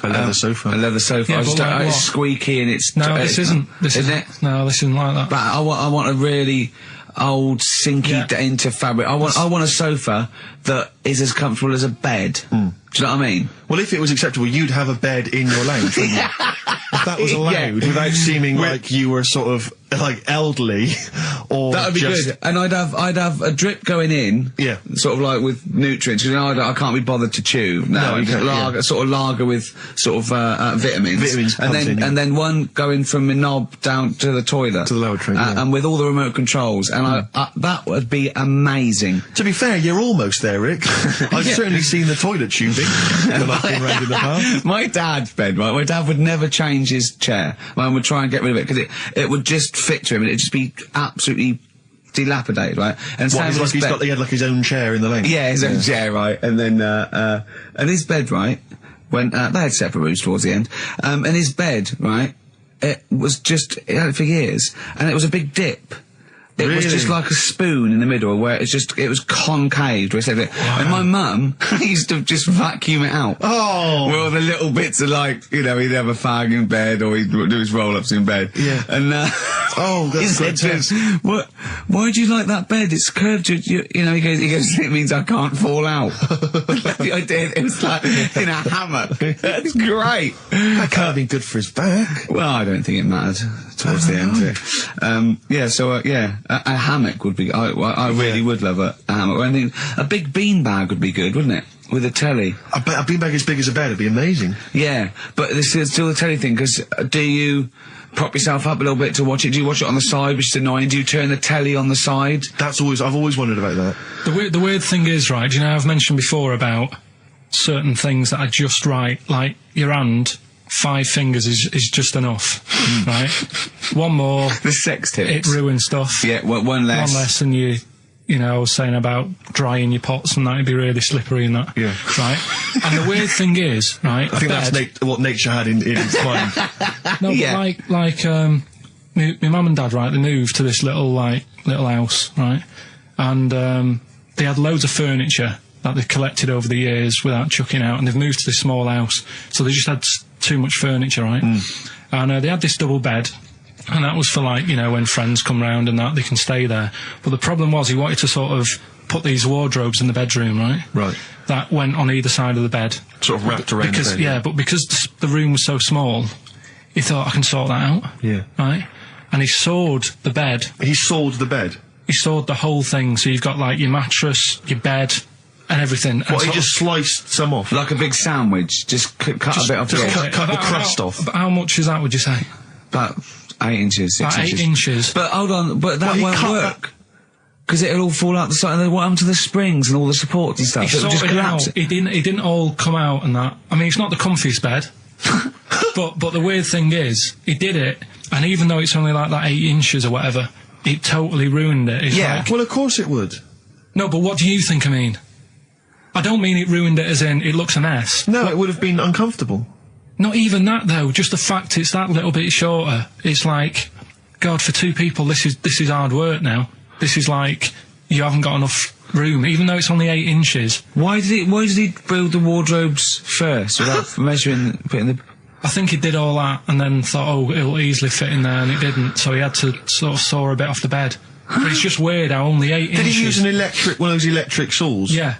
Speaker 2: A leather sofa.
Speaker 1: A leather sofa.
Speaker 3: Yeah,
Speaker 1: I just
Speaker 3: but
Speaker 1: don't.
Speaker 3: like
Speaker 1: It's
Speaker 3: what?
Speaker 1: squeaky and it's.
Speaker 3: No, this isn't. This
Speaker 1: isn't
Speaker 3: isn't.
Speaker 1: it?
Speaker 3: No, this isn't like that.
Speaker 1: But I want a really old, sinky
Speaker 3: Yeah.
Speaker 1: into fabric. I want a sofa that is as comfortable as a bed. Do you know what I mean?
Speaker 2: Well, if it was acceptable, you'd have a bed in your lounge, wouldn't you? If that was allowed,
Speaker 1: Yeah.
Speaker 2: without seeming like you were sort of like elderly, or
Speaker 1: That would be
Speaker 2: just,
Speaker 1: good. And I'd have a drip going in.
Speaker 2: Yeah.
Speaker 1: Sort of like with nutrients, because I can't be bothered to chew.
Speaker 2: No, you can't,
Speaker 1: lager,
Speaker 2: yeah.
Speaker 1: sort of lager with sort of vitamins.
Speaker 2: Vitamins
Speaker 1: and
Speaker 2: pumped
Speaker 1: then
Speaker 2: in, yeah.
Speaker 1: and then one going from my knob down to the toilet.
Speaker 2: To the lavatory, yeah.
Speaker 1: And with all the remote controls. And that would be amazing.
Speaker 2: To be fair, you're almost there, Rick. I've certainly seen the toilet tubing when I've been round in the past.
Speaker 1: My dad's bed, right? My dad would never change his chair. Mine would try and get rid of it because it would just fit to him and it'd just be absolutely dilapidated, right? And
Speaker 2: What,
Speaker 1: same
Speaker 2: he's
Speaker 1: with
Speaker 2: like,
Speaker 1: his bed.
Speaker 2: he had like his own chair in the lane.
Speaker 1: Yeah, his own chair, right? And then and his bed, right? When they had separate rooms towards the end, and his bed, right? It was just, it had it for years, and it was a big dip. It was
Speaker 2: Really?
Speaker 1: just like a spoon in the middle where it was concave. Where it said it. And my mum used to just vacuum it out.
Speaker 2: Oh!
Speaker 1: Well, the little bits are like, he'd have a fag in bed or he'd do his roll-ups in bed.
Speaker 2: Yeah.
Speaker 1: And,
Speaker 2: Oh,
Speaker 1: he
Speaker 2: that's
Speaker 1: said
Speaker 2: good.
Speaker 1: to us, why do you like that bed? It's curved. He goes, it means I can't fall out. I did. It was like in a hammock. That's great.
Speaker 2: That can't be good for his back.
Speaker 1: Well, I don't think it mattered towards the end. A hammock would be. I really would love a hammock. I think a big beanbag would be good, wouldn't it? With a telly.
Speaker 2: I bet a beanbag as big as a bed would be amazing.
Speaker 1: Yeah, but this is still the telly thing. Because do you prop yourself up a little bit to watch it? Do you watch it on the side, which is annoying? Do you turn the telly on the side?
Speaker 2: I've always wondered about that.
Speaker 3: The weird thing is, right, you know, I've mentioned before about certain things that are just right, like your hand, 5 fingers is just enough, right? One more,
Speaker 1: The sex tips.
Speaker 3: it ruins stuff.
Speaker 1: Yeah, one less.
Speaker 3: One less, and you know, I was saying about drying your pots and that, it'd be really slippery and that.
Speaker 2: Yeah.
Speaker 3: Right? And the weird thing is, right,
Speaker 2: I think that's what nature had in its mind.
Speaker 3: no,
Speaker 1: Yeah.
Speaker 3: but my mum and dad, right, they moved to this little house, right? And they had loads of furniture that they've collected over the years without chucking out, and they've moved to this small house, so they just had too much furniture, right? And they had this double bed, and that was for, like, you know, when friends come round and that, they can stay there. But the problem was he wanted to sort of put these wardrobes in the bedroom, right?
Speaker 2: Right.
Speaker 3: That went on either side of the bed.
Speaker 2: Sort of wrapped around
Speaker 3: Because,
Speaker 2: the bed.
Speaker 3: yeah, but because the room was so small, he thought, I can sort that out.
Speaker 2: Yeah.
Speaker 3: Right? And he sawed the bed.
Speaker 2: He sawed the bed.
Speaker 3: He sawed the whole thing. So you've got, like, your mattress, your bed, and everything. And
Speaker 2: What, he
Speaker 3: sort
Speaker 2: just sliced some off?
Speaker 1: Like a big sandwich. Just cut a bit off.
Speaker 2: just
Speaker 1: the
Speaker 2: cut-
Speaker 1: edge.
Speaker 2: cut the crust off.
Speaker 3: About how much is that, would you say?
Speaker 1: About 8 inches, 6
Speaker 3: About 8
Speaker 1: inches.
Speaker 3: inches.
Speaker 1: But hold on, but that
Speaker 2: Well, he
Speaker 1: won't
Speaker 2: cut
Speaker 1: work. Because it'll all fall out the side, and then what happened to the springs and all the supports and stuff?
Speaker 3: He
Speaker 1: It'll just
Speaker 3: sorted it
Speaker 1: collapse
Speaker 3: out. It didn't all come out and that. I mean, it's not the comfiest bed. but the weird thing is, he did it, and even though it's only like that 8 inches or whatever, it totally ruined it. It's
Speaker 1: Yeah.
Speaker 3: like,
Speaker 2: Well, of course it would.
Speaker 3: no, but what do you think I mean? I don't mean it ruined it as in it looks a mess.
Speaker 2: No, it would have been uncomfortable.
Speaker 3: Not even that though. Just the fact it's that little bit shorter. It's like, God, for 2 people, this is hard work now. This is like you haven't got enough room, even though it's only 8 inches.
Speaker 1: Why did he build the wardrobes first without measuring, putting the...
Speaker 3: I think he did all that and then thought, oh, it'll easily fit in there, and it didn't. So he had to sort of saw a bit off the bed. But it's just weird how only 8 inches.
Speaker 2: Did he use one of those electric saws?
Speaker 3: Yeah.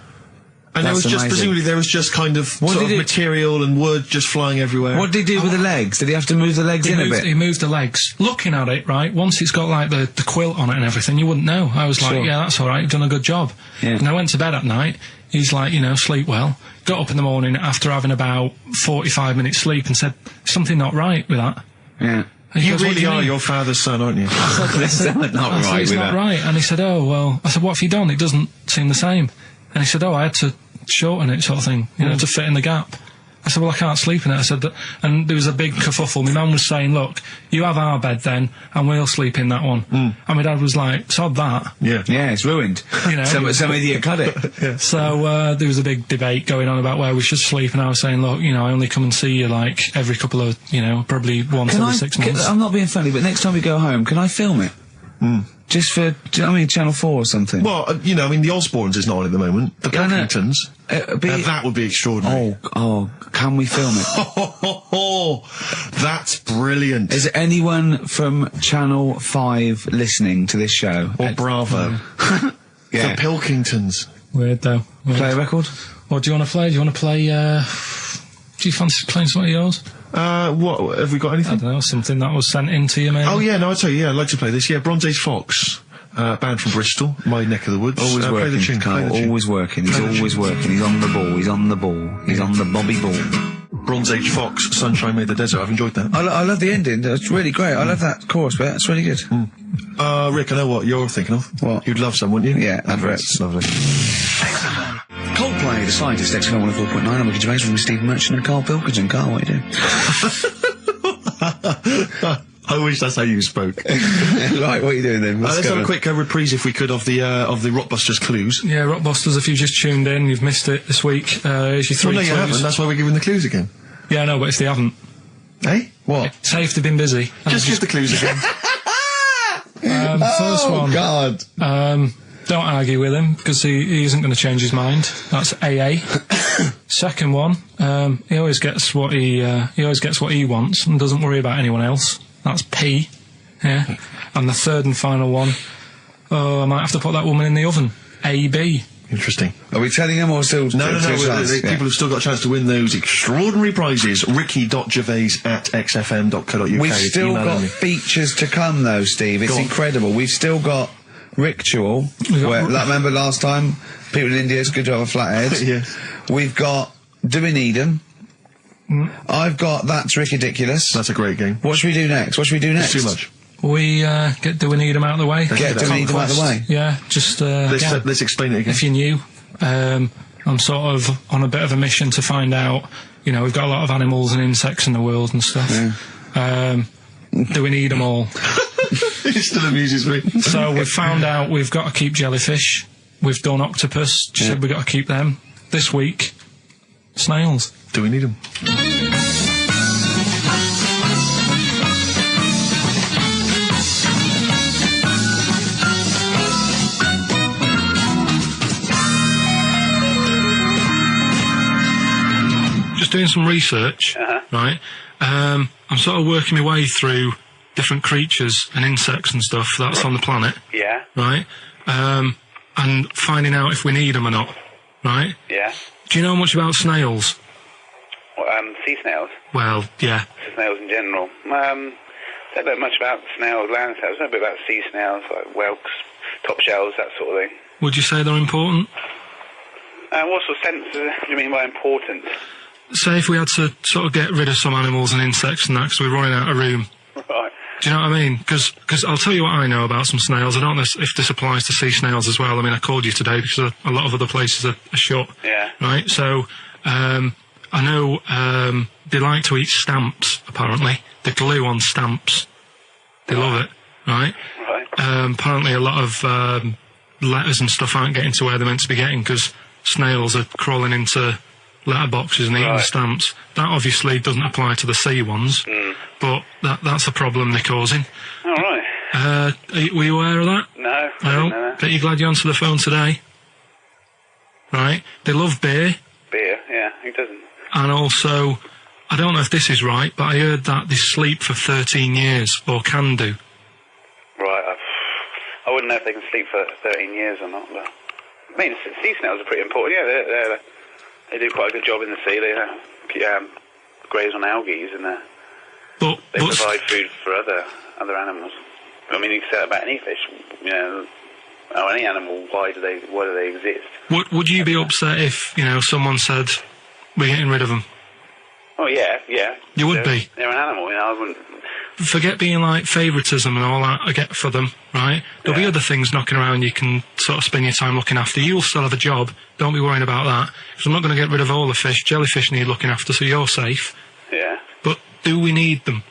Speaker 2: And there
Speaker 1: That's
Speaker 2: was
Speaker 1: amazing.
Speaker 2: presumably there was just kind of sort of
Speaker 1: did it-
Speaker 2: material and wood just flying everywhere.
Speaker 1: What did he do with the legs? Did he have to move the legs in a bit?
Speaker 3: He moved the legs. Looking at it, right, once it's got like the quilt on it and everything, you wouldn't know. I was like,
Speaker 1: Sure.
Speaker 3: yeah, that's all right, you've done a good job.
Speaker 1: Yeah.
Speaker 3: And I went to bed at night, he's like, you know, sleep well. Got up in the morning after having about 45 minutes sleep and said, something not right with that.
Speaker 1: Yeah.
Speaker 3: And he
Speaker 2: You
Speaker 3: goes, "What do
Speaker 2: really are
Speaker 3: mean?"
Speaker 2: your father's son, aren't you?
Speaker 1: There's something not
Speaker 3: I said,
Speaker 1: right
Speaker 3: it's
Speaker 1: with
Speaker 3: not
Speaker 1: that.
Speaker 3: right. And he said, oh, well, I said, what have you done? It doesn't seem the same. And he said, oh, I had to shorten it, sort of thing, you know, to fit in the gap. I said, well, I can't sleep in it. I said that, and there was a big kerfuffle. My mum was saying, look, you have our bed then, and we'll sleep in that one. And my dad was like, sod that.
Speaker 2: Yeah.
Speaker 1: Yeah, it's ruined.
Speaker 3: You know.
Speaker 1: Some idiot cut it.
Speaker 3: So there was a big debate going on about where we should sleep, and I was saying, look, you know, I only come and see you like every couple of, you know, probably once every 6 months.
Speaker 1: I'm not being funny, but next time we go home, can I film it? Just for, do you know what I mean, Channel 4 or something?
Speaker 2: Well, you know, I mean, the Osbournes is not on at the moment. The
Speaker 1: I know.
Speaker 2: Pilkingtons. That would be extraordinary.
Speaker 1: Oh, can we film it?
Speaker 2: That's brilliant.
Speaker 1: Is there anyone from Channel 5 listening to this show?
Speaker 2: Or Bravo.
Speaker 1: Yeah.
Speaker 2: The Pilkingtons.
Speaker 3: Weird though. Weird.
Speaker 1: Play a record?
Speaker 3: What do you want to play? Do you want to play, do you fancy playing some of yours?
Speaker 2: What, have we got
Speaker 3: I
Speaker 2: anything?
Speaker 3: don't know, something that was sent in to you, maybe?
Speaker 2: Oh, yeah, no, I'll tell you, yeah, I'd like to play this. Yeah, Bronze Age Fox, band from Bristol, my neck of the woods.
Speaker 1: Always
Speaker 2: Play the
Speaker 1: working,
Speaker 2: tune, play
Speaker 1: Carl.
Speaker 2: the tune.
Speaker 1: Always working. He's
Speaker 2: Play the
Speaker 1: always
Speaker 2: tune.
Speaker 1: working. He's on the ball. He's on the ball. He's on the Bobby ball.
Speaker 2: Bronze Age Fox, Sunshine Made the Desert. I've enjoyed that.
Speaker 1: I love the ending. That's really great. I love that chorus bit. That's really good.
Speaker 2: Rick, I know what you're thinking of.
Speaker 1: What?
Speaker 2: You'd love some, wouldn't you?
Speaker 1: Yeah, adverts.
Speaker 2: Lovely.
Speaker 1: Coldplay, The Scientist, XFM 104.9. I'm Ricky Gervais from Steve Merchant and Karl Pilkington. Carl, what are you doing?
Speaker 2: I wish that's how you spoke.
Speaker 1: Right, what are you doing then?
Speaker 2: Let's have a quick reprise, if we could, of the Rockbusters clues.
Speaker 3: Yeah, Rockbusters, if you've just tuned in, you've missed it this week. Here's your 3
Speaker 2: Well, no, you
Speaker 3: clues.
Speaker 2: haven't. That's why we're giving the clues again.
Speaker 3: Yeah, I know, but if they haven't.
Speaker 2: Eh? What?
Speaker 3: Say if they've been busy.
Speaker 2: Just give the clues again.
Speaker 3: First one.
Speaker 1: God.
Speaker 3: Don't argue with him because he isn't going to change his mind. That's AA. Second one, he always gets what he always gets what he wants and doesn't worry about anyone else. That's P. Yeah. And the third and final one, I might have to put that woman in the oven. AB.
Speaker 2: Interesting.
Speaker 1: Are we telling him or still?
Speaker 2: No. People have still got a chance to win those extraordinary prizes. ricky.gervais@xfm.co.uk.
Speaker 1: We've still got features to come, though, Steve. It's incredible. We've still got Ritual. Remember last time? People in India, it's good to have a flat head.
Speaker 2: Yes.
Speaker 1: We've got Do We Need 'Em? I've got That's Ridiculous.
Speaker 2: That's a great game.
Speaker 1: What should we do next?
Speaker 2: It's too much.
Speaker 3: We Do We Need 'Em out of the way?
Speaker 1: Do We Need 'Em out of the way?
Speaker 3: Yeah, just...
Speaker 2: Let's explain it again.
Speaker 3: If you're new, I'm sort of on a bit of a mission to find out, we've got a lot of animals and insects in the world and stuff. Yeah. Do we need them all?
Speaker 2: It still amuses me.
Speaker 3: So we've found out we've got to keep jellyfish. We've done octopus. Said we've got to keep them. This week, snails.
Speaker 2: Do we need them?
Speaker 3: Just doing some research, right? I'm sort of working my way through different creatures and insects and stuff that's on the planet.
Speaker 4: Yeah.
Speaker 3: Right? And finding out if we need them or not. Right?
Speaker 4: Yeah.
Speaker 3: Do you know much about snails?
Speaker 4: Sea snails?
Speaker 3: Well, yeah.
Speaker 4: Snails in general. Don't know much about snails, land snails. I know a bit about sea snails, like whelks, top shells, that sort of thing.
Speaker 3: Would you say they're important?
Speaker 4: What sort of sense do you mean by important?
Speaker 3: Say if we had to sort of get rid of some animals and insects and that because we're running out of room.
Speaker 4: Right.
Speaker 3: Do you know what I mean? Because I'll tell you what I know about some snails. I don't know if this applies to sea snails as well. I mean, I called you today because a lot of other places are shut.
Speaker 4: Yeah.
Speaker 3: Right? So, I know they like to eat stamps, apparently. The glue on stamps. They love it. Right?
Speaker 4: Right.
Speaker 3: Apparently a lot of letters and stuff aren't getting to where they're meant to be getting because snails are crawling into letterboxes and eating the stamps. That obviously doesn't apply to the sea ones, but that's a problem they're causing.
Speaker 4: All right.
Speaker 3: Were you aware of that?
Speaker 4: No. I
Speaker 3: No?
Speaker 4: didn't know that.
Speaker 3: Bet you're glad you answered the phone today. Right? They love beer,
Speaker 4: Beer, yeah, who doesn't?
Speaker 3: and also, I don't know if this is right, but I heard that they sleep for 13 years, or can do.
Speaker 4: Right, I wouldn't know if they can sleep for 13 years or not, but... I mean, sea snails are pretty important, yeah, they do quite a good job in the sea. They graze on algae and
Speaker 3: But
Speaker 4: they provide food for other animals. I mean, you can say that about any fish, or any animal. Why do they exist?
Speaker 3: would you be upset if, someone said, we're getting rid of them?
Speaker 4: Oh yeah.
Speaker 3: You would be.
Speaker 4: They're an animal, I wouldn't.
Speaker 3: Forget being like favouritism and all that I get for them, right? There'll be other things knocking around you can sort of spend your time looking after. You'll still have a job. Don't be worrying about that. Because I'm not going to get rid of all the fish. Jellyfish need looking after, so you're safe.
Speaker 4: Yeah.
Speaker 3: But do we need them?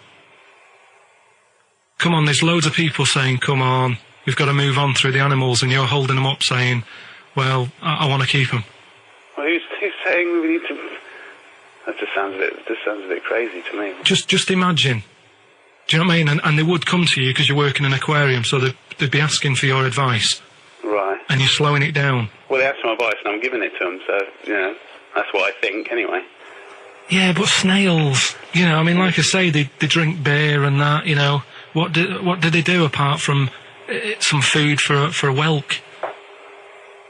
Speaker 3: Come on, there's loads of people saying, come on, we've got to move on through the animals, and you're holding them up saying, well, I want to keep them.
Speaker 4: Well, who's saying we need to... That just sounds a bit crazy to me.
Speaker 3: Just imagine. Do you know what I mean? And they would come to you because you work in an aquarium, so they'd be asking for your advice.
Speaker 4: Right.
Speaker 3: And you're slowing it down.
Speaker 4: Well, they asked for my advice and I'm giving it to them, so, that's what I think, anyway.
Speaker 3: Yeah, but snails, like I say, they drink beer and that, What did they do apart from some food for a whelk?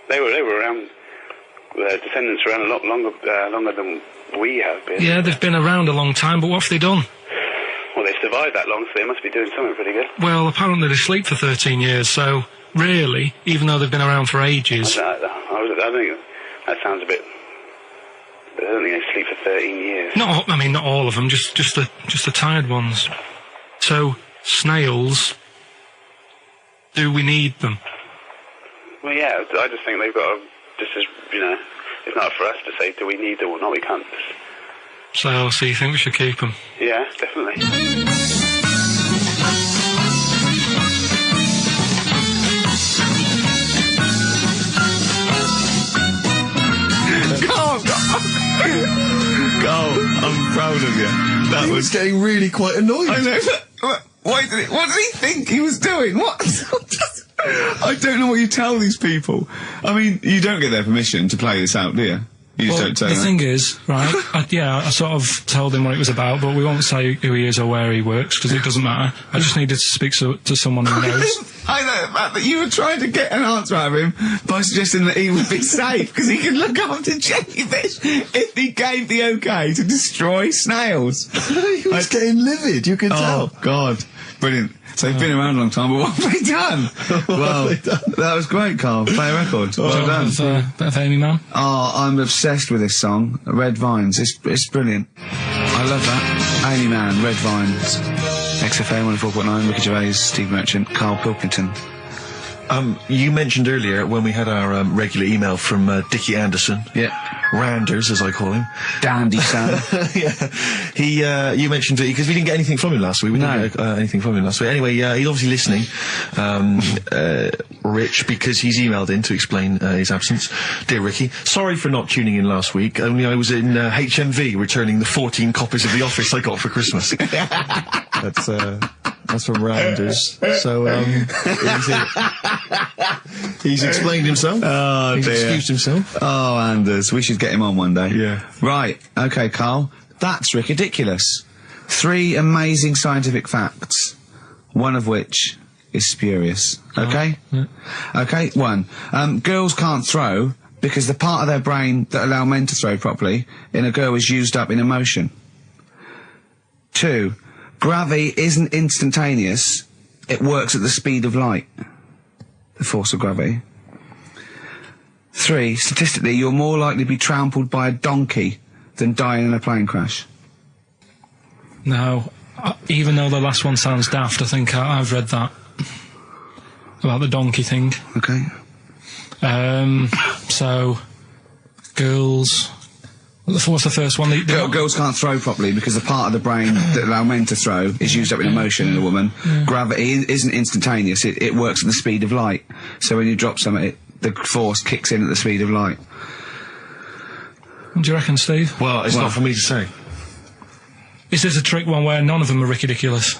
Speaker 4: They were around, descendants around a lot longer than we have been.
Speaker 3: Yeah, they've been around a long time, but what have they done?
Speaker 4: Well, they survived that long, so they must be doing something pretty good.
Speaker 3: Well, apparently they sleep for 13 years, so really, even though they've been around for ages...
Speaker 4: I think that sounds a bit... I don't think they sleep for 13 years.
Speaker 3: Not all of them, just the tired ones. So, snails, do we need them?
Speaker 4: Well, yeah, I just think they've got to... it's not for us to say, do we need them or not, we can't...
Speaker 3: So you think we should keep them?
Speaker 4: Yeah, definitely.
Speaker 1: Go, I'm proud of you. That
Speaker 2: He was getting really quite annoyed.
Speaker 1: I know, but what did he think he was doing? What? I don't know what you tell these people. I mean, you don't get their permission to play this out, do you? You just don't say
Speaker 3: the
Speaker 1: that.
Speaker 3: thing is, right, I sort of told him what it was about, but we won't say who he is or where he works, because it doesn't matter. I just needed to speak to someone who knows.
Speaker 1: I know, Matt, that you were trying to get an answer out of him by suggesting that he would be safe, because he could look after jellyfish if he gave the okay to destroy snails.
Speaker 2: He was getting livid, you could tell.
Speaker 1: Oh, God. Brilliant. So they've been around a long time, but what have they done? Well, that was great, Carl. Play a record. Well done.
Speaker 3: Bit of Amy Man.
Speaker 1: Oh, I'm obsessed with this song, Red Vines. It's brilliant. I love that. Amy Man, Red Vines. XFM 104.9, Ricky Gervais, Steve Merchant, Karl Pilkington.
Speaker 2: You mentioned earlier when we had our regular email from Dickie Anderson.
Speaker 1: Yeah.
Speaker 2: Randers, as I call him.
Speaker 1: Dandy son.
Speaker 2: Yeah. You mentioned it because we didn't get anything from him last week. We didn't get anything from him last week. Anyway, he's obviously listening, Rich, because he's emailed in to explain his absence. Dear Ricky, sorry for not tuning in last week. Only I was in HMV returning the 14 copies of The Office I got for Christmas. That's from Randers. So, he's explained himself.
Speaker 1: Oh,
Speaker 2: he's
Speaker 1: dear.
Speaker 2: excused himself.
Speaker 1: Oh, Anders, we should get him on one day.
Speaker 2: Yeah.
Speaker 1: Right, okay, Carl. That's ridiculous. 3 amazing scientific facts, one of which is spurious. Okay?
Speaker 3: Yeah.
Speaker 1: Okay, 1. Girls can't throw because the part of their brain that allow men to throw properly in a girl is used up in emotion. 2. Gravity isn't instantaneous, it works at the speed of light. The force of gravity. 3. Statistically, you're more likely to be trampled by a donkey than die in a plane crash.
Speaker 3: No, even though the last one sounds daft, I think I've read that. About the donkey thing.
Speaker 1: Okay.
Speaker 3: So, girls... What's the first one?
Speaker 1: Girls can't throw properly because the part of the brain that allow men to throw is used up in emotion in a woman.
Speaker 3: Yeah.
Speaker 1: Gravity isn't instantaneous, it works at the speed of light. So when you drop something, the force kicks in at the speed of light.
Speaker 3: What do you reckon, Steve?
Speaker 2: Well, it's not for me to say.
Speaker 3: Is this a trick one where none of them are ridiculous?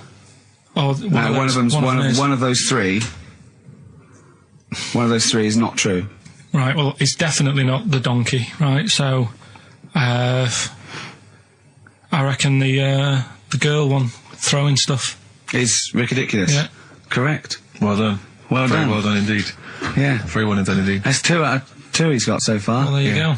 Speaker 3: Or
Speaker 1: One of those three. One of those 3 is not true.
Speaker 3: Right, well, it's definitely not the donkey, right? So, I reckon the girl one, throwing stuff.
Speaker 1: Is ridiculous.
Speaker 3: Yeah.
Speaker 2: Correct. Well done.
Speaker 1: Well
Speaker 2: Very
Speaker 1: done.
Speaker 2: well done indeed.
Speaker 1: Yeah.
Speaker 2: Very well done indeed.
Speaker 1: That's 2 out of 2 he's got so far.
Speaker 3: Well, there you go.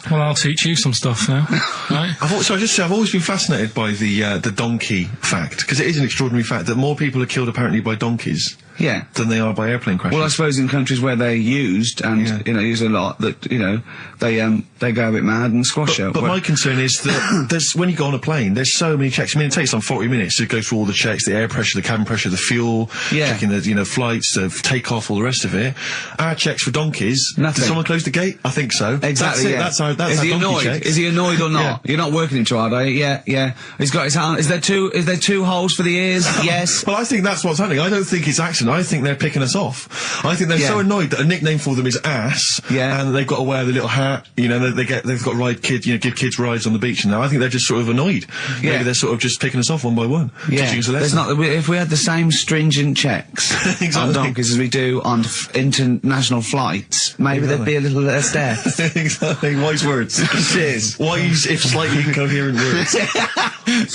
Speaker 3: Well, I'll teach you some stuff now, right?
Speaker 2: I've always been fascinated by the donkey fact, because it is an extraordinary fact that more people are killed apparently by donkeys
Speaker 1: Yeah.
Speaker 2: than they are by airplane crashes.
Speaker 1: Well, I suppose in countries where they're used and use a lot, that they go a bit mad and squash it.
Speaker 2: But my concern is that there's when you go on a plane, there's so many checks. I mean, it takes some 40 minutes to go through all the checks: the air pressure, the cabin pressure, the fuel, checking the flights, the takeoff, all the rest of it. Our checks for donkeys.
Speaker 1: Nothing.
Speaker 2: Did someone close the gate? I think so.
Speaker 1: Exactly.
Speaker 2: That's it.
Speaker 1: Yeah.
Speaker 2: That's
Speaker 1: is
Speaker 2: our
Speaker 1: he
Speaker 2: donkey
Speaker 1: annoyed?
Speaker 2: checks.
Speaker 1: Is he annoyed or not?
Speaker 2: Yeah.
Speaker 1: You're not working him too hard, are you? Yeah. He's got his hand. Is there 2 holes for the ears? Yes.
Speaker 2: Well, I think that's what's happening. I don't think it's accident. I think they're picking us off. I think they're so annoyed that a nickname for them is ass.
Speaker 1: Yeah.
Speaker 2: And they've got to wear the little hat. You know, they've got to ride kids. Give kids rides on the beach. And now I think they're just sort of annoyed.
Speaker 1: Yeah.
Speaker 2: Maybe they're sort of just picking us off one by one.
Speaker 1: Yeah.
Speaker 2: Teaching us a lesson.
Speaker 1: If we had the same stringent checks on donkeys as we do on international flights, maybe there'd be a little less death.
Speaker 2: Exactly. Wise words.
Speaker 1: Cheers.
Speaker 2: Wise, if slightly incoherent words.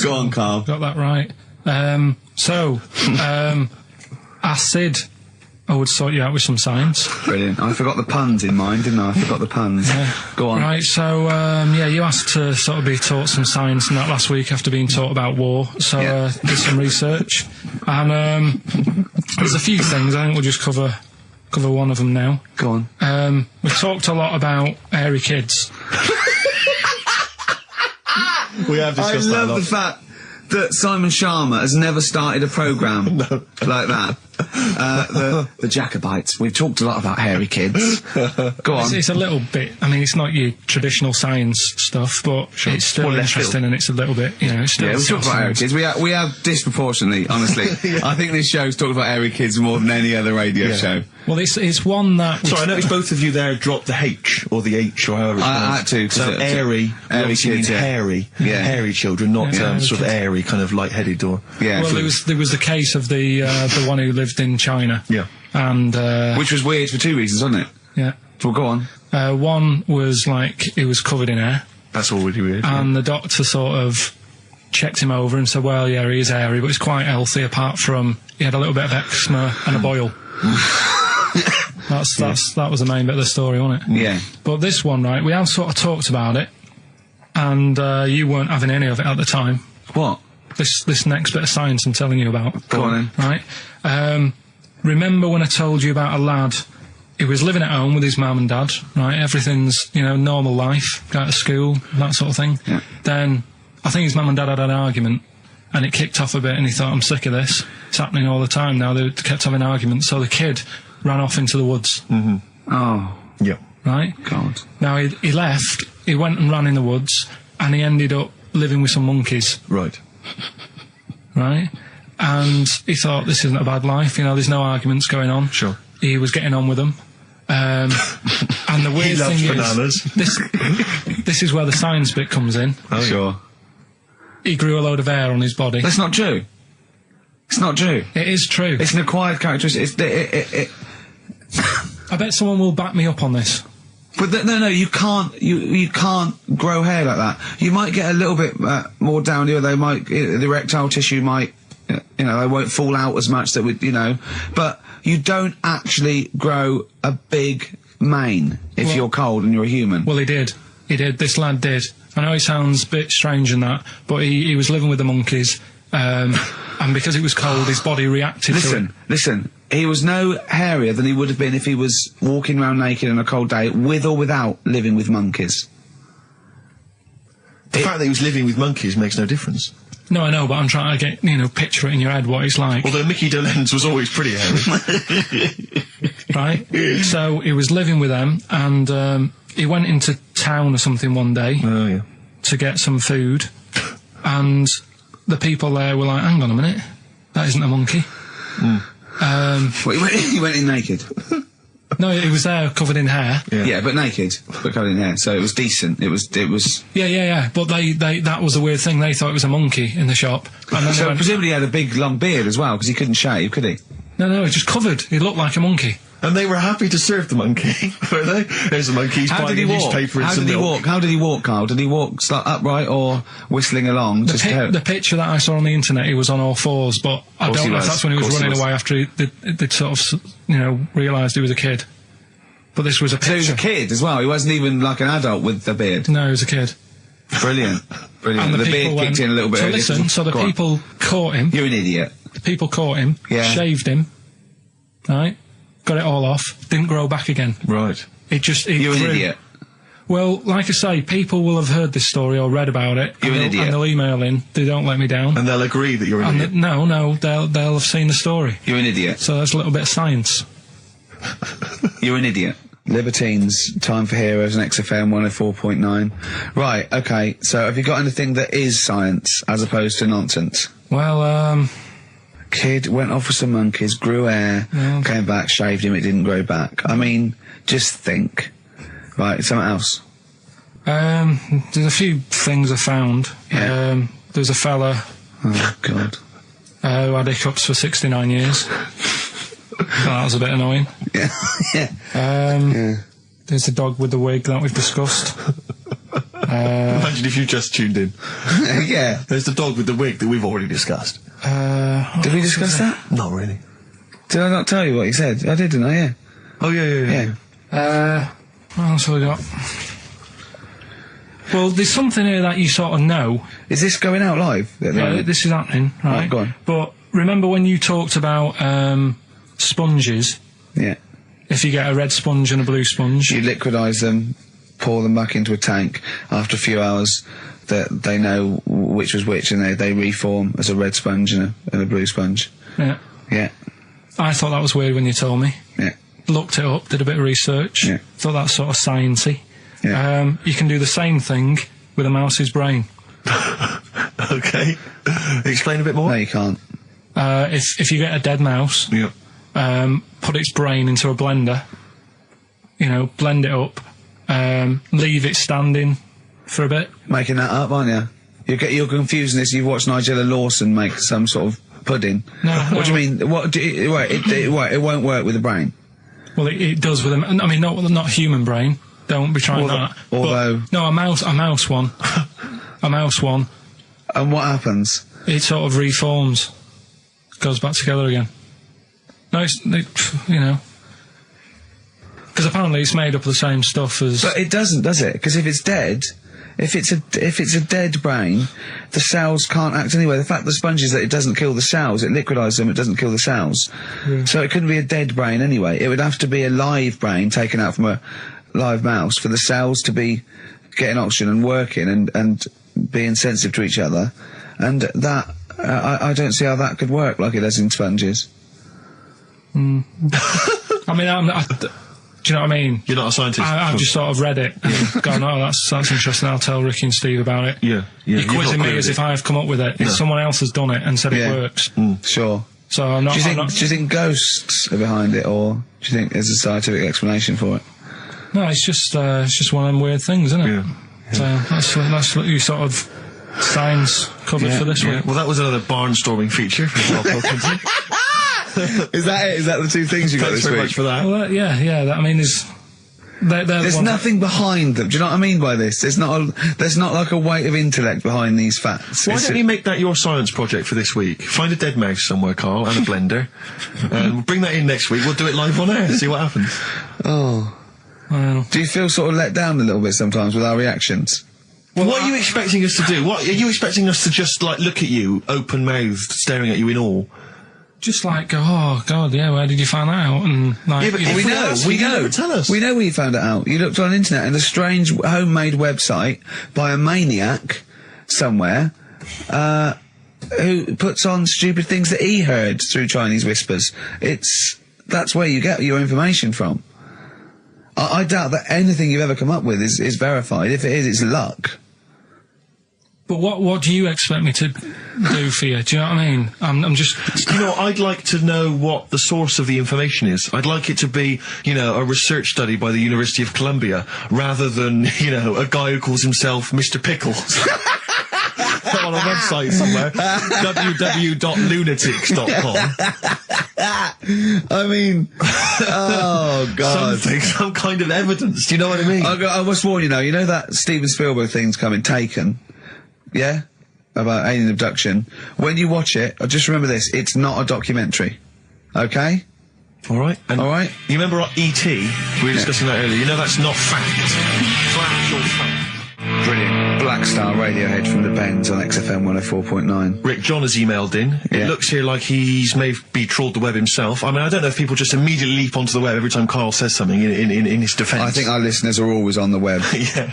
Speaker 1: Go on, Carl.
Speaker 3: Got that right. Acid. I would sort you out with some science.
Speaker 1: Brilliant. I forgot the puns in mind, didn't I? I forgot the puns. Go on.
Speaker 3: Right, so, you asked to sort of be taught some science and that last week after being taught about war, so did some research. And there's a few things, I think we'll just cover one of them now.
Speaker 1: Go on.
Speaker 3: We talked a lot about hairy kids.
Speaker 2: We have discussed that a lot.
Speaker 1: I love the fact that Simon Sharma has never started a programme like that. The Jacobites. We've talked a lot about hairy kids. Go on.
Speaker 3: It's a little bit. I mean, it's not your traditional science stuff, but it's still interesting, and it's a little bit. You know, it's still.
Speaker 1: Yeah, we talked about hairy kids. We have disproportionately, honestly. I think this show's talked about hairy kids more than any other radio show.
Speaker 3: Well, it's one that.
Speaker 2: Sorry, I noticed both of you there dropped the H or the H or however.
Speaker 1: I had to.
Speaker 2: So airy kids, hairy children, not sort of airy, kind of light-headed or.
Speaker 1: Yeah.
Speaker 3: Well, there was the case of the one who lived in China.
Speaker 2: Yeah.
Speaker 3: And
Speaker 1: which was weird for two reasons, wasn't it?
Speaker 3: Yeah.
Speaker 1: Well, go on.
Speaker 3: One was like it was covered in hair.
Speaker 2: That's already weird.
Speaker 3: And the doctor sort of checked him over and said, well, yeah, he is hairy, but he's quite healthy apart from he had a little bit of eczema and a boil. That was the main bit of the story, wasn't it?
Speaker 1: Yeah.
Speaker 3: But this one, right, we have sort of talked about it, and you weren't having any of it at the time.
Speaker 1: What?
Speaker 3: This next bit of science I'm telling you about.
Speaker 1: Go on
Speaker 3: then. Right? Remember when I told you about a lad who was living at home with his mum and dad, right? Everything's, normal life, go to school, that sort of thing.
Speaker 1: Yeah.
Speaker 3: Then, I think his mum and dad had an argument, and it kicked off a bit, and he thought, I'm sick of this. It's happening all the time now. They kept having arguments, so the kid ran off into the woods.
Speaker 1: Mm-hmm. Oh.
Speaker 2: Yeah.
Speaker 3: Right?
Speaker 1: God.
Speaker 3: Now, he left, he went and ran in the woods, and he ended up living with some monkeys.
Speaker 2: Right.
Speaker 3: Right? And he thought, this isn't a bad life, there's no arguments going on.
Speaker 2: Sure.
Speaker 3: He was getting on with them. And the weird thing
Speaker 2: bananas.
Speaker 3: is, this is where the science bit comes in.
Speaker 1: Oh, sure.
Speaker 3: He grew a load of hair on his body.
Speaker 1: That's not true. It's not true.
Speaker 3: It is true.
Speaker 1: It's an acquired characteristic.
Speaker 3: I bet someone will back me up on this.
Speaker 1: But no, you can't. You can't grow hair like that. You might get a little bit more down here. The erectile tissue might, they won't fall out as much. But you don't actually grow a big mane if you're cold and you're a human.
Speaker 3: Well, he did. This lad did. I know it sounds a bit strange in that, but he was living with the monkeys, and because it was cold, his body reacted to it.
Speaker 1: Listen. He was no hairier than he would have been if he was walking around naked on a cold day, with or without living with monkeys.
Speaker 2: The fact that he was living with monkeys makes no difference.
Speaker 3: No, I know, but I'm trying to get, picture it in your head what it's like.
Speaker 2: Although Mickey Dolenz was always pretty hairy.
Speaker 3: Right? So he was living with them, and he went into town or something one day to get some food, and the people there were like, hang on a minute, that isn't a monkey.
Speaker 1: He went in naked.
Speaker 3: No, he was there covered in hair.
Speaker 1: Yeah, but naked, but covered in hair. So it was decent. It was.
Speaker 3: Yeah. But that was the weird thing. They thought it was a monkey in the shop. And then
Speaker 1: so presumably he had a big long beard as well, because he couldn't shave, could he?
Speaker 3: No, he just covered. He looked like a monkey.
Speaker 2: And they were happy to serve the monkey, were they? There's a monkey. He's buying a newspaper and some milk.
Speaker 1: How did he walk, Carl? Did he walk upright or whistling along?
Speaker 3: The picture that I saw on the internet, he was on all fours, but I don't know if that's when he was running away after they'd sort of, realised he was a kid. But this was a picture.
Speaker 1: So he was a kid as well? He wasn't even like an adult with a beard?
Speaker 3: No, he was a kid.
Speaker 1: Brilliant. And the beard kicked in a little bit earlier.
Speaker 3: So the people caught him.
Speaker 1: You're an idiot.
Speaker 3: The people caught him, shaved him, right? Got it all off, didn't grow back again.
Speaker 2: Right.
Speaker 1: You're an idiot.
Speaker 3: Well, like I say, people will have heard this story or read about it.
Speaker 1: You're an idiot.
Speaker 3: And they'll email in. They don't let me down.
Speaker 2: And they'll agree that you're an idiot.
Speaker 3: No, they'll have seen the story.
Speaker 1: You're an idiot.
Speaker 3: So that's a little bit of science.
Speaker 1: You're an idiot. Libertines, Time for Heroes, and XFM 104.9. Right, okay, so have you got anything that is science as opposed to nonsense?
Speaker 3: Well,
Speaker 1: Kid went off with some monkeys, grew hair, came back, shaved him, it didn't grow back. I mean, just think. Right, something else.
Speaker 3: There's a few things I found.
Speaker 1: Yeah.
Speaker 3: There's a fella...
Speaker 1: Oh, God.
Speaker 3: Who had hiccups for 69 years. That was a bit annoying.
Speaker 1: Yeah.
Speaker 3: There's the dog with the wig that we've discussed.
Speaker 2: Imagine if you just tuned in.
Speaker 1: Yeah.
Speaker 2: There's the dog with the wig that we've already discussed.
Speaker 1: Did we discuss that?
Speaker 2: Not really.
Speaker 1: Did I not tell you what he said? I did, didn't I? Yeah.
Speaker 2: Oh, yeah.
Speaker 3: What else have we got? Well, there's something here that you sort of know.
Speaker 1: Is this going out live?
Speaker 3: Yeah, this is happening, right?
Speaker 1: Go on.
Speaker 3: But remember when you talked about sponges?
Speaker 1: Yeah.
Speaker 3: If you get a red sponge and a blue sponge.
Speaker 1: You liquidise them, pour them back into a tank. After a few hours, they know which was which, and they reform as a red sponge and a blue sponge.
Speaker 3: Yeah.
Speaker 1: Yeah.
Speaker 3: I thought that was weird when you told me.
Speaker 1: Yeah.
Speaker 3: Looked it up, did a bit of research.
Speaker 1: Yeah.
Speaker 3: Thought that's sort of sciencey.
Speaker 1: Yeah.
Speaker 3: You can do the same thing with a mouse's brain.
Speaker 2: Okay. Explain a bit more.
Speaker 1: No, you can't.
Speaker 3: If you get a dead mouse,
Speaker 2: Yeah.
Speaker 3: put its brain into a blender, blend it up, leave it standing for a bit.
Speaker 1: Making that up, aren't you? You're confusing this. You've watched Nigella Lawson make some sort of pudding.
Speaker 3: No.
Speaker 1: What do you mean? It won't work with the brain.
Speaker 3: Well, it does with a. I mean, not human brain. Don't be trying that.
Speaker 1: Although,
Speaker 3: no, a mouse one, a mouse one.
Speaker 1: And what happens?
Speaker 3: It sort of reforms, goes back together again. No, because apparently it's made up of the same stuff as.
Speaker 1: But it doesn't, does it? Because if it's dead, if it's a dead brain, the cells can't act anyway. The fact the sponge is that it doesn't kill the cells, it liquidises them, it doesn't kill the cells.
Speaker 3: Yeah.
Speaker 1: So it couldn't be a dead brain anyway. It would have to be a live brain taken out from a live mouse for the cells to be getting oxygen and working and being sensitive to each other. And that, I don't see how that could work like it does in sponges.
Speaker 3: I mean, do you know what I mean?
Speaker 2: You're not a scientist.
Speaker 3: I've just sort of read it and gone, oh, that's interesting, I'll tell Ricky and Steve about it.
Speaker 2: Yeah.
Speaker 3: You're quizzing me as if I've come up with it.
Speaker 2: No.
Speaker 3: Someone else has done it and said
Speaker 1: Yeah.
Speaker 3: it works.
Speaker 1: Sure.
Speaker 3: So I'm not...
Speaker 1: Do you think ghosts are behind it, or do you think there's a scientific explanation for it?
Speaker 3: No, it's just one of them weird things, isn't it?
Speaker 2: Yeah.
Speaker 3: So that's your sort of science covered for this week.
Speaker 2: Well, that was another barnstorming feature from Karl Pilkington.
Speaker 1: Is that it? Is that the two things you got
Speaker 2: Thanks
Speaker 1: this
Speaker 2: very
Speaker 1: week?
Speaker 2: much for that.
Speaker 3: Well, I mean,
Speaker 1: There's nothing behind them. Do you know what I mean by this? There's not like a weight of intellect behind these facts.
Speaker 2: Why don't you make that your science project for this week? Find a dead mouse somewhere, Carl, and a blender. Bring that in next week. We'll do it live on air. See what happens.
Speaker 1: Oh.
Speaker 3: Well,
Speaker 1: Do you feel sort of let down a little bit sometimes with our reactions?
Speaker 2: Well, what are you expecting us to do? What are you expecting us to just like look at you, open-mouthed, staring at you in awe?
Speaker 3: just like go, oh God, yeah, where did you find that out? And like,
Speaker 2: Yeah, but
Speaker 3: you know,
Speaker 1: we know.
Speaker 2: Tell us.
Speaker 1: We know where you found it out. You looked on the internet and a strange homemade website by a maniac somewhere, who puts on stupid things that he heard through Chinese whispers. That's where you get your information from. I doubt that anything you've ever come up with is verified. If it is, it's luck.
Speaker 3: But what do you expect me to do for you? Do you know what I mean? I'm just...
Speaker 2: You know, I'd like to know what the source of the information is. I'd like it to be, you know, a research study by the University of Columbia, rather than, you know, a guy who calls himself Mr. Pickles. On a website somewhere, www.lunatics.com.
Speaker 1: I mean, oh God.
Speaker 2: Some kind of evidence, do you know what I mean?
Speaker 1: I must warn you now, you know that Steven Spielberg thing's coming, Taken? Yeah? About alien abduction. When you watch it, just remember this, it's not a documentary. Okay?
Speaker 2: Alright.
Speaker 1: Alright?
Speaker 2: You remember E.T.? We were discussing that earlier. You know that's not fact. Flat or fact.
Speaker 1: Brilliant. Black Star Radiohead from the Bends on XFM 104.9.
Speaker 2: Rick John has emailed in.
Speaker 1: Yeah.
Speaker 2: It looks here like he's maybe trawled the web himself. I mean, I don't know if people just immediately leap onto the web every time Karl says something in his defence.
Speaker 1: I think our listeners are always on the web.
Speaker 2: Yeah.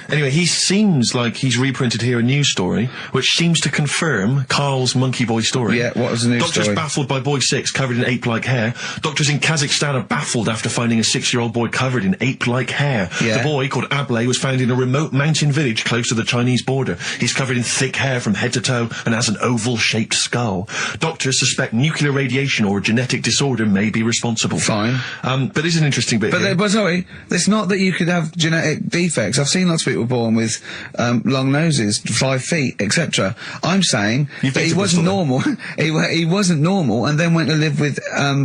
Speaker 2: Anyway, he seems like he's reprinted here a news story, which seems to confirm Karl's Monkey Boy story.
Speaker 1: Yeah, what was the news
Speaker 2: Doctors
Speaker 1: story?
Speaker 2: baffled by boy 6 covered in ape-like hair. Doctors in Kazakhstan are baffled after finding a 6-year-old boy covered in ape-like hair.
Speaker 1: Yeah.
Speaker 2: The boy, called Ablay, was found in a remote mountain village close to the Chinese border. He's covered in thick hair from head to toe and has an oval-shaped skull. Doctors suspect nuclear radiation or a genetic disorder may be responsible.
Speaker 1: Fine.
Speaker 2: But this is an interesting bit here.
Speaker 1: But sorry, it's not that you could have genetic defects. I've seen lots of people born with long noses, 5 feet, etc. I'm saying
Speaker 2: You've
Speaker 1: that
Speaker 2: been
Speaker 1: he
Speaker 2: to
Speaker 1: wasn't
Speaker 2: Bristol,
Speaker 1: normal. he wasn't normal, and then went to live with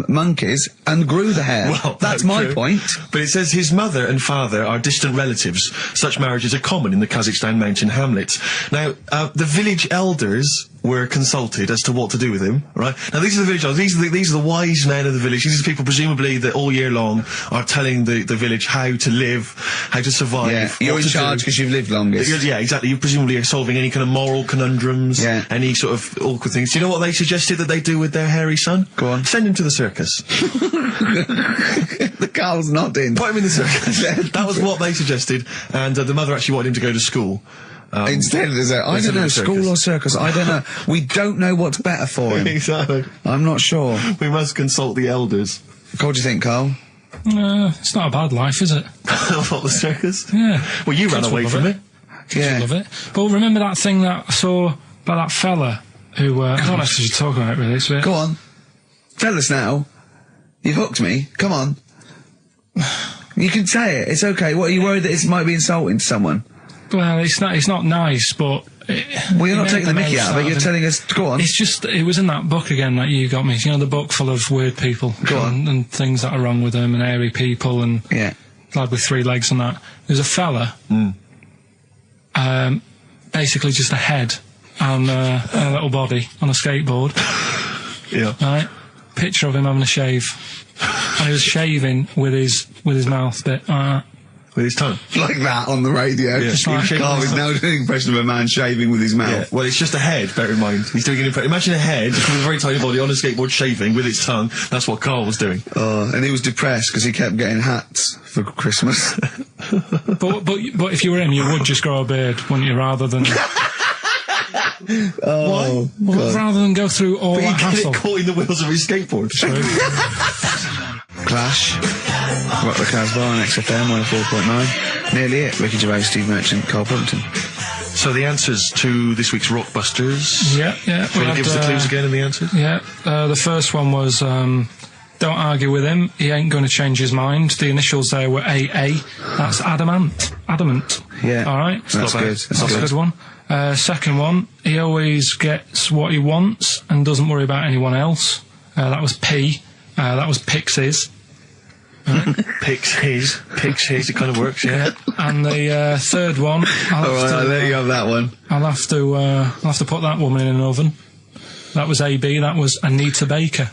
Speaker 1: monkeys and grew the hair.
Speaker 2: Well,
Speaker 1: that's my
Speaker 2: true.
Speaker 1: point.
Speaker 2: But it says his mother and father are distant relatives. Such marriages are common in the Kazakhstan mountain hamlets. Now, the village elders were consulted as to what to do with him, right? Now, these are the village elders. These are the wise men of the village. These are the people, presumably, that all year long are telling the village how to live, how to survive.
Speaker 1: Yeah, you're
Speaker 2: what
Speaker 1: in
Speaker 2: to
Speaker 1: charge
Speaker 2: do.
Speaker 1: because you've lived longest.
Speaker 2: Yeah, exactly. You presumably are solving any kind of moral conundrums,
Speaker 1: Yeah.
Speaker 2: any sort of awkward things. Do you know what they suggested that they do with their hairy son?
Speaker 1: Go on.
Speaker 2: Send him to the circus.
Speaker 1: The Carl's nodding.
Speaker 2: Put him in the circus. That was what they suggested, and the mother actually wanted him to go to school.
Speaker 1: Instead, there's I don't know, school or circus, I don't know. We don't know what's better for him.
Speaker 2: Exactly.
Speaker 1: I'm not sure.
Speaker 2: We must consult the elders.
Speaker 1: What do you think, Carl?
Speaker 3: It's not a bad life, is it?
Speaker 2: What, the circus?
Speaker 3: Yeah.
Speaker 2: Well, you ran
Speaker 3: Kids will
Speaker 2: away
Speaker 3: love
Speaker 2: from it.
Speaker 3: Kids will love it. But remember that thing that I saw by that fella who, I don't know if you should talk about it really, it's a bit...
Speaker 1: Go on. Tell us now. You've hooked me. Come on. You can say it. It's okay. What, are you worried that it might be insulting to someone?
Speaker 3: Well, it's not nice, but...
Speaker 1: Well, you're not taking the mickey out of it. You're telling us... Go on.
Speaker 3: It's just... It was in that book again that you got me. You know, the book full of weird people.
Speaker 1: Go on.
Speaker 3: And things that are wrong with them, and hairy people, and...
Speaker 1: Yeah.
Speaker 3: Lad with 3 legs and that. There's a fella... basically just a head and a little body on a skateboard.
Speaker 2: Yeah.
Speaker 3: Right? Picture of him having a shave. And he was shaving with his mouth bit.
Speaker 2: With his tongue.
Speaker 1: Like that on the radio.
Speaker 2: Yeah.
Speaker 3: Just like-
Speaker 1: Carl is now doing an impression of a man shaving with his
Speaker 2: Yeah.
Speaker 1: mouth.
Speaker 2: Well, it's just a head, bear in mind. He's doing an impression. Imagine a head with a very tiny body on a skateboard shaving with its tongue. That's what Carl was doing.
Speaker 1: And he was depressed because he kept getting hats for Christmas.
Speaker 3: But if you were him, you would just grow a beard, wouldn't you, rather than...
Speaker 1: Oh,
Speaker 3: Well, rather than go through all
Speaker 2: But
Speaker 3: that
Speaker 2: he get
Speaker 3: hassle.
Speaker 2: it caught in the wheels of his skateboard.
Speaker 1: Clash. Rock the Casbah on XFM 104.9. Nearly it. Ricky Gervais, Steve Merchant, Karl Pilkington.
Speaker 2: So the answers to this week's Rockbusters.
Speaker 3: Yeah.
Speaker 2: Want to give us the clues again in the answers?
Speaker 3: Yeah. The first one was, don't argue with him. He ain't going to change his mind. The initials there were AA. That's adamant.
Speaker 1: Yeah.
Speaker 3: All right.
Speaker 1: That's good.
Speaker 3: That's a good one. Second one, he always gets what he wants and doesn't worry about anyone else. That was P. That was Pixies.
Speaker 2: Picks his. It kind of works, yeah.
Speaker 3: And the third one,
Speaker 1: Alright, I'll let you have that one.
Speaker 3: I'll have to put that woman in an oven. That was AB. That was Anita Baker.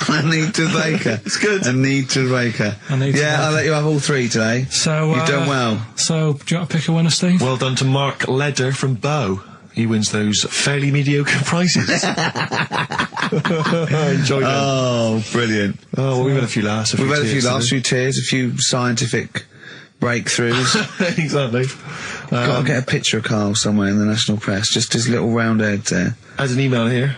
Speaker 1: Anita Baker.
Speaker 2: It's good.
Speaker 1: Anita Baker.
Speaker 3: Anita
Speaker 1: Yeah, I'll
Speaker 3: Baker.
Speaker 1: let you have all 3 today.
Speaker 3: So
Speaker 1: You've done well.
Speaker 3: So do you want to pick a winner, Steve?
Speaker 2: Well done to Mark Leder from Bow. He wins those fairly mediocre prizes. Enjoy them.
Speaker 1: Oh, brilliant.
Speaker 2: Oh, well, we've had a few laughs.
Speaker 1: We've had a few
Speaker 2: tears
Speaker 1: laughs, a
Speaker 2: today.
Speaker 1: few tears, a few scientific breakthroughs.
Speaker 2: Exactly.
Speaker 1: Got to get a picture of Carl somewhere in the national press. Just his little round head there.
Speaker 2: As an email here,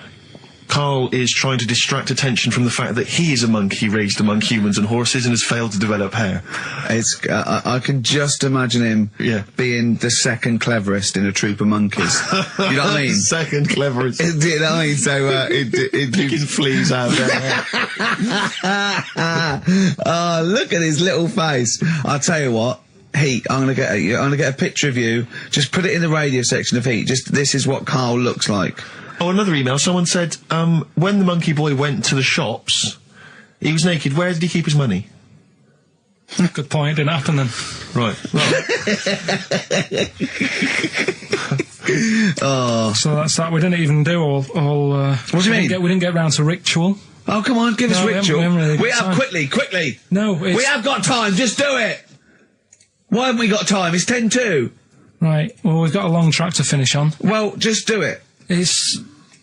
Speaker 2: Carl is trying to distract attention from the fact that he is a monkey raised among humans and horses and has failed to develop hair.
Speaker 1: It's I can just imagine him being the second cleverest in a troop of monkeys. You know what I mean?
Speaker 2: Second cleverest.
Speaker 1: You know what I mean? So
Speaker 2: Picking fleas out of their hair.
Speaker 1: Oh, look at his little face. I'll tell you what. Heat, I'm gonna get a picture of you. Just put it in the radio section of Heat. Just this is what Carl looks like.
Speaker 2: Oh, another email. Someone said, when the monkey boy went to the shops, he was naked. Where did he keep his money?
Speaker 3: Good point. Didn't happen then.
Speaker 2: Right.
Speaker 1: Oh,
Speaker 3: So that's that. We didn't even do all.
Speaker 1: What do you mean?
Speaker 3: We didn't get round to ritual.
Speaker 1: oh, come on, give us
Speaker 3: No, we
Speaker 1: ritual.
Speaker 3: haven't really got
Speaker 1: We have
Speaker 3: time.
Speaker 1: quickly.
Speaker 3: No, it's,
Speaker 1: We have got time. Just do it. Why haven't we got time? It's 10:02.
Speaker 3: right. Well, we've got a long track to finish on.
Speaker 1: Well, just do it.
Speaker 3: It's.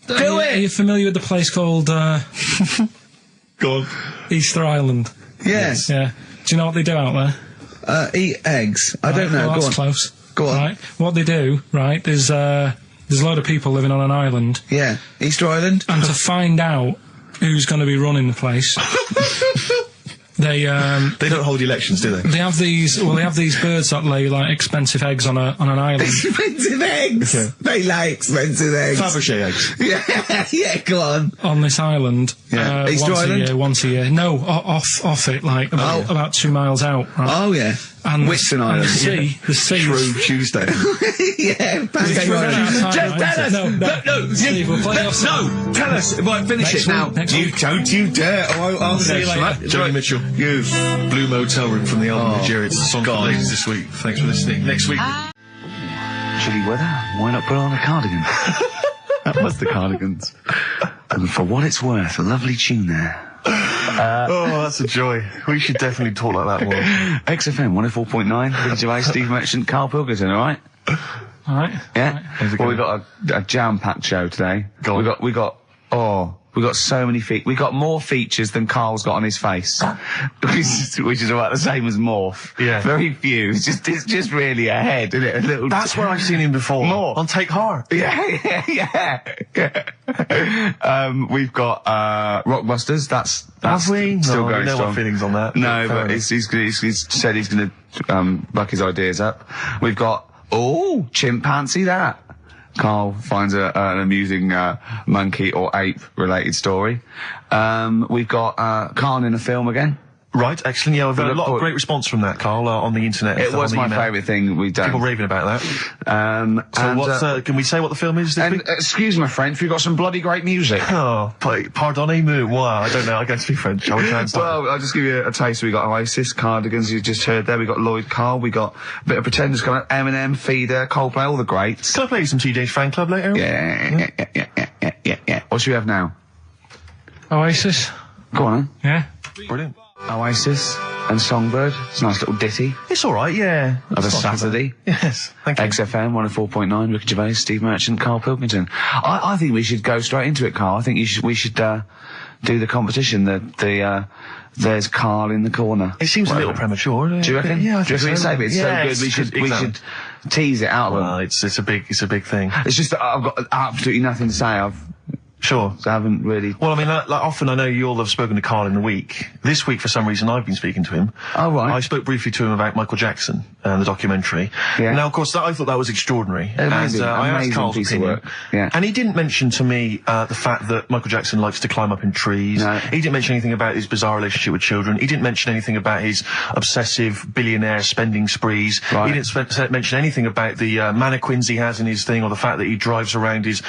Speaker 1: Do
Speaker 3: Are
Speaker 1: it.
Speaker 3: you familiar with the place called
Speaker 2: Go on.
Speaker 3: Easter Island?
Speaker 1: Yes.
Speaker 3: Yeah. Do you know what they do out there?
Speaker 1: Eat eggs. I don't know.
Speaker 3: Well,
Speaker 1: Go
Speaker 3: that's
Speaker 1: on.
Speaker 3: close.
Speaker 1: Go on.
Speaker 3: Right. What they do, right? There's a load of people living on an island,
Speaker 1: Yeah. Easter Island.
Speaker 3: and to find out who's going to be running the place, they
Speaker 2: They don't hold elections, do they?
Speaker 3: they have these. Well, they have these birds that lay like expensive eggs on an island.
Speaker 1: Expensive eggs.
Speaker 2: Okay.
Speaker 1: They lay expensive eggs.
Speaker 2: Fabergé eggs.
Speaker 1: Yeah, go on.
Speaker 3: On this island,
Speaker 1: Yeah. Easter Island?
Speaker 3: once a year. No, off it, like about 2 miles out. Right?
Speaker 1: Oh yeah.
Speaker 3: And
Speaker 1: Whitsun
Speaker 3: and
Speaker 1: Island.
Speaker 3: the sea, the sea.
Speaker 2: Shrove Tuesday.
Speaker 1: Yeah. Pancake
Speaker 3: We're running out of
Speaker 1: Island.
Speaker 3: time,
Speaker 1: Just tell us.
Speaker 3: no, Steve, we'll play off
Speaker 1: no. Tell us. Right, finish
Speaker 3: Next
Speaker 1: it now.
Speaker 3: week, next
Speaker 1: You
Speaker 3: week.
Speaker 1: don't you dare. Oh, I'll
Speaker 3: See you later.
Speaker 2: Joni Mitchell.
Speaker 1: You.
Speaker 2: Blue Motel Room from the album Nigeria. It's the song for the ladies this week. Thanks for listening. Next week.
Speaker 1: Chilly weather. Why not put on a cardigan? That was the Cardigans. And for what it's worth, a lovely tune there.
Speaker 2: Oh, that's a joy. We should definitely talk like that more.
Speaker 1: XFM 104.9. Ricky Gervais, Steve Merchant, Karl Pilkington. All right.
Speaker 3: All right.
Speaker 1: Yeah. Well, we got a jam-packed show today. We got Oh, we got so many we got more features than Carl's got on his face, which is about the same as Morph.
Speaker 2: Yeah.
Speaker 1: Very few. It's just really a head, isn't it? A little.
Speaker 2: That's where I've seen him before.
Speaker 1: More.
Speaker 2: On Take Heart.
Speaker 1: Yeah. We've got Rockbusters. That's
Speaker 2: Have we?
Speaker 1: still
Speaker 2: No,
Speaker 1: going
Speaker 2: no
Speaker 1: strong.
Speaker 2: more feelings on that.
Speaker 1: No,
Speaker 2: Fair
Speaker 1: but
Speaker 2: enough.
Speaker 1: he's said he's going to buck his ideas up. We've got chimpanzee that. Carl finds an amusing monkey or ape related story. We've got Carl in a film again.
Speaker 2: Right, excellent. Yeah, we've had a lot of great response from that, Carl, on the internet.
Speaker 1: It was my favourite thing we've done.
Speaker 2: People raving about that. So can we say what the film is?
Speaker 1: And excuse my French, we've got some bloody great music.
Speaker 2: Oh, pardonnez-moi. Wow, I don't know. I don't speak French. I will try and start.
Speaker 1: Well, I'll just give you a taste. We got Oasis, Cardigans, you just heard there. We got Lloyd Carl. We got a bit of Pretenders coming up. Eminem, Feeder, Coldplay, all the greats.
Speaker 2: Can I play you some TJ's fan club later?
Speaker 1: Yeah. What should we have now?
Speaker 3: Oasis.
Speaker 1: Go on.
Speaker 3: Yeah.
Speaker 2: Brilliant.
Speaker 1: Oasis and Songbird. It's a nice little ditty
Speaker 2: It's all right, yeah.
Speaker 1: of a
Speaker 2: It's not too
Speaker 1: Saturday.
Speaker 2: bad. Yes, thank you.
Speaker 1: XFM 104.9. Ricky Gervais, Steve Merchant, Karl Pilkington. I think we should go straight into it, Carl. I think we should do the competition. There's Carl in the corner.
Speaker 2: It seems a little premature.
Speaker 1: Do you reckon?
Speaker 2: Yeah, I
Speaker 1: Do you
Speaker 2: think
Speaker 1: reckon
Speaker 2: so.
Speaker 1: it's so good? We should tease it out of
Speaker 2: Well,
Speaker 1: them.
Speaker 2: it's a big thing.
Speaker 1: It's just that I've got absolutely nothing to say.
Speaker 2: Sure.
Speaker 1: I haven't really.
Speaker 2: Well, I mean, like often I know you all have spoken to Carl in the week. This week, for some reason, I've been speaking to him.
Speaker 1: Oh, right.
Speaker 2: I spoke briefly to him about Michael Jackson and the documentary.
Speaker 1: Yeah.
Speaker 2: Now, of course, I thought that was extraordinary.
Speaker 1: Amazing,
Speaker 2: I asked
Speaker 1: amazing
Speaker 2: Carl's
Speaker 1: piece of
Speaker 2: opinion.
Speaker 1: work. Yeah.
Speaker 2: And he didn't mention to me the fact that Michael Jackson likes to climb up in trees.
Speaker 1: No.
Speaker 2: He didn't mention anything about his bizarre relationship with children. He didn't mention anything about his obsessive billionaire spending sprees.
Speaker 1: Right.
Speaker 2: He didn't mention anything about the mannequins he has in his thing, or the fact that he drives around his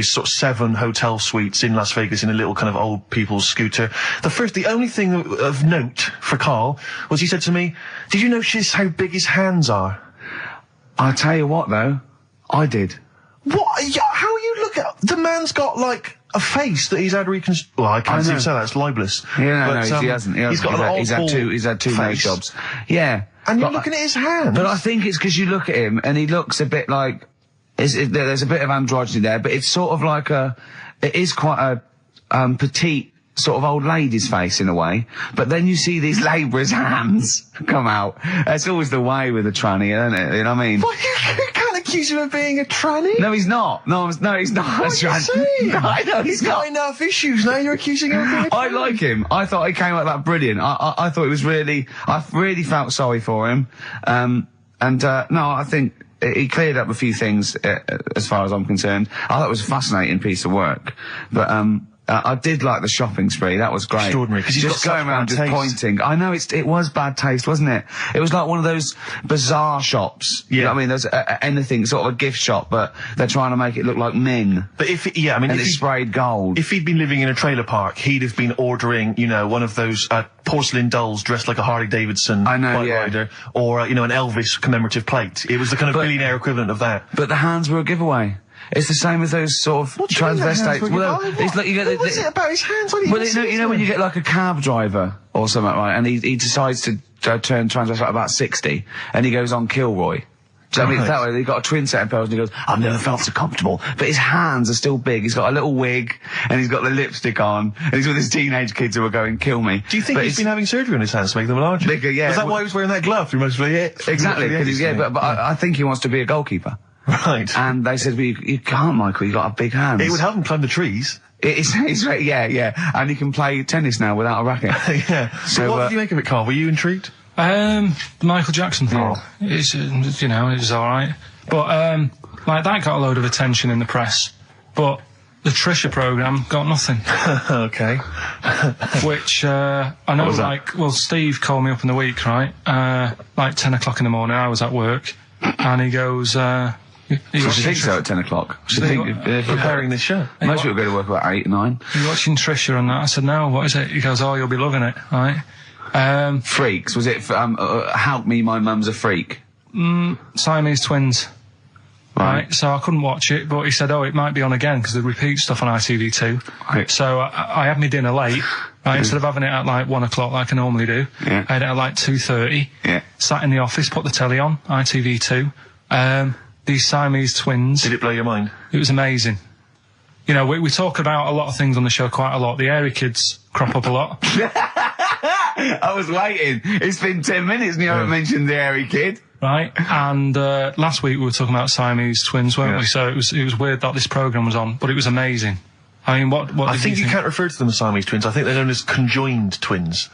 Speaker 2: sort of 7 hotel suites in Las Vegas in a little kind of old people's scooter. The only thing of note for Carl was he said to me, "Did you notice how big his hands are?"
Speaker 1: I'll tell you what, though. I did.
Speaker 2: What? Yeah, how you look at the man's got like a face that he's had reconstructed. Well, I can't
Speaker 1: know.
Speaker 2: even say that. It's libelous.
Speaker 1: Yeah,
Speaker 2: But,
Speaker 1: he hasn't.
Speaker 2: He's got an
Speaker 1: he's had two nose
Speaker 2: face.
Speaker 1: jobs. Yeah.
Speaker 2: And you're
Speaker 1: But-
Speaker 2: looking at his hands.
Speaker 1: But I think it's because you look at him and he looks a bit like there's a bit of androgyny there, but it's sort of like it is quite a petite sort of old lady's face in a way. But then you see these labourers' hands come out. That's always the way with a tranny, isn't it? You know what I mean?
Speaker 2: What, you can't accuse him of being a tranny.
Speaker 1: No, he's not. No, he's not.
Speaker 2: What are you saying?
Speaker 1: No, I know he's
Speaker 2: got
Speaker 1: not.
Speaker 2: enough issues. Now you're accusing him of being a tranny.
Speaker 1: I like him. I thought he came out that brilliant. I thought it was really. I really felt sorry for him. No, I think he cleared up a few things as far as I'm concerned. I thought it was a fascinating piece of work, but I did like the shopping spree. That was great.
Speaker 2: Extraordinary, 'cause he's
Speaker 1: just
Speaker 2: got
Speaker 1: going
Speaker 2: such
Speaker 1: around
Speaker 2: bad
Speaker 1: just
Speaker 2: taste.
Speaker 1: pointing. I know it was bad taste, wasn't it? It was like one of those bazaar shops. You know what I mean? There's anything sort of a gift shop, but they're trying to make it look like men.
Speaker 2: But and
Speaker 1: And it's
Speaker 2: if
Speaker 1: sprayed gold.
Speaker 2: if he'd been living in a trailer park, he'd have been ordering, one of those porcelain dolls dressed like a Harley Davidson
Speaker 1: I know,
Speaker 2: bike
Speaker 1: yeah.
Speaker 2: rider, or an Elvis commemorative plate. It was the kind of billionaire equivalent of that.
Speaker 1: But the hands were a giveaway. It's the same as those sort of
Speaker 2: What do you mean that hands
Speaker 1: transvestites.
Speaker 2: were
Speaker 1: Well,
Speaker 2: given-
Speaker 1: it's like you get
Speaker 2: what was it about his hands? I didn't
Speaker 1: Well,
Speaker 2: even see
Speaker 1: you know
Speaker 2: it.
Speaker 1: when you get like a cab driver or something, right? And he decides to turn transvestite about 60, and he goes on Kilroy. Do you know what I mean?
Speaker 2: Right.
Speaker 1: That way, he got a twin set of pearls, and he goes, "I've never felt so comfortable." But his hands are still big. He's got a little wig, and he's got the lipstick on, and he's with his teenage kids who are going, "Kill me."
Speaker 2: Do you think
Speaker 1: But
Speaker 2: he's
Speaker 1: it's-
Speaker 2: been having surgery on his hands to make them larger?
Speaker 1: Bigger, yeah.
Speaker 2: Was that why he was wearing that glove through most of the
Speaker 1: Exactly, because he's,
Speaker 2: yeah,
Speaker 1: but I think he wants to be a goalkeeper.
Speaker 2: Right.
Speaker 1: And they said, well, you can't, Michael, you've got big hands.
Speaker 2: It would help him climb the trees.
Speaker 1: Yeah. And he can play tennis now without a racket.
Speaker 2: Yeah.
Speaker 1: So,
Speaker 2: So what did you make of it, Carl? Were you intrigued?
Speaker 3: The Michael Jackson thing.
Speaker 1: Oh.
Speaker 3: It's, it was alright. But, that got a load of attention in the press. But the Trisha programme got nothing.
Speaker 2: Okay.
Speaker 3: Which, I know,
Speaker 1: was that?
Speaker 3: Steve called me up in the week, right? 10 o'clock in the morning, I was at work. And he goes, you
Speaker 1: I should think so at 10 o'clock. I should think,
Speaker 2: Preparing this show.
Speaker 1: most people go to work about 8, 9.
Speaker 3: you watching Trisha and that? I said, no, what is it? He goes, oh, you'll be loving it, right?
Speaker 1: Freaks. Was it, Help Me, My Mum's a Freak?
Speaker 3: Siamese twins. Right, so I couldn't watch it, but he said, oh, it might be on again, because they repeat stuff on ITV2.
Speaker 1: Right.
Speaker 3: So I had my dinner late, right, instead of having it at 1 o'clock like I normally do,
Speaker 1: Yeah.
Speaker 3: I had it at 2:30,
Speaker 1: Yeah.
Speaker 3: sat in the office, put the telly on, ITV2, these Siamese twins,
Speaker 2: Did it blow your mind?
Speaker 3: it was amazing. you know, we talk about a lot of things on the show quite a lot. The Airy Kids crop up a lot.
Speaker 1: I was waiting. It's been 10 minutes and you haven't mentioned the Airy Kid.
Speaker 3: Right, and last week we were talking about Siamese twins, weren't we? So it was weird that this programme was on, but it was amazing. I mean, what
Speaker 2: I
Speaker 3: did
Speaker 2: think
Speaker 3: you
Speaker 2: you can't refer to them as Siamese twins. I think they're known as conjoined twins.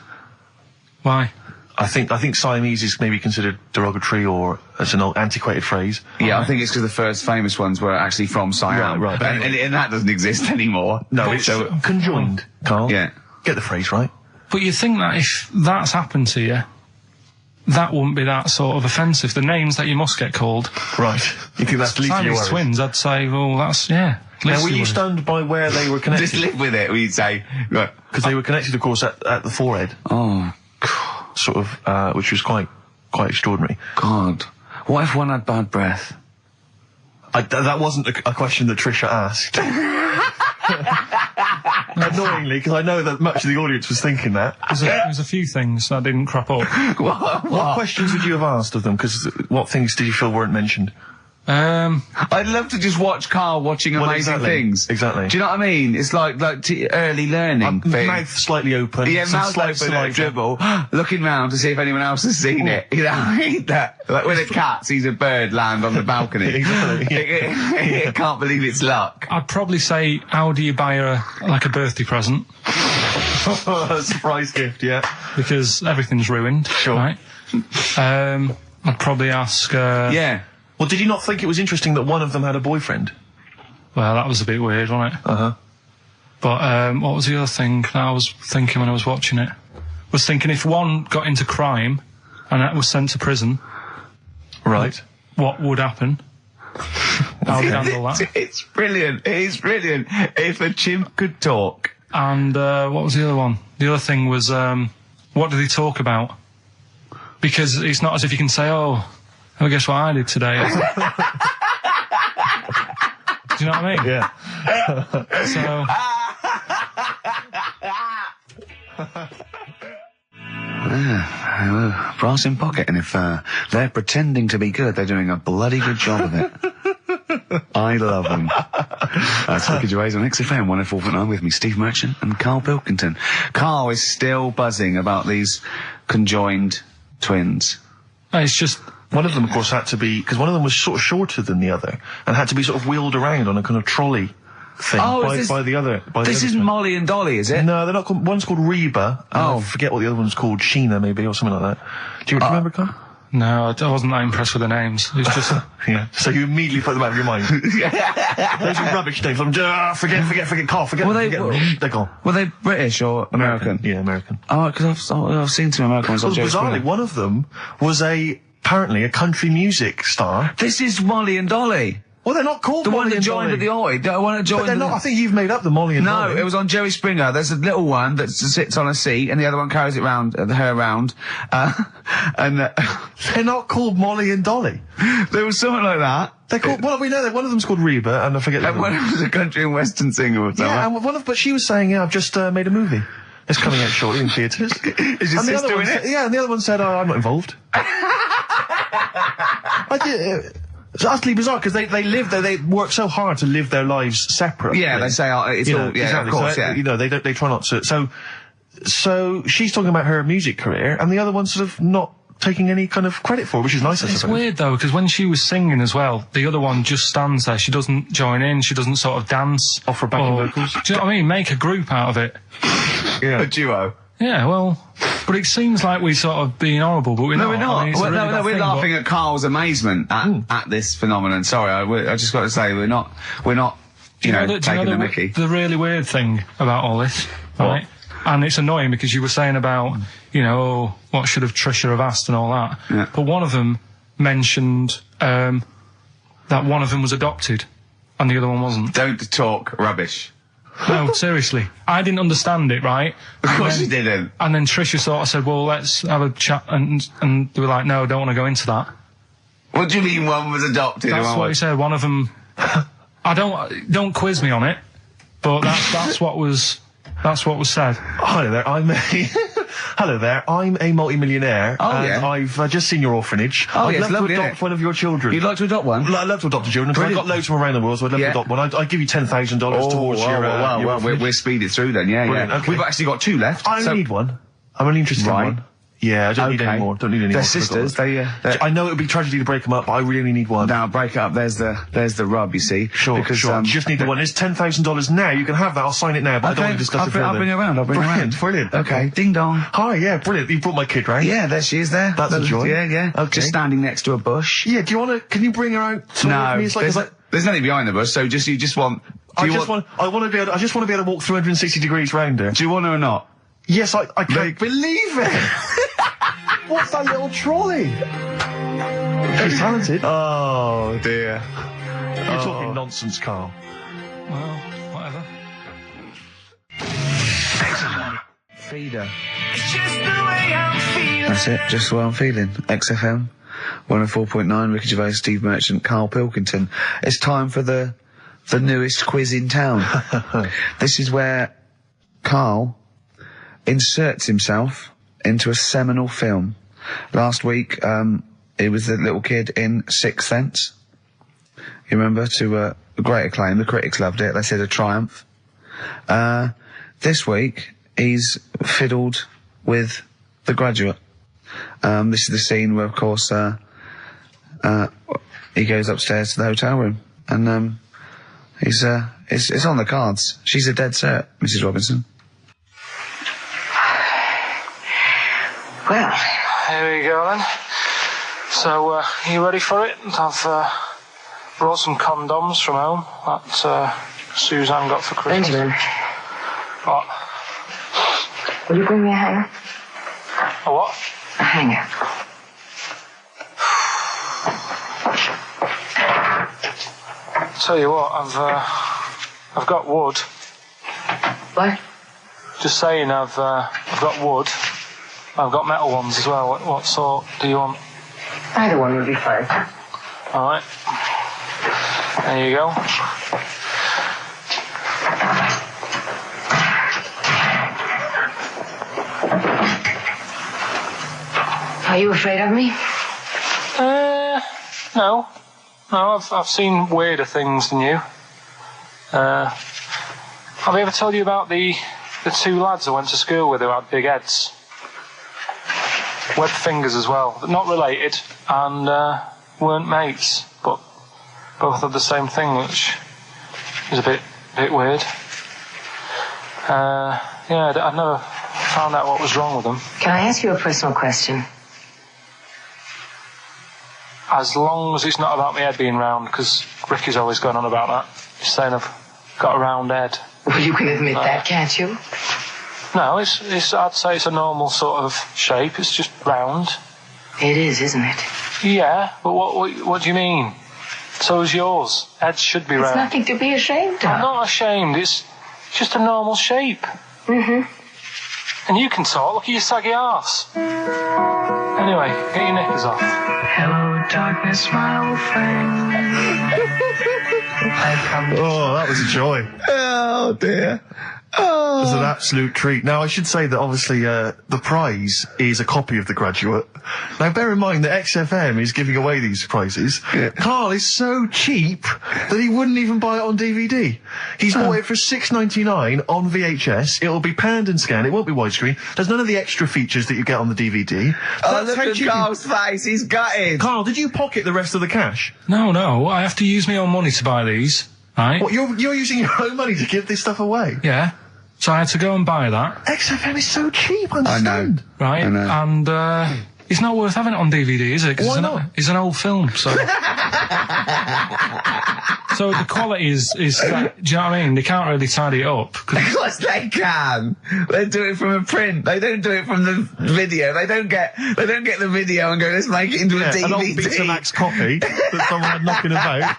Speaker 3: Why?
Speaker 2: I think Siamese is maybe considered derogatory or as an old antiquated phrase.
Speaker 1: Yeah, I think it's because the first famous ones were actually from Siam.
Speaker 2: Right.
Speaker 1: And that doesn't exist anymore.
Speaker 2: No, it's conjoined, Carl.
Speaker 1: Yeah.
Speaker 2: Get the phrase right.
Speaker 3: But you'd think that if that's happened to you, that wouldn't be that sort of offensive. The names that you must get called.
Speaker 2: Right. You think that's least of your
Speaker 3: Siamese
Speaker 2: worries?
Speaker 3: twins, I'd say, well, that's, yeah.
Speaker 2: Now, were you stunned by where they were connected?
Speaker 1: Just live with it, we'd say. Right.
Speaker 2: Because they were connected, of course, at the forehead.
Speaker 1: Oh,
Speaker 2: Sort of, which was quite extraordinary.
Speaker 1: God. What if one had bad breath?
Speaker 2: That wasn't a question that Trisha asked. Annoyingly, because I know that much of the audience was thinking that.
Speaker 3: There's a few things that didn't crop up.
Speaker 2: What questions would you have asked of them? Because what things did you feel weren't mentioned?
Speaker 1: I'd love to just watch Carl watching amazing things.
Speaker 2: Exactly.
Speaker 1: Do you know what I mean? It's like early learning thing.
Speaker 2: Mouth slightly open.
Speaker 1: Yeah,
Speaker 2: some
Speaker 1: mouth
Speaker 2: slight
Speaker 1: open
Speaker 2: saliva.
Speaker 1: at dribble, looking round to see if anyone else has seen it. You know, I hate that. Like when a cat sees a bird land on the balcony.
Speaker 2: Exactly.
Speaker 1: It can't believe it's luck.
Speaker 3: I'd probably say, how do you buy her, like, a birthday present?
Speaker 2: A surprise gift, yeah.
Speaker 3: Because everything's ruined.
Speaker 2: Sure.
Speaker 3: Right? I'd probably ask,
Speaker 1: Yeah.
Speaker 2: Well, did you not think it was interesting that one of them had a boyfriend?
Speaker 3: well, that was a bit weird, wasn't it?
Speaker 2: Uh-huh.
Speaker 3: But, what was the other thing that I was thinking when I was watching it? Was thinking if one got into crime and that was sent to prison,
Speaker 2: Right.
Speaker 3: what would happen? How would you handle that?
Speaker 1: It's brilliant. It is brilliant. If a chimp could talk.
Speaker 3: And, what was the other one? The other thing was, what did he talk about? Because it's not as if you can say, oh, guess what I did today? Do you know what I mean?
Speaker 2: Yeah.
Speaker 3: So,
Speaker 1: Brass in pocket, and if they're pretending to be good, they're doing a bloody good job of it. I love them. That's Ricky Gervais on XFM 104.9 with me, Steve Merchant and Karl Pilkington. Karl is still buzzing about these conjoined twins.
Speaker 3: it's just,
Speaker 2: One of them, of course, had to be, because one of them was sort of shorter than the other, and had to be sort of wheeled around on a kind of trolley thing by the other.
Speaker 1: This isn't Molly and Dolly, is it?
Speaker 2: No, they're not called, one's called Reba.
Speaker 1: Oh.
Speaker 2: I forget what the other one's called, Sheena maybe, or something like that. Do you remember, Carl?
Speaker 3: no, I wasn't that impressed with the names. It's just,
Speaker 2: Yeah. So you immediately put them out of your mind. Those are rubbish names. I'm just, forget, Carl, forget
Speaker 1: Were
Speaker 2: them,
Speaker 1: they-
Speaker 2: forget them. They're gone.
Speaker 1: Were they British or American?
Speaker 2: Yeah, American.
Speaker 1: Oh, because I've seen some American ones on
Speaker 2: Well,
Speaker 1: Jerry
Speaker 2: bizarrely,
Speaker 1: Springer.
Speaker 2: one of them was apparently a country music star.
Speaker 1: This is Molly and Dolly.
Speaker 2: Well, they're not called
Speaker 1: The
Speaker 2: Molly
Speaker 1: one that
Speaker 2: and
Speaker 1: joined
Speaker 2: Dolly.
Speaker 1: at the Oi. The one that joined
Speaker 2: But they're
Speaker 1: at
Speaker 2: not.
Speaker 1: the-
Speaker 2: I think you've made up the Molly and
Speaker 1: No,
Speaker 2: Dolly.
Speaker 1: it was on Jerry Springer. There's a little one that sits on a seat, and the other one carries it round, her around.
Speaker 2: They're not called Molly and Dolly.
Speaker 1: There was something like that.
Speaker 2: They're called. Well, we know that one of them's called Reba, and I forget. the
Speaker 1: And
Speaker 2: other
Speaker 1: one
Speaker 2: one.
Speaker 1: was a country and western singer or something.
Speaker 2: Yeah, and but she was saying, "Yeah, I've just made a movie. It's coming out shortly in theatres."
Speaker 1: Is your
Speaker 2: And the other
Speaker 1: sister
Speaker 2: one
Speaker 1: in
Speaker 2: said,
Speaker 1: it?
Speaker 2: yeah, and the other one said, "Oh, I'm not involved." I did. It's utterly bizarre because they live there. They work so hard to live their lives separately.
Speaker 1: Yeah, they say it's
Speaker 2: You
Speaker 1: all.
Speaker 2: know,
Speaker 1: Yeah,
Speaker 2: exactly.
Speaker 1: of course.
Speaker 2: So,
Speaker 1: Yeah.
Speaker 2: You know, they try not to. So she's talking about her music career, and the other one's sort of not taking any kind of credit for it, which is nice. I
Speaker 3: it's
Speaker 2: suppose.
Speaker 3: weird though, because when she was singing as well, the other one just stands there. She doesn't join in. She doesn't sort of dance.
Speaker 2: Offer backing
Speaker 3: or-
Speaker 2: vocals.
Speaker 3: Do you know what I mean? Make a group out of it.
Speaker 2: Yeah.
Speaker 1: A duo.
Speaker 3: Yeah, well, but it seems like we're sort of being horrible, but we're
Speaker 1: No,
Speaker 3: not.
Speaker 1: we're not.
Speaker 3: I mean, it's a
Speaker 1: Well,
Speaker 3: really
Speaker 1: no,
Speaker 3: bad
Speaker 1: we're
Speaker 3: thing,
Speaker 1: laughing
Speaker 3: but-
Speaker 1: at Carl's amazement at this phenomenon. Sorry, I just got to say we're not. You know, taking the mickey.
Speaker 3: The really weird thing about all this, right? And it's annoying because you were saying about, what should have Trisha have asked and all that.
Speaker 1: Yeah.
Speaker 3: But one of them mentioned that one of them was adopted and the other one wasn't.
Speaker 1: Don't talk rubbish.
Speaker 3: No, seriously. I didn't understand it, right?
Speaker 1: Of
Speaker 3: And
Speaker 1: course
Speaker 3: then-
Speaker 1: you didn't.
Speaker 3: And then Trisha sort of said, well, let's have a chat. And they were like, no, I don't want to go into that.
Speaker 1: What do you mean one was adopted?
Speaker 3: That's
Speaker 1: and one
Speaker 3: what he
Speaker 1: was...
Speaker 3: said. One of them. Don't quiz me on it, but that's what was said.
Speaker 2: Hi there. hello there, I'm a multi-millionaire,
Speaker 1: Oh,
Speaker 2: and
Speaker 1: yeah.
Speaker 2: I've just seen your orphanage.
Speaker 1: Oh,
Speaker 2: I'd
Speaker 1: yeah,
Speaker 2: love
Speaker 1: it's lovely,
Speaker 2: to
Speaker 1: isn't
Speaker 2: adopt
Speaker 1: it?
Speaker 2: one of your children.
Speaker 1: You'd like to adopt one?
Speaker 2: I'd love to adopt a children, because I've got loads from around the world, so I'd love to
Speaker 1: Yeah.
Speaker 2: adopt one. I'd give you $10,000 towards your
Speaker 1: well,
Speaker 2: orphanage.
Speaker 1: we'll speed it through then, yeah,
Speaker 2: Brilliant,
Speaker 1: yeah.
Speaker 2: okay.
Speaker 1: We've actually got 2 left.
Speaker 2: I only need one. I'm only interested
Speaker 1: Right.
Speaker 2: in one. Yeah, I don't need any more. Don't need any more.
Speaker 1: They're sisters, they're
Speaker 2: I know it would be tragedy to break them up, but I really only need one.
Speaker 1: now break it up, there's the rub, you see.
Speaker 2: Sure,
Speaker 1: because,
Speaker 2: sure. Just need the one. There's $10,000 now. You can have that. I'll sign it now, but I don't want to discuss it further.
Speaker 1: I'll bring it around,
Speaker 2: Brilliant, brilliant.
Speaker 1: Okay, ding dong.
Speaker 2: Hi, yeah, brilliant. You brought my kid round.
Speaker 1: Yeah, there she is there.
Speaker 2: That's a joy.
Speaker 1: Yeah, yeah.
Speaker 2: Okay.
Speaker 1: Just standing next to a bush.
Speaker 2: Yeah, do you want to, can you bring her out to me? It's like,
Speaker 1: there's nothing behind the bush, so you just want...
Speaker 2: I just want to be able to walk 360 degrees round her.
Speaker 1: Do you want her or not?
Speaker 2: Yes, I can't believe it. What's that little trolley? She's talented.
Speaker 1: Oh, dear.
Speaker 2: You're talking nonsense, Carl.
Speaker 3: Well, whatever.
Speaker 1: Feeder. That's it, just the way I'm feeling. XFM, 104.9, Ricky Gervais, Steve Merchant, Karl Pilkington. It's time for the newest quiz in town. This is where Karl inserts himself into a seminal film. Last week, it was the little kid in Sixth Sense. You remember? To great acclaim. The critics loved it. They said a triumph. This week, he's fiddled with The Graduate. This is the scene where, of course, he goes upstairs to the hotel room, and it's on the cards. She's a dead cert, Mrs. Robinson.
Speaker 5: Well,
Speaker 3: Here we go then. So, are you ready for it? I've brought some condoms from home that Suzanne got for Christmas.
Speaker 5: Benjamin,
Speaker 3: What?
Speaker 5: will you bring me a hanger?
Speaker 3: A what?
Speaker 5: A hanger.
Speaker 3: Tell you what, I've got wood.
Speaker 5: What?
Speaker 3: Just saying, I've got wood. I've got metal ones as well. What sort do you want?
Speaker 5: Either one would be fine.
Speaker 3: All right. There you go.
Speaker 5: Are you afraid of me?
Speaker 3: No. No, I've seen weirder things than you. Have I ever told you about the 2 lads I went to school with who had big heads? Webbed fingers as well. But not related, and weren't mates, but both had the same thing, which is a bit weird. Yeah, I'd never found out what was wrong with them.
Speaker 5: Can I ask you a personal question?
Speaker 3: As long as it's not about my head being round, because Ricky's always going on about that. He's saying I've got a round head.
Speaker 5: Well, you can admit that, can't you?
Speaker 3: No, it's I'd say it's a normal sort of shape. It's just round.
Speaker 5: It is, isn't it?
Speaker 3: Yeah, but what do you mean? So is yours. Heads should be
Speaker 5: It's
Speaker 3: round.
Speaker 5: nothing to be ashamed
Speaker 3: I'm
Speaker 5: of.
Speaker 3: not ashamed. It's just a normal shape.
Speaker 5: Mm-hmm.
Speaker 3: And you can talk. Look at your saggy arse. Anyway, get your knickers off. Hello, darkness, my old friend.
Speaker 2: Oh, that was a joy.
Speaker 1: Oh, dear. Oh.
Speaker 2: It was an absolute treat. Now, I should say that obviously the prize is a copy of The Graduate. Now, bear in mind that XFM is giving away these prizes.
Speaker 1: Yeah.
Speaker 2: Carl is so cheap that he wouldn't even buy it on DVD. He's bought it for $6.99 on VHS. It'll be panned and scanned. It won't be widescreen. There's none of the extra features that you get on the DVD.
Speaker 1: Oh,
Speaker 2: That's
Speaker 1: look
Speaker 2: how
Speaker 1: at
Speaker 2: cheap
Speaker 1: Carl's face. He's gutted.
Speaker 2: Carl, did you pocket the rest of the cash?
Speaker 3: No, I have to use my own money to buy these. Right?
Speaker 2: What, you're using your own money to give this stuff away?
Speaker 3: Yeah. So I had to go and buy that.
Speaker 2: XFM is so cheap, I
Speaker 1: I
Speaker 2: understand.
Speaker 1: know.
Speaker 3: Right?
Speaker 1: I know.
Speaker 3: And it's not worth having it on DVD, is it? 'Cause
Speaker 2: Why not?
Speaker 3: It's an old film, so. So the quality is do you know what I mean? They can't really tidy it up.
Speaker 1: Of course they can. They do it from a print. They don't do it from the video. They don't get the video and go, let's make it into a DVD.
Speaker 2: An old Betamax copy that someone had knocking about.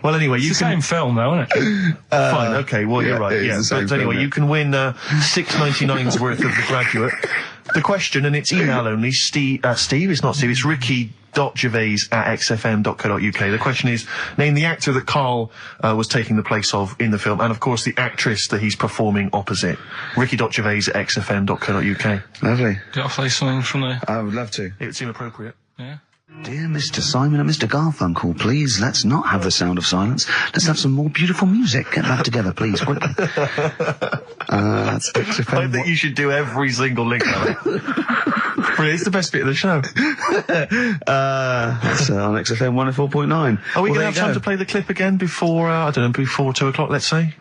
Speaker 2: Well, anyway, you
Speaker 3: It's the
Speaker 2: can...
Speaker 3: same film, though, isn't it?
Speaker 2: Fine, okay, well,
Speaker 1: yeah,
Speaker 2: you're right.
Speaker 1: it is
Speaker 2: Yeah,
Speaker 1: the same
Speaker 2: but anyway,
Speaker 1: film, yeah.
Speaker 2: you can win $6.99's worth of The Graduate. the question, and it's email only. Steve, it's not Steve, it's ricky.gervais@xfm.co.uk. The question is, name the actor that Karl was taking the place of in the film, and of course the actress that he's performing opposite. ricky.gervais@xfm.co.uk.
Speaker 1: Lovely.
Speaker 3: Do you want to play something from there?
Speaker 1: I would love to.
Speaker 2: It would seem appropriate.
Speaker 3: Yeah.
Speaker 1: Dear Mr. Simon and Mr. Garfunkel, please, let's not have the sound of silence. Let's have some more beautiful music. Get that together, please, quickly. That's XFM.
Speaker 2: I think you should do every single link on it. It's the best bit of the show.
Speaker 1: That's on XFM 104.9.
Speaker 2: Are we
Speaker 1: Well,
Speaker 2: going to
Speaker 1: there
Speaker 2: have
Speaker 1: you
Speaker 2: time
Speaker 1: go.
Speaker 2: to play the clip again before, I don't know, before 2 o'clock, let's say?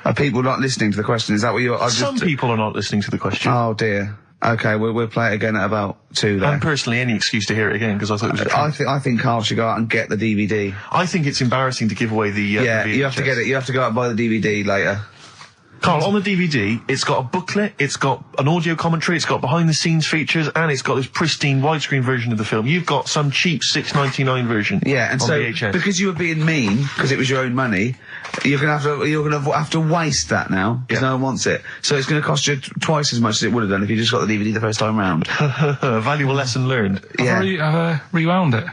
Speaker 1: Are people not listening to the question? Is that what you're...
Speaker 2: Some people are not listening to the question.
Speaker 1: Oh, dear. Okay, we'll play it again at about 2 then.
Speaker 2: And personally, any excuse to hear it again, because I thought it was a treat.
Speaker 1: I think Karl should go out and get the DVD.
Speaker 2: I think it's embarrassing to give away the
Speaker 1: Yeah,
Speaker 2: the
Speaker 1: you have to
Speaker 2: VHS.
Speaker 1: get it. You have to go out and buy the DVD later.
Speaker 2: Karl, on the DVD, it's got a booklet, it's got an audio commentary, it's got behind-the-scenes features, and it's got this pristine widescreen version of the film. You've got some cheap $6.99 version.
Speaker 1: Yeah, and
Speaker 2: on
Speaker 1: so
Speaker 2: VHS.
Speaker 1: because you were being mean, because it was your own money, you're gonna have to waste that now because
Speaker 2: Yeah.
Speaker 1: no one wants it. So it's gonna cost you twice as much as it would have done if you just got the DVD the first time round.
Speaker 2: A valuable lesson learned.
Speaker 1: Yeah.
Speaker 3: Have rewound it.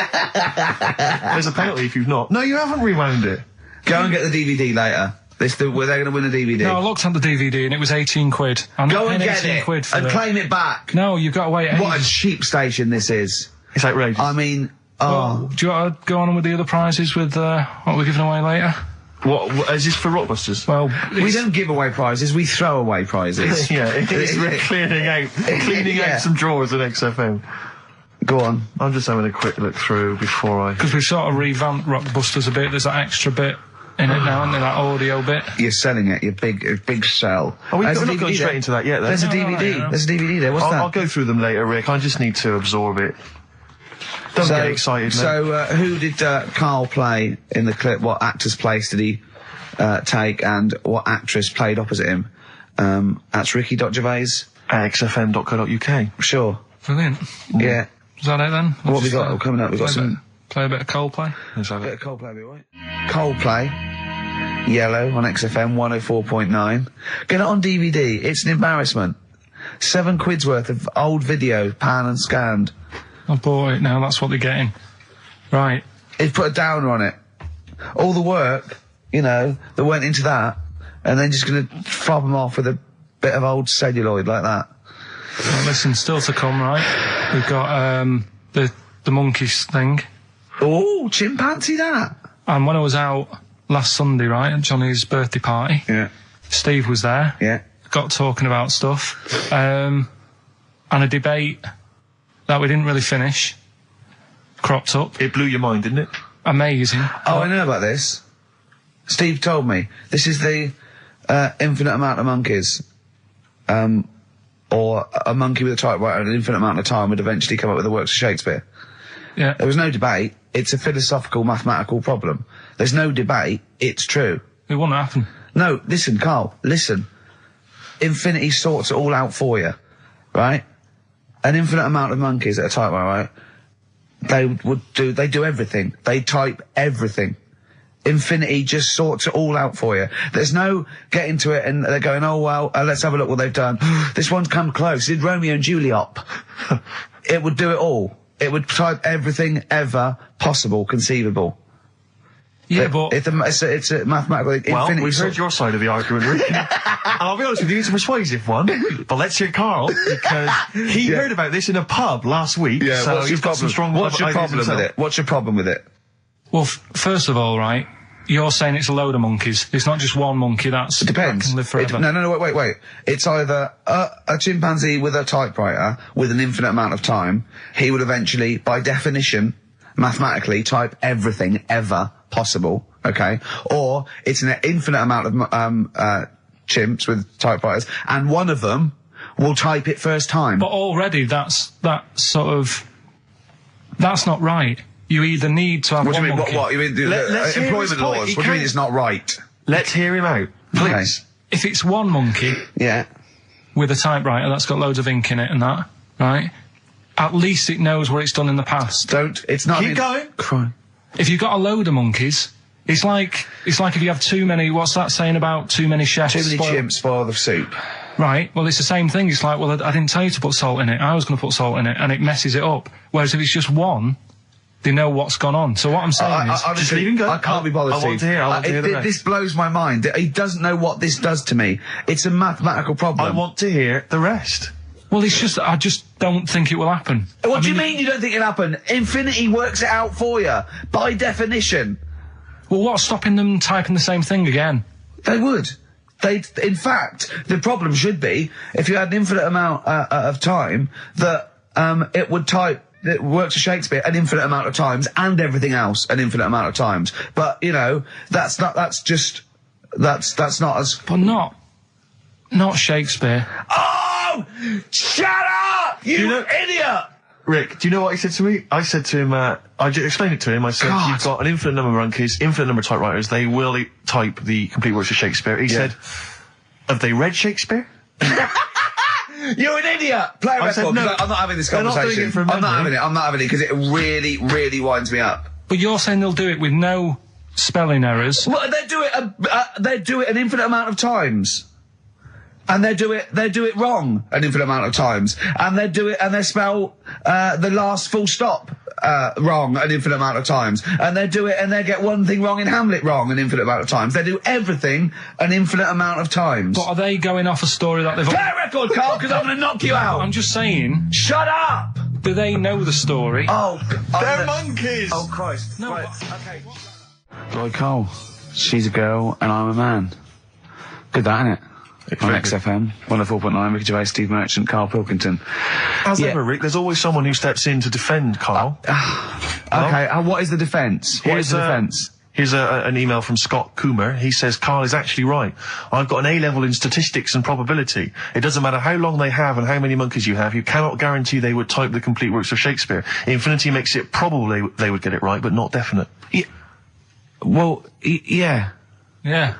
Speaker 2: There's a penalty if you've not. No, you haven't rewound it.
Speaker 1: Go and get the DVD later. They're going to win the DVD.
Speaker 3: No, I looked at the DVD and it was 18 quid. I'm
Speaker 1: Go
Speaker 3: not
Speaker 1: and
Speaker 3: paying
Speaker 1: get
Speaker 3: 18
Speaker 1: it
Speaker 3: quid for
Speaker 1: and
Speaker 3: it.
Speaker 1: claim it back.
Speaker 3: No, you've got to wait
Speaker 1: What a
Speaker 3: ages.
Speaker 1: cheap station this is.
Speaker 2: It's outrageous.
Speaker 1: I mean,
Speaker 3: Well, do you want to go on with the other prizes with what we're giving away later?
Speaker 2: What is this for Rockbusters?
Speaker 3: Well,
Speaker 1: we don't give away prizes, we throw away prizes.
Speaker 2: Yeah, it's cleaning out
Speaker 1: Yeah.
Speaker 2: some drawers at XFM.
Speaker 1: Go on.
Speaker 2: I'm just having a quick look through before I...
Speaker 3: because we've sort of revamped Rockbusters a bit. There's that extra bit in it now, isn't there? That audio bit.
Speaker 1: You're selling it, your big sell.
Speaker 2: Are we
Speaker 1: There's a
Speaker 2: not going
Speaker 1: DVD
Speaker 2: straight
Speaker 1: there.
Speaker 2: into that yet, then?
Speaker 1: There's a
Speaker 3: No,
Speaker 1: DVD.
Speaker 3: no.
Speaker 1: There's a DVD there. What's that?
Speaker 2: I'll go through them later, Rick. I just need to absorb it. Don't get excited, mate.
Speaker 1: So, who did Karl play in the clip? What actor's place did he take, and what actress played opposite him? That's Ricky.Gervais.
Speaker 2: At xfm.co.uk.
Speaker 1: Sure.
Speaker 3: Brilliant.
Speaker 1: Yeah.
Speaker 3: Is that it then?
Speaker 1: What we got coming up? We've got some
Speaker 3: Play a bit of Coldplay.
Speaker 2: Let's have
Speaker 1: bit
Speaker 2: it.
Speaker 1: of Coldplay, be right? Coldplay. Yellow on XFM 104.9. Get it on DVD. It's an embarrassment. £7 worth of old video, pan and scanned.
Speaker 3: I bought it now, that's what they're getting. Right.
Speaker 1: He's put a downer on it. All the work, that went into that, and then just gonna fob them off with a bit of old celluloid like that.
Speaker 3: Well, listen, still to come, right? We've got the monkeys thing.
Speaker 1: Oh, chimpanzee that.
Speaker 3: And when I was out last Sunday, right, at Johnny's birthday party,
Speaker 1: Yeah.
Speaker 3: Steve was there.
Speaker 1: Yeah.
Speaker 3: Got talking about stuff. And a debate that we didn't really finish cropped up.
Speaker 2: It blew your mind, didn't it?
Speaker 3: Amazing.
Speaker 1: Oh, I know about this. Steve told me. This is the infinite amount of monkeys. Or a monkey with a typewriter and an infinite amount of time would eventually come up with the works of Shakespeare.
Speaker 3: Yeah.
Speaker 1: There was no debate. It's a philosophical, mathematical problem. There's no debate. It's true.
Speaker 3: It wouldn't happen.
Speaker 1: No, listen, Karl, listen. Infinity sorts it all out for you, right? An infinite amount of monkeys at a typewriter, right? They do everything. They type everything. Infinity just sorts it all out for you. There's no getting to it and they're going, oh, well, let's have a look what they've done. This one's come close. Did Romeo and Juliet. It would do it all. It would type everything ever possible, conceivable.
Speaker 3: Yeah, but
Speaker 1: It's a mathematical...
Speaker 2: Well,
Speaker 1: infinity
Speaker 2: we've
Speaker 1: sort-
Speaker 2: heard your side of the argument, Rick. And I'll be honest with you, it's a persuasive one. But let's hear Karl, because he heard about this in a pub last week.
Speaker 1: Yeah,
Speaker 2: so
Speaker 1: what's your
Speaker 2: he's got some
Speaker 1: problem?
Speaker 2: strong
Speaker 1: What's your
Speaker 2: ideas
Speaker 1: problem with
Speaker 2: himself.
Speaker 1: it? What's your problem with it?
Speaker 3: well, first of all, right, you're saying it's a load of monkeys. It's not just one monkey. That
Speaker 1: Depends.
Speaker 3: can live forever.
Speaker 1: No, wait. It's either a chimpanzee with a typewriter with an infinite amount of time. He would eventually, by definition, mathematically, type everything ever possible. Okay, or it's an infinite amount of chimps with typewriters, and one of them will type it first time.
Speaker 3: But already, that's not right. You either need to have
Speaker 1: What do
Speaker 3: one
Speaker 1: you mean?
Speaker 3: monkey.
Speaker 1: What you mean?
Speaker 2: Let's hear his
Speaker 1: Employment
Speaker 2: point.
Speaker 1: laws.
Speaker 2: He
Speaker 1: What do you mean
Speaker 2: can't-
Speaker 1: it's not right?
Speaker 2: Let's hear him out, please.
Speaker 3: If it's one monkey
Speaker 1: Yeah.
Speaker 3: with a typewriter that's got loads of ink in it and that, right? At least it knows what it's done in the past.
Speaker 1: It's not.
Speaker 2: Keep going.
Speaker 1: Cry.
Speaker 3: If you've got a load of monkeys, it's like if you have too many. What's that saying about too many chefs?
Speaker 1: Too many
Speaker 3: spoil-
Speaker 1: chimps spoil the soup.
Speaker 3: Right, well, it's the same thing. It's like, well, I didn't tell you to put salt in it. I was going to put salt in it, and it messes it up. Whereas if it's just one, they know what's gone on. So what I'm saying is...
Speaker 2: just leave him go.
Speaker 1: I can't be bothered,
Speaker 2: I want
Speaker 1: Steve.
Speaker 2: to hear the rest.
Speaker 1: This blows my mind. He doesn't know what this does to me. It's a mathematical problem.
Speaker 2: I want to hear the rest.
Speaker 3: Well, it's just, I just don't think it will happen.
Speaker 1: What do you mean you don't think it'll happen? Infinity works it out for you, by definition.
Speaker 3: Well, what's stopping them typing the same thing again?
Speaker 1: They would. In fact, the problem should be, if you had an infinite amount of time, that it would type, it works for Shakespeare an infinite amount of times, and everything else an infinite amount of times. But, you know, that's not as...
Speaker 3: But not Shakespeare.
Speaker 1: Oh! Shut up! You idiot!
Speaker 2: Rick, do you know what he said to me? I said to him, I explained it to him. I said,
Speaker 1: God.
Speaker 2: you've got an infinite number of monkeys, infinite number of typewriters. They will type the complete works of Shakespeare. He said, have they read Shakespeare?
Speaker 1: You're an idiot! Play a
Speaker 2: I said,
Speaker 1: record, 'cause
Speaker 2: no,
Speaker 1: I'm not having this
Speaker 2: they're not
Speaker 1: conversation.
Speaker 2: doing it from
Speaker 1: I'm not
Speaker 2: memory.
Speaker 1: having it, because it really, really winds me up.
Speaker 3: But you're saying they'll do it with no spelling errors.
Speaker 1: Well, they do it an infinite amount of times. And they do it wrong an infinite amount of times. And they spell, the last full stop, wrong an infinite amount of times. And they get one thing wrong in Hamlet wrong an infinite amount of times. They do everything an infinite amount of times.
Speaker 3: But are they going off a story that they've...
Speaker 1: Play a record, Carl, because I'm gonna knock you out!
Speaker 3: I'm just saying,
Speaker 1: Shut up!
Speaker 3: do they know the story?
Speaker 1: Oh,
Speaker 2: They're monkeys!
Speaker 1: Oh, Christ.
Speaker 3: No,
Speaker 1: Right, okay. Lloyd Cole, she's a girl and I'm a man. Good that, innit? On XFM, 104.9, Ricky Gervais, Steve Merchant, Karl Pilkington.
Speaker 2: As ever, Rick, there's always someone who steps in to defend Carl.
Speaker 1: Okay, what is the defence? What is the defence?
Speaker 2: Here's an email from Scott Coomer. He says, Carl is actually right. I've got an A-level in statistics and probability. It doesn't matter how long they have and how many monkeys you have. You cannot guarantee they would type the complete works of Shakespeare. Infinity makes it probably they would get it right, but not definite.
Speaker 1: Yeah. Well, yeah.
Speaker 3: Yeah,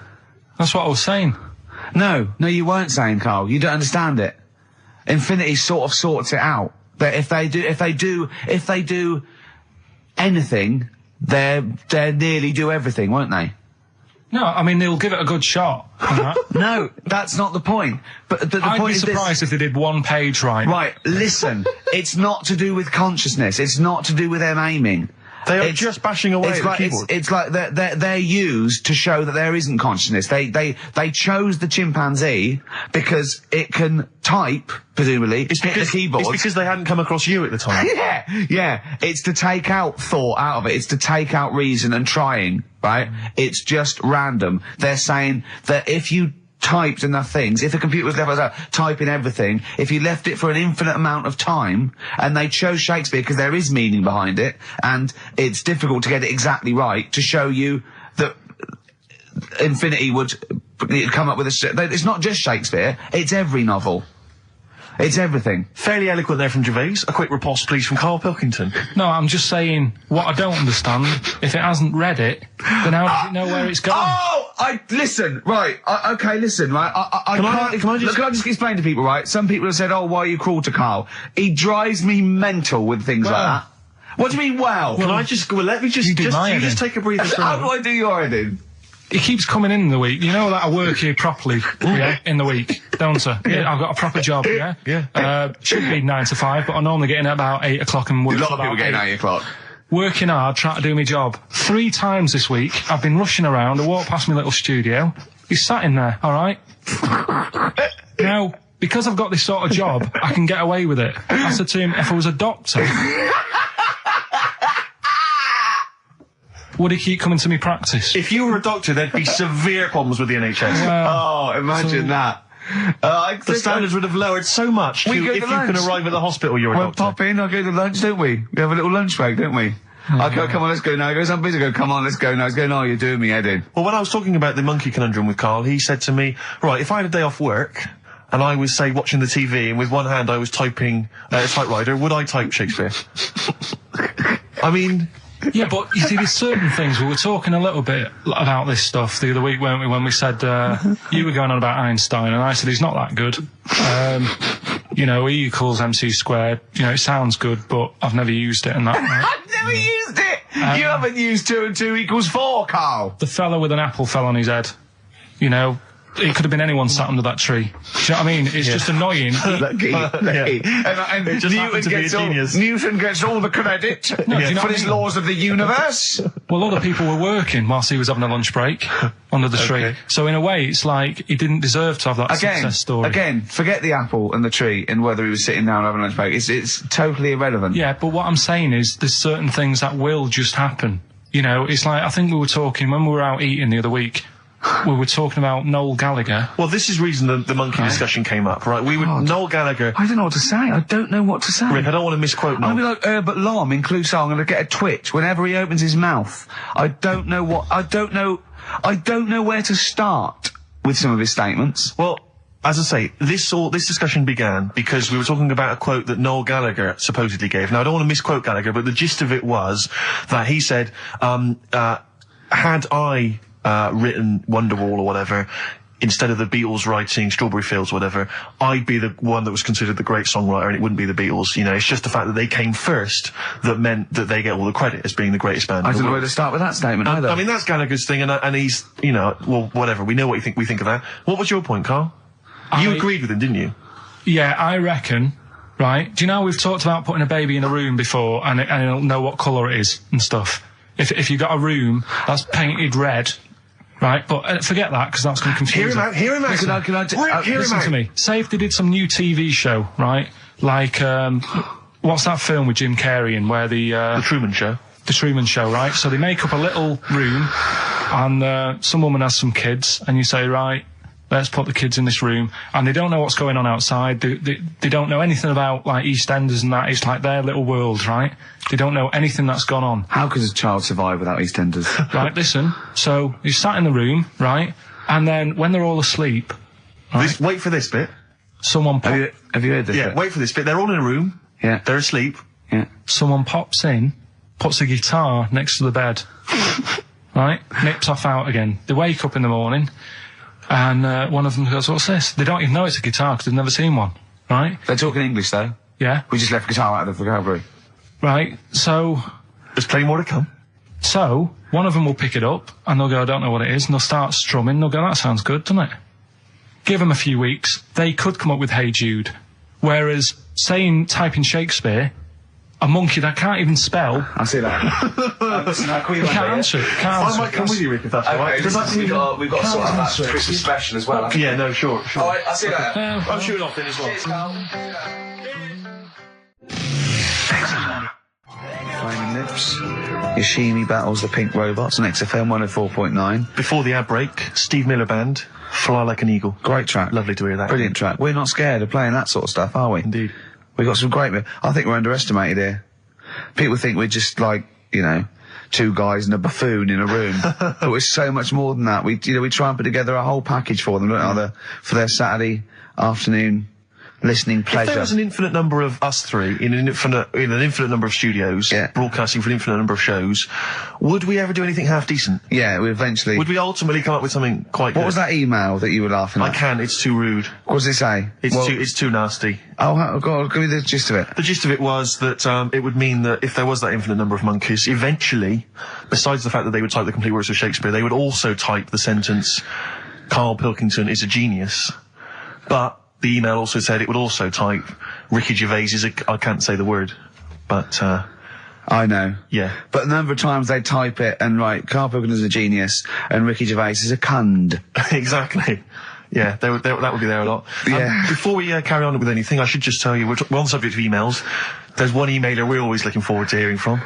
Speaker 3: that's what I was saying.
Speaker 1: No, you weren't saying, Carl. You don't understand it. Infinity sort of sorts it out. That if they do anything, they nearly do everything, won't they?
Speaker 3: No, I mean, they'll give it a good shot.
Speaker 1: No, that's not the point. But the
Speaker 3: I'd
Speaker 1: point
Speaker 3: be
Speaker 1: is
Speaker 3: surprised if they did one page right.
Speaker 1: Right, listen. It's not to do with consciousness. It's not to do with them aiming.
Speaker 2: They are just bashing away at the keyboard.
Speaker 1: It's like they're used to show that there isn't consciousness. They chose the chimpanzee because it can type, presumably, hit the keyboard.
Speaker 2: It's because they hadn't come across you at the time.
Speaker 1: Yeah. It's to take out thought out of it. It's to take out reason and trying, right? It's just random. They're saying that if you typed enough things, if the computer was left typing everything, if you left it for an infinite amount of time, and they chose Shakespeare because there is meaning behind it, and it's difficult to get it exactly right, to show you that Infinity would come up with it's not just Shakespeare, it's every novel. It's everything.
Speaker 2: Fairly eloquent there from Gervais. A quick riposte, please, from Karl Pilkington.
Speaker 3: No, I'm just saying, what I don't understand, if it hasn't read it, then how does it know where it's going?
Speaker 1: Listen, right, listen, right,
Speaker 2: Can I just
Speaker 1: explain to people, right? Some people have said, oh, why are you cruel to Carl? He drives me mental with things like that. What do you mean,
Speaker 2: let me just take a breather.
Speaker 1: How do I do your editing?
Speaker 3: He keeps coming in the week. You know that I work here properly, in the week, don't I? Yeah, I've got a proper job,
Speaker 2: Yeah.
Speaker 3: Should be 9 to 5, but I normally get in at about 8 o'clock and work.
Speaker 1: A lot of people getting 8 o'clock.
Speaker 3: Working hard, trying to do my job. 3 times this week, I've been rushing around. I walked past my little studio. He's sat in there, all right? Now, because I've got this sort of job, I can get away with it. I said to him, if I was a doctor, would he keep coming to me practice?
Speaker 2: If you were a doctor, there'd be severe problems with the NHS.
Speaker 1: Imagine that.
Speaker 2: The standards would have lowered so much if you can arrive at the hospital, you're a doctor.
Speaker 1: We'll pop in, I'll go to lunch, don't we? We have a little lunch break, don't we? I go, come on, let's go now. He goes, I'm busy. I go, come on, let's go now. He's going, no, you're doing me head in.
Speaker 2: Well, when I was talking about the monkey conundrum with Carl, he said to me, right, if I had a day off work, and I was, say, watching the TV, and with one hand I was typing a typewriter, would I type Shakespeare? I mean...
Speaker 3: Yeah, but you see, there's certain things. We were talking a little bit about this stuff the other week, weren't we, when we said, you were going on about Einstein, and I said he's not that good. E equals MC squared. It sounds good, but I've never used it and that. Right?
Speaker 1: I've never used it! You haven't used 2 and 2 equals 4, Carl!
Speaker 3: The fella with an apple fell on his head. it could have been anyone sat under that tree. Do you know what I mean? It's just annoying.
Speaker 1: Lucky. And
Speaker 2: It just happened to be a genius.
Speaker 1: Newton gets all the credit
Speaker 3: do you know
Speaker 1: for
Speaker 3: what
Speaker 1: his
Speaker 3: I mean?
Speaker 1: laws of the universe.
Speaker 3: Well, other people were working whilst he was having a lunch break under the tree. So in a way, it's like he didn't deserve to have that success story.
Speaker 1: Again, forget the apple and the tree and whether he was sitting down having a lunch break. It's totally irrelevant.
Speaker 3: Yeah, but what I'm saying is there's certain things that will just happen. You know, it's like, I think we were talking, when we were out eating the other week, we were talking about Noel Gallagher.
Speaker 2: Well, this is the reason the monkey discussion came up, right? Noel Gallagher.
Speaker 1: I don't know what to say. I don't know what to say.
Speaker 2: Rick, I don't want to misquote Noel.
Speaker 1: I'll be like Herbert Lom in Clouseau. I'm going to get a twitch whenever he opens his mouth. I don't know where to start with some of his statements.
Speaker 2: Well, as I say, this discussion began because we were talking about a quote that Noel Gallagher supposedly gave. Now, I don't want to misquote Gallagher, but the gist of it was that he said, had I written Wonderwall or whatever, instead of the Beatles writing Strawberry Fields or whatever, I'd be the one that was considered the great songwriter and it wouldn't be the Beatles. You know, it's just the fact that they came first that meant that they get all the credit as being the greatest band
Speaker 1: I
Speaker 2: in the
Speaker 1: don't know
Speaker 2: world.
Speaker 1: where to start with that statement either.
Speaker 2: I mean, that's Gallagher's thing, and he's, you know, well, whatever. We know what we think of that. What was your point, Carl? You agreed with him, didn't you?
Speaker 3: Yeah, I reckon, right? Do you know we've talked about putting a baby in a room before and it'll know what colour it is and stuff? If you got a room that's painted red, right? But forget that, because that's going to confuse
Speaker 2: Hear him out. Hear him out.
Speaker 3: Listen to me. Say if they did some new TV show, right? Like, what's that film with Jim Carrey in where
Speaker 2: The Truman Show.
Speaker 3: The Truman Show, right? So they make up a little room and some woman has some kids and you say, right, let's put the kids in this room, and they don't know what's going on outside. They don't know anything about, like, EastEnders and that. It's like their little world, right? They don't know anything that's gone on.
Speaker 1: How could a child survive without EastEnders?
Speaker 3: Right, listen. So you sat in the room, right? And then when they're all asleep, right,
Speaker 2: Wait for this bit.
Speaker 3: someone
Speaker 1: Have you heard this?
Speaker 2: Yeah,
Speaker 1: bit?
Speaker 2: wait for this bit. They're all in a room.
Speaker 1: Yeah.
Speaker 2: They're asleep.
Speaker 1: Yeah.
Speaker 3: someone pops in, puts a guitar next to the bed, right? Nips off out again. They wake up in the morning, and one of them goes, "What's this?" They don't even know it's a guitar because they've never seen one, right?
Speaker 1: They're talking English though.
Speaker 3: Yeah,
Speaker 1: We just left guitar out of the vocabulary.
Speaker 3: right. So
Speaker 2: There's plenty more to come.
Speaker 3: one of them will pick it up and they'll go, "I don't know what it is," and they'll start strumming. They'll go, "That sounds good, doesn't it?" Give them a few weeks, they could come up with "Hey Jude." Whereas typing Shakespeare, a monkey that can't even spell,
Speaker 1: I see that.
Speaker 3: can't answer it. Can't answer it.
Speaker 2: come with you, Rick, if that's all right.
Speaker 1: we've got to sort out that Christmas special as well.
Speaker 2: Yeah, no, sure.
Speaker 1: Alright, I see that.
Speaker 2: I'm shooting off then as well.
Speaker 1: Flaming Lips. Yoshimi battles the Pink Robots on XFM 104.9.
Speaker 2: Before the ad break, Steve Miller Band, Fly Like an Eagle.
Speaker 1: Great track.
Speaker 2: Lovely to hear that.
Speaker 1: Brilliant track. We're not scared of playing that sort of stuff, are we?
Speaker 2: Indeed.
Speaker 1: We got some great. I think we're underestimated here. People think we're just like, you know, two guys and a buffoon in a room, but we're so much more than that. We try and put together a whole package for them, don't we? For their Saturday afternoon listening pleasure.
Speaker 2: If there was an infinite number of us three in an infinite number of studios,
Speaker 1: Yeah.
Speaker 2: broadcasting for an infinite number of shows, would we ever do anything half decent?
Speaker 1: Yeah, we eventually.
Speaker 2: Would we ultimately come up with something quite good?
Speaker 1: What was that email that you were laughing
Speaker 2: I
Speaker 1: at?
Speaker 2: can't. It's too rude.
Speaker 1: What does it say?
Speaker 2: It's too nasty.
Speaker 1: Oh, God, give me the gist of it.
Speaker 2: The gist of it was that it would mean that if there was that infinite number of monkeys, eventually, besides the fact that they would type the complete works of Shakespeare, they would also type the sentence, "Karl Pilkington is a genius." But the email also said it would also type, "Ricky Gervais is I can't say the word, but
Speaker 1: I know.
Speaker 2: yeah."
Speaker 1: But a number of times they type it and write, Karl Pilkington is a genius and Ricky Gervais is a cund.
Speaker 2: Exactly. Yeah, that would be there a lot.
Speaker 1: Yeah.
Speaker 2: Before we carry on with anything, I should just tell you, we're on the subject of emails. There's one emailer we're always looking forward to hearing from.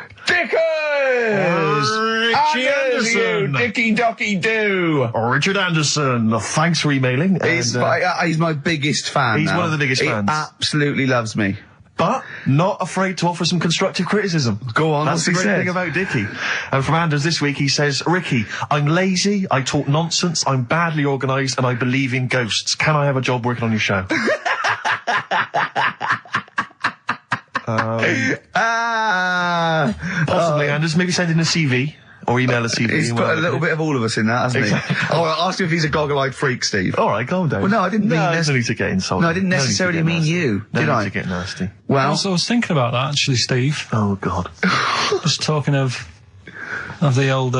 Speaker 1: Richie Anderson! Dicky Docky Doo!
Speaker 2: Richard Anderson, thanks for emailing.
Speaker 1: He's my biggest fan.
Speaker 2: He's
Speaker 1: now.
Speaker 2: one of the biggest fans.
Speaker 1: He absolutely loves me.
Speaker 2: But not afraid to offer some constructive criticism.
Speaker 1: Go on,
Speaker 2: That's
Speaker 1: what's
Speaker 2: the
Speaker 1: he
Speaker 2: great
Speaker 1: said?
Speaker 2: thing about Dickie. And from Anders this week, he says, "Ricky, I'm lazy, I talk nonsense, I'm badly organised, and I believe in ghosts. Can I have a job working on your show?" Possibly, Anders. Maybe send in a CV. Or email a CV.
Speaker 1: He's put a little bit of all of us in that, hasn't
Speaker 2: Exactly.
Speaker 1: he? Oh, I'll ask him if he's a goggle-eyed freak, Steve.
Speaker 2: All right, calm down.
Speaker 1: Well, no, I didn't mean
Speaker 2: there's no need to get insulted.
Speaker 1: No, I didn't
Speaker 2: No need to
Speaker 1: necessarily
Speaker 2: get
Speaker 1: mean
Speaker 2: nasty.
Speaker 1: you,
Speaker 2: No
Speaker 1: did
Speaker 2: need
Speaker 1: I?
Speaker 2: to get nasty.
Speaker 1: Well,
Speaker 3: I was thinking about that actually, Steve.
Speaker 2: Oh, God.
Speaker 3: Just talking of the old.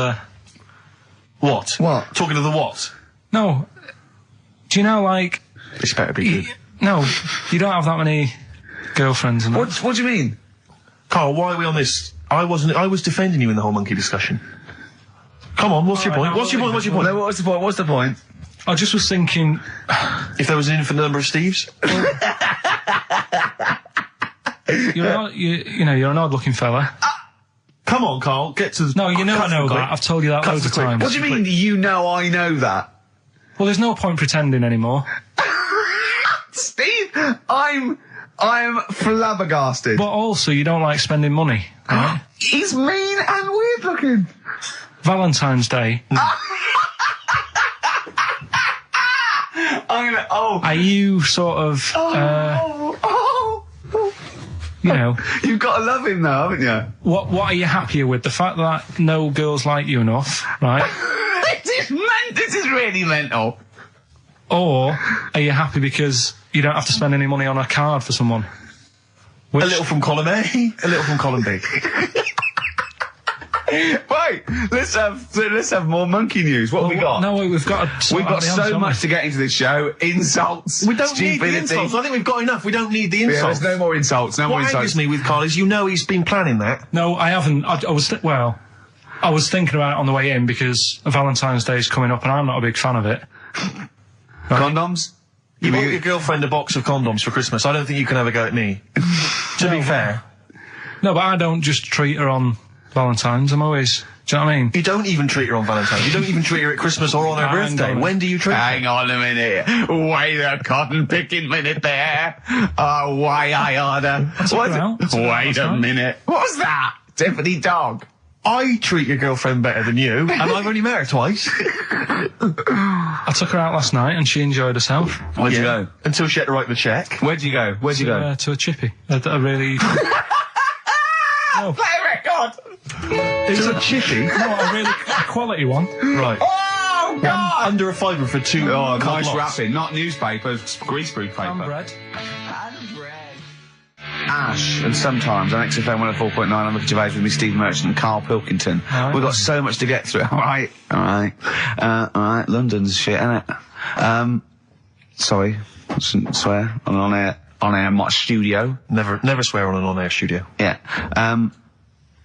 Speaker 2: What?
Speaker 1: What?
Speaker 2: Talking to the what?
Speaker 3: No, Do you know, like...
Speaker 2: This better be good.
Speaker 3: No, you don't have that many girlfriends and that.
Speaker 1: What do you mean?
Speaker 2: Carl, why are we on this? I was defending you in the whole monkey discussion. Come on, what's your point? What's your point? What's your point?
Speaker 1: No, what's the point? What's the point?
Speaker 3: I just was thinking...
Speaker 2: If there was an infinite number of Steves?
Speaker 3: You're an odd-looking fella.
Speaker 2: Come on, Carl, get to the...
Speaker 3: No, you know I know
Speaker 2: quick.
Speaker 3: that. I've told you that
Speaker 2: Cut
Speaker 3: loads
Speaker 2: to
Speaker 3: of
Speaker 2: quick.
Speaker 3: times.
Speaker 1: What do you mean, you know I know that?
Speaker 3: Well, there's no point pretending anymore.
Speaker 1: Steve, I'm flabbergasted.
Speaker 3: But also, you don't like spending money, right?
Speaker 1: He's mean and weird looking.
Speaker 3: Valentine's Day. Are you sort of, you know...
Speaker 1: You've got to love him though, haven't you?
Speaker 3: What are you happier with? The fact that no girls like you enough, right?
Speaker 1: This is really mental.
Speaker 3: Or are you happy because you don't have to spend any money on a card for someone?
Speaker 2: A little from column A, a little from column B.
Speaker 1: Wait, let's have more monkey news. What have we got?
Speaker 3: No, we've got
Speaker 1: so much to get into this show. Insults.
Speaker 2: We don't need the
Speaker 1: stupidity.
Speaker 2: insults. I think we've got enough. We don't need the insults.
Speaker 1: Yeah, there's no more insults. No more
Speaker 2: What
Speaker 1: insults.
Speaker 2: angers me with Carl is he's been planning that.
Speaker 3: No, I haven't. I was thinking about it on the way in because Valentine's Day is coming up and I'm not a big fan of it.
Speaker 1: Condoms?
Speaker 2: You bought your girlfriend a box of condoms for Christmas. I don't think you can have a go at me. To be fair.
Speaker 3: No, but I don't just treat her on Valentine's. I'm always... Do you know what I mean?
Speaker 2: You don't even treat her on Valentine's. You don't even treat her at Christmas or on her
Speaker 3: Hang
Speaker 2: birthday.
Speaker 3: on.
Speaker 2: When do you treat her?
Speaker 1: Hang on a minute. Wait a cotton picking minute there. Oh, why I order. Wait a minute. What was that? Tiffany Dog.
Speaker 2: I treat your girlfriend better than you, and I've only met her twice.
Speaker 3: I took her out last night and she enjoyed herself.
Speaker 1: Where'd you go?
Speaker 2: Until she had to write the check.
Speaker 1: Where'd you go? Where'd you go?
Speaker 3: To a chippy. A really... No.
Speaker 1: Play a record!
Speaker 2: It's a chippy.
Speaker 3: No, a really quality one.
Speaker 2: Right.
Speaker 1: Oh, God!
Speaker 2: Under a fiver for two.
Speaker 1: Oh, nice
Speaker 2: lots.
Speaker 1: wrapping. Not newspaper, greaseproof paper.
Speaker 3: And bread.
Speaker 1: Ash, and sometimes on XFM 104.9, I'm Ricky Gervais with me, Steve Merchant and Karl Pilkington.
Speaker 3: Right.
Speaker 1: We've got so much to get through. All right. London's shit, innit? Sorry, shouldn't swear on air, my studio.
Speaker 2: Never swear on an on-air studio.
Speaker 1: Yeah.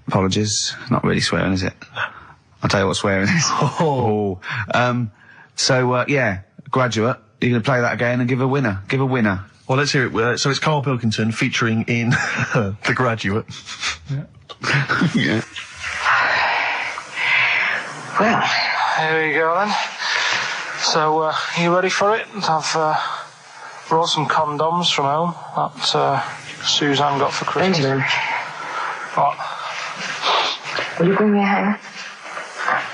Speaker 1: Apologies. Not really swearing, is it? I'll tell you what swearing is. Yeah, Graduate. You're going to play that again and give a winner. Give a winner.
Speaker 2: Well, let's hear it. So it's Karl Pilkington featuring in The Graduate.
Speaker 1: Yeah.
Speaker 5: Well,
Speaker 3: Here we go then. So, you ready for it? I've brought some condoms from home that Suzanne got for Christmas.
Speaker 5: Benjamin,
Speaker 3: What?
Speaker 5: will you bring me a hanger?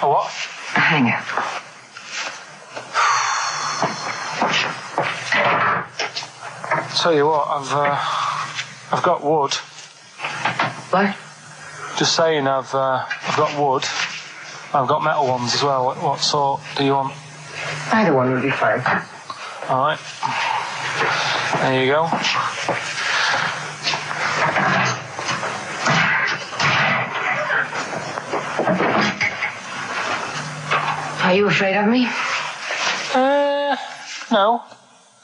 Speaker 3: A what?
Speaker 5: A hanger.
Speaker 3: Tell you what, I've got wood.
Speaker 5: What?
Speaker 3: Just saying, I've got wood. I've got metal ones as well. What sort do you want?
Speaker 5: Either one would be fine.
Speaker 3: All right. There you go.
Speaker 5: Are you afraid of me?
Speaker 3: No.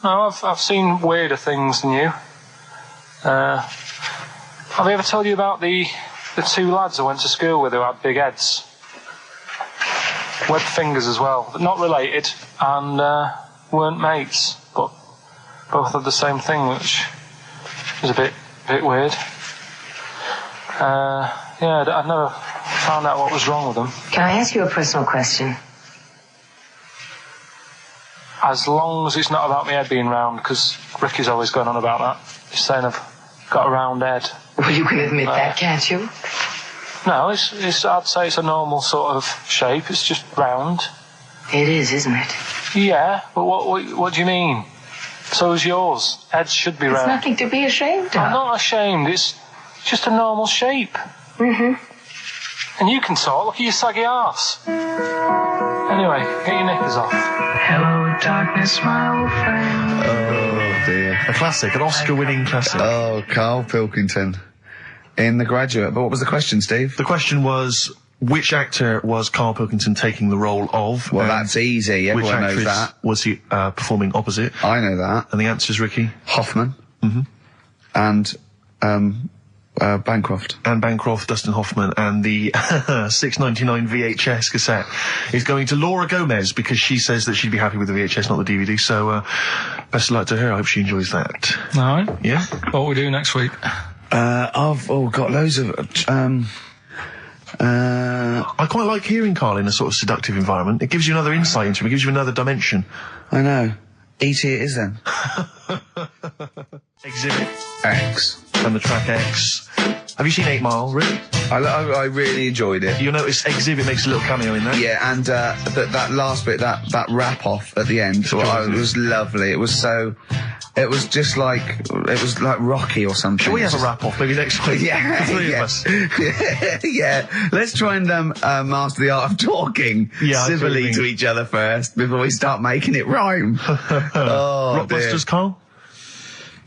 Speaker 3: No, I've seen weirder things than you. Have I ever told you about the two lads I went to school with who had big heads? Webbed fingers as well, but not related, and weren't mates, but both had the same thing, which is a bit weird. I'd never found out what was wrong with them.
Speaker 5: Can I ask you a personal question?
Speaker 3: As long as it's not about my head being round, because Ricky's always going on about that. He's saying I've got a round head.
Speaker 5: Well, you can admit that, can't you?
Speaker 3: No, I'd say it's a normal sort of shape. It's just round.
Speaker 5: It is, isn't it?
Speaker 3: Yeah, but what do you mean? So is yours. Heads should be
Speaker 5: It's
Speaker 3: round.
Speaker 5: nothing to be ashamed
Speaker 3: I'm
Speaker 5: of.
Speaker 3: not ashamed. It's just a normal shape.
Speaker 5: Mm-hmm.
Speaker 3: And you can talk. Look at your saggy arse. Anyway, get your knickers off.
Speaker 5: Hello, darkness, my old friend.
Speaker 1: Oh, dear.
Speaker 2: A classic, an Oscar-winning classic.
Speaker 1: Oh, Karl Pilkington in The Graduate. But what was the question, Steve?
Speaker 2: The question was, which actor was Karl Pilkington taking the role of?
Speaker 1: Well,
Speaker 2: and
Speaker 1: that's easy.
Speaker 2: which
Speaker 1: Everyone knows
Speaker 2: actress
Speaker 1: that.
Speaker 2: was he performing opposite?
Speaker 1: I know that.
Speaker 2: And the answer's Ricky?
Speaker 1: Hoffman. And, Bancroft.
Speaker 2: Anne Bancroft, Dustin Hoffman, and the $6.99 VHS cassette is going to Laura Gomez because she says that she'd be happy with the VHS, not the DVD. So, best of luck to her. I hope she enjoys that.
Speaker 3: All right.
Speaker 2: Yeah?
Speaker 3: What we do next week?
Speaker 1: I've got loads of,
Speaker 2: I quite like hearing Karl in a sort of seductive environment. It gives you another insight into him. It gives you another dimension.
Speaker 1: I know. E.T. it is then.
Speaker 2: Exhibit
Speaker 1: X.
Speaker 2: and the track X. Have you seen 8 Mile, Rick?
Speaker 1: I really enjoyed it.
Speaker 2: You'll notice Exhibit makes a little cameo in there.
Speaker 1: Yeah, and that last bit, that wrap off at the end, it was lovely. It was just like, it was like Rocky or something.
Speaker 2: Shall we have a wrap off maybe next week?
Speaker 1: Yeah,
Speaker 2: The three
Speaker 1: yeah.
Speaker 2: of us.
Speaker 1: Yeah. Let's try and master the art of talking
Speaker 2: Yeah, I see what you
Speaker 1: civilly
Speaker 2: mean.
Speaker 1: to each other first before we start making it rhyme. Oh,
Speaker 2: Rockbusters, Karl?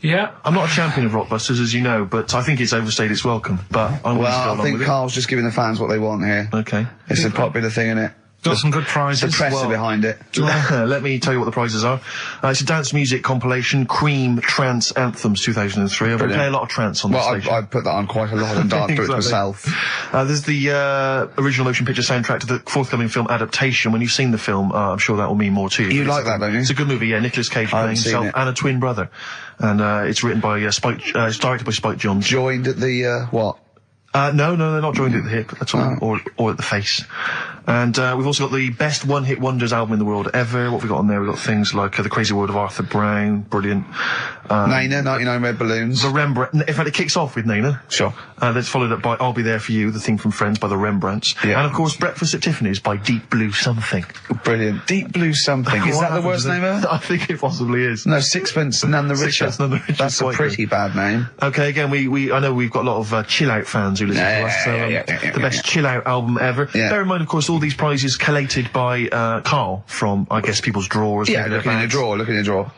Speaker 3: Yeah.
Speaker 2: I'm not a champion of Rockbusters, as you know, but I think it's overstayed its welcome. But I'm willing to go
Speaker 1: Well, I
Speaker 2: along
Speaker 1: think
Speaker 2: with
Speaker 1: Carl's just giving the fans what they want here.
Speaker 2: it. Okay.
Speaker 1: It's a popular thing, isn't it?
Speaker 3: Got some good
Speaker 1: The
Speaker 3: prizes.
Speaker 1: press
Speaker 2: well-
Speaker 1: are behind it.
Speaker 2: Let me tell you what the prizes are. It's a dance music compilation, Cream Trance Anthems 2003. I'm going to
Speaker 1: Brilliant.
Speaker 2: play a lot of trance on the
Speaker 1: Well,
Speaker 2: station.
Speaker 1: I put that on quite a lot and danced to it
Speaker 2: Exactly.
Speaker 1: myself.
Speaker 2: There's the original motion picture soundtrack to the forthcoming film adaptation. When you've seen the film, I'm sure that will mean more to you.
Speaker 1: You
Speaker 2: But
Speaker 1: like that, don't you?
Speaker 2: It's a good movie, yeah. Nicolas Cage
Speaker 1: I
Speaker 2: playing
Speaker 1: haven't seen
Speaker 2: himself
Speaker 1: it.
Speaker 2: and a twin brother. And it's written by it's directed by Spike Jonze.
Speaker 1: Joined at the, what?
Speaker 2: No, they're not joined at the hip at all, or at the face. And we've also got the best one-hit wonders album in the world ever. What have we got on there? We've got things like The Crazy World of Arthur Brown, brilliant.
Speaker 1: Nina, 99 Red Balloons.
Speaker 2: The Rembrandt. In fact, it kicks off with Nina.
Speaker 1: Sure.
Speaker 2: That's followed up by I'll Be There For You, the theme from Friends by the Rembrandts.
Speaker 1: Yeah.
Speaker 2: And of course, Breakfast at Tiffany's by Deep Blue Something.
Speaker 1: Brilliant. Deep Blue Something. Is
Speaker 2: What
Speaker 1: that the
Speaker 2: happened
Speaker 1: worst
Speaker 2: to
Speaker 1: name ever?
Speaker 2: I think it possibly is.
Speaker 1: No, Sixpence None the Richer.
Speaker 2: Sixpence None the Richer,
Speaker 1: That's a
Speaker 2: quite
Speaker 1: pretty bad name.
Speaker 2: Okay, again, I know we've got a lot of chill-out fans who listen to us, so the best chill-out album ever.
Speaker 1: Yeah.
Speaker 2: Bear in mind, of course, all these prizes collated by Karl from, I guess, people's drawers.
Speaker 1: Yeah,
Speaker 2: maybe their
Speaker 1: look in your
Speaker 2: bags.
Speaker 1: drawer, look in your drawer.